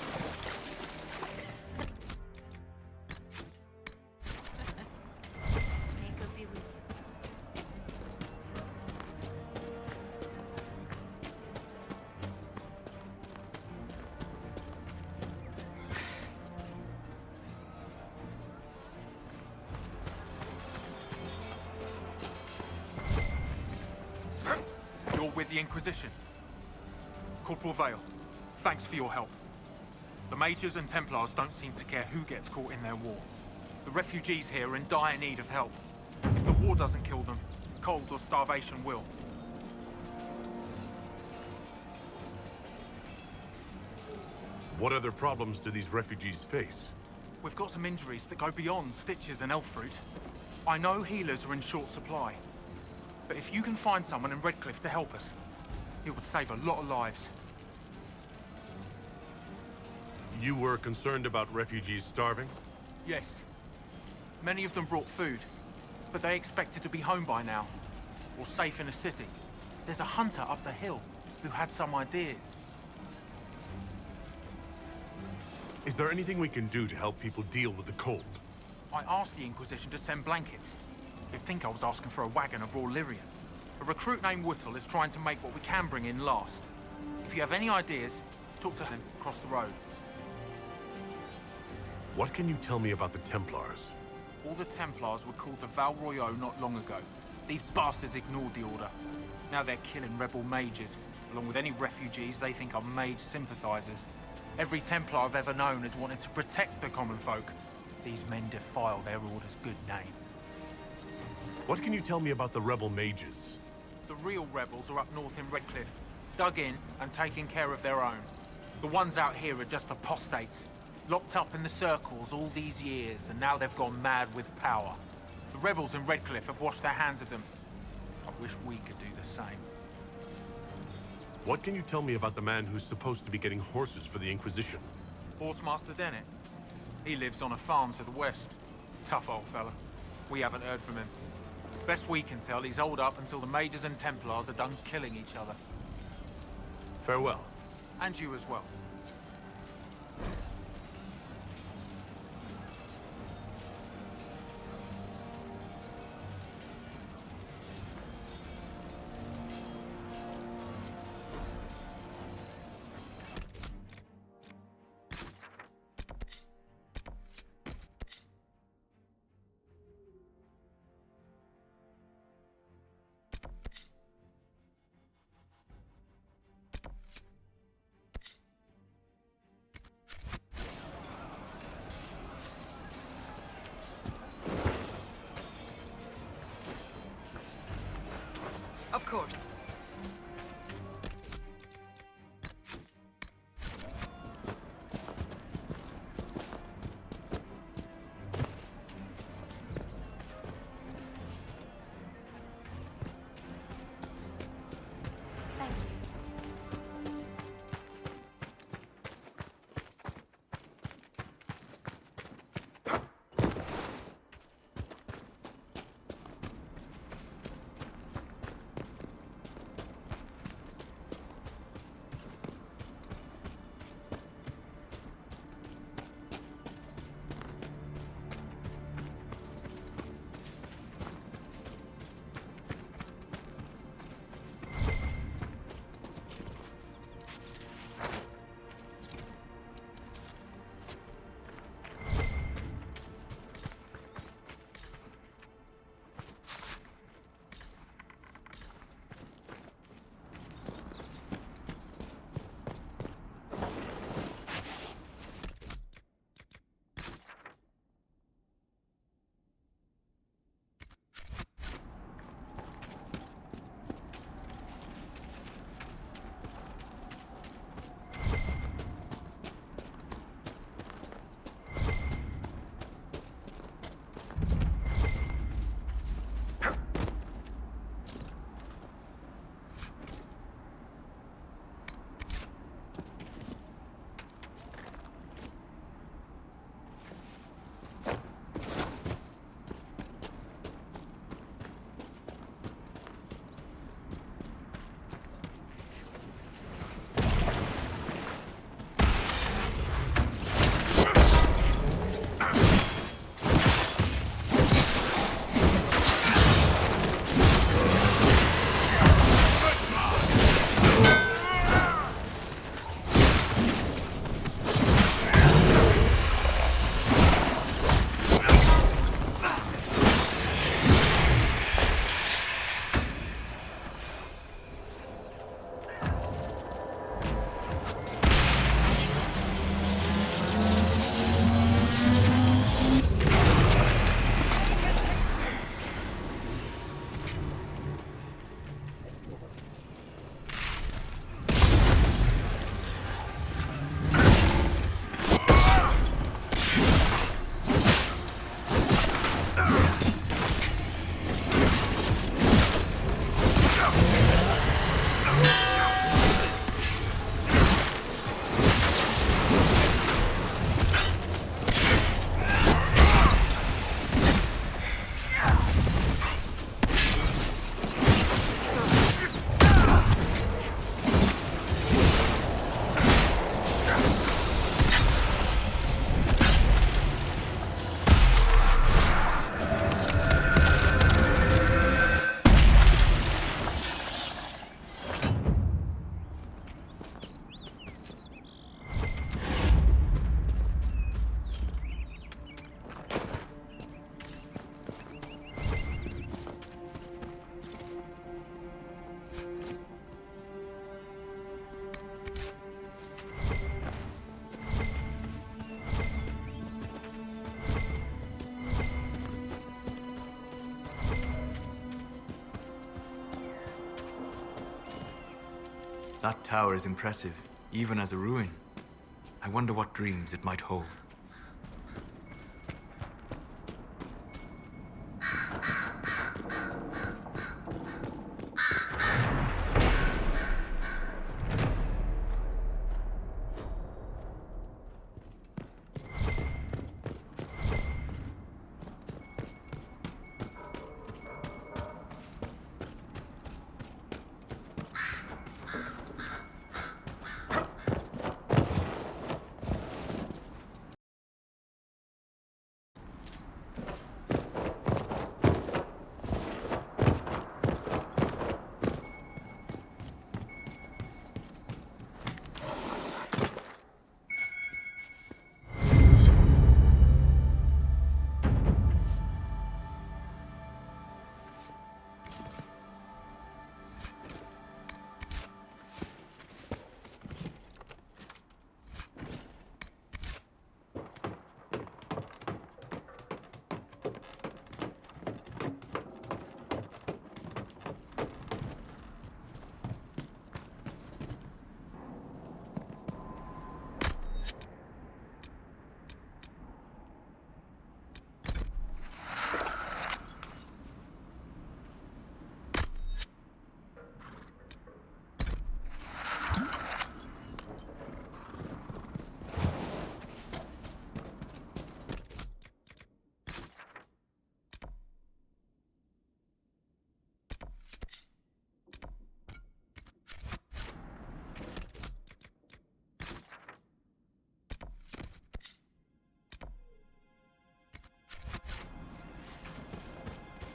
May God be with you. You're with the Inquisition. Corporal Vale, thanks for your help. The Mages and Templars don't seem to care who gets caught in their war. The refugees here are in dire need of help. If the war doesn't kill them, cold or starvation will. What other problems do these refugees face? We've got some injuries that go beyond stitches and elf fruit. I know healers are in short supply. But if you can find someone in Redcliffe to help us, it would save a lot of lives. You were concerned about refugees starving? Yes. Many of them brought food, but they expected to be home by now, or safe in a city. There's a hunter up the hill who had some ideas. Is there anything we can do to help people deal with the cold? I asked the Inquisition to send blankets. You'd think I was asking for a wagon of raw Lyrian. A recruit named Whittle is trying to make what we can bring in last. If you have any ideas, talk to him across the road. What can you tell me about the Templars? All the Templars were called the Val Royaux not long ago. These bastards ignored the order. Now they're killing rebel mages, along with any refugees they think are mage sympathizers. Every Templar I've ever known has wanted to protect the common folk. These men defile their order's good name. What can you tell me about the rebel mages? The real rebels are up north in Redcliffe, dug in and taking care of their own. The ones out here are just apostates, locked up in the circles all these years, and now they've gone mad with power. The rebels in Redcliffe have washed their hands of them. I wish we could do the same. What can you tell me about the man who's supposed to be getting horses for the Inquisition? Horsemaster Dennett. He lives on a farm to the west. Tough old fella. We haven't heard from him. Best we can tell, he's holed up until the Mages and Templars are done killing each other. Farewell. And you as well. Of course. That tower is impressive, even as a ruin. I wonder what dreams it might hold.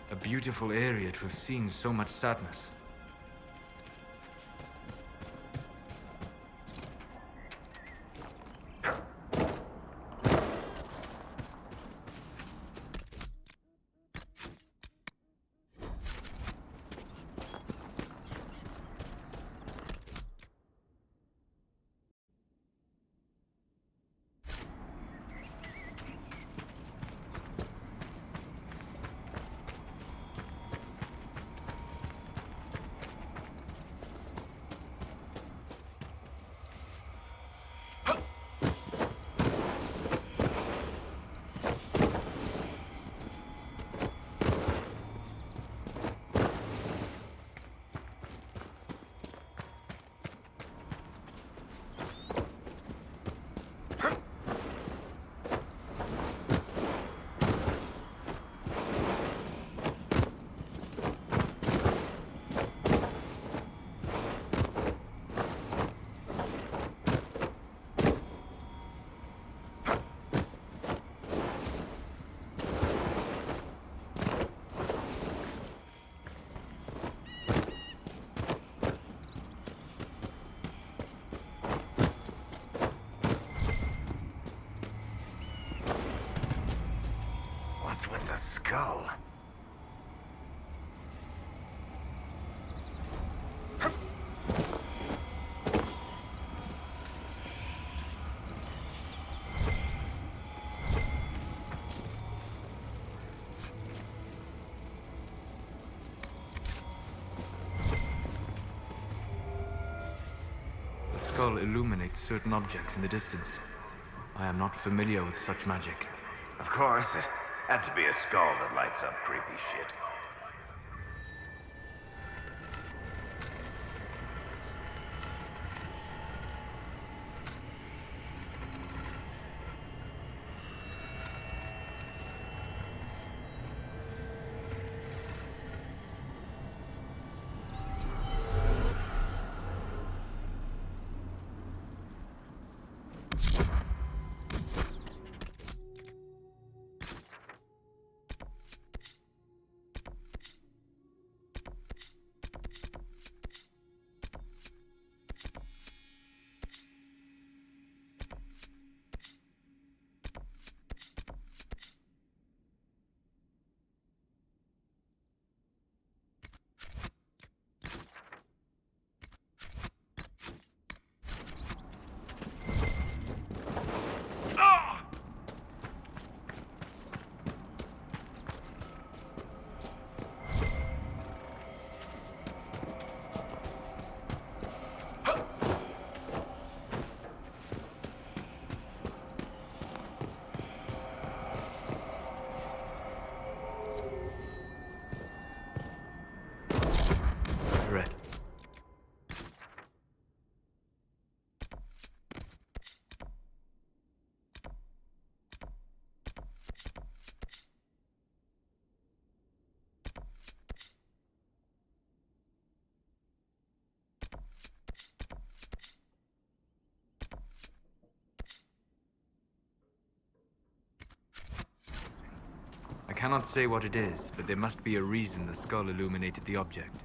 A beautiful area to have seen so much sadness. Skull. The skull illuminates certain objects in the distance. I am not familiar with such magic. Of course, it had to be a skull that lights up creepy shit. cannot say what it is, but there must be a reason the skull illuminated the object.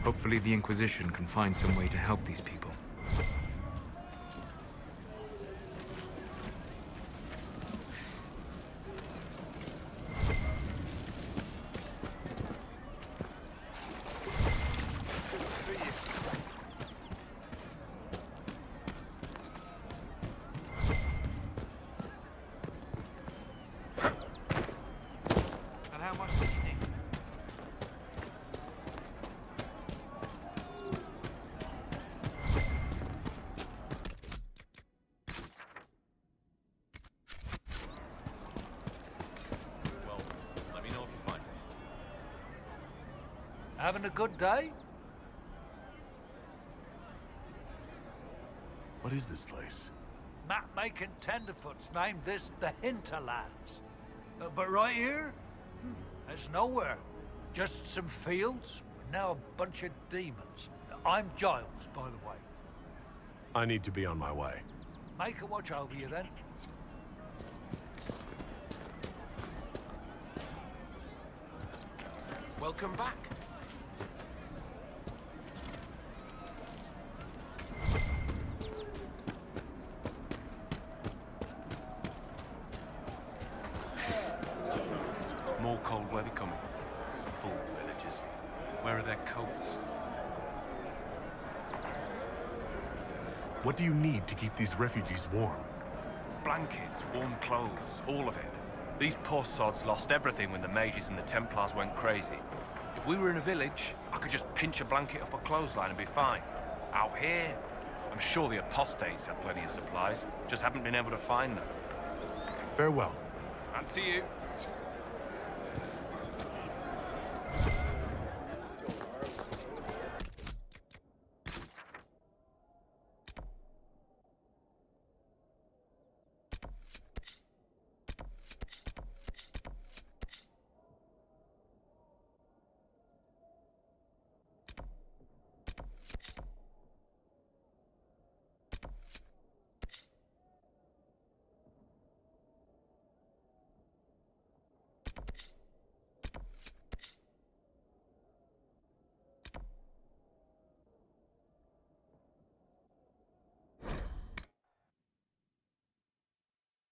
Hopefully the Inquisition can find some way to help these people. And how much did you need? Well, let me know if you find it. Having a good day? What is this place? Map-making tenderfoots named this the Hinterlands. But right here, there's nowhere. Just some fields, and now a bunch of demons. I'm Giles, by the way. I need to be on my way. Make a watch over you then. Welcome back. More cold weather coming. Fool villagers. Where are their coats? What do you need to keep these refugees warm? Blankets, warm clothes, all of it. These poor sods lost everything when the mages and the Templars went crazy. If we were in a village, I could just pinch a blanket off a clothesline and be fine. Out here, I'm sure the apostates have plenty of supplies, just haven't been able to find them. Farewell. And to you.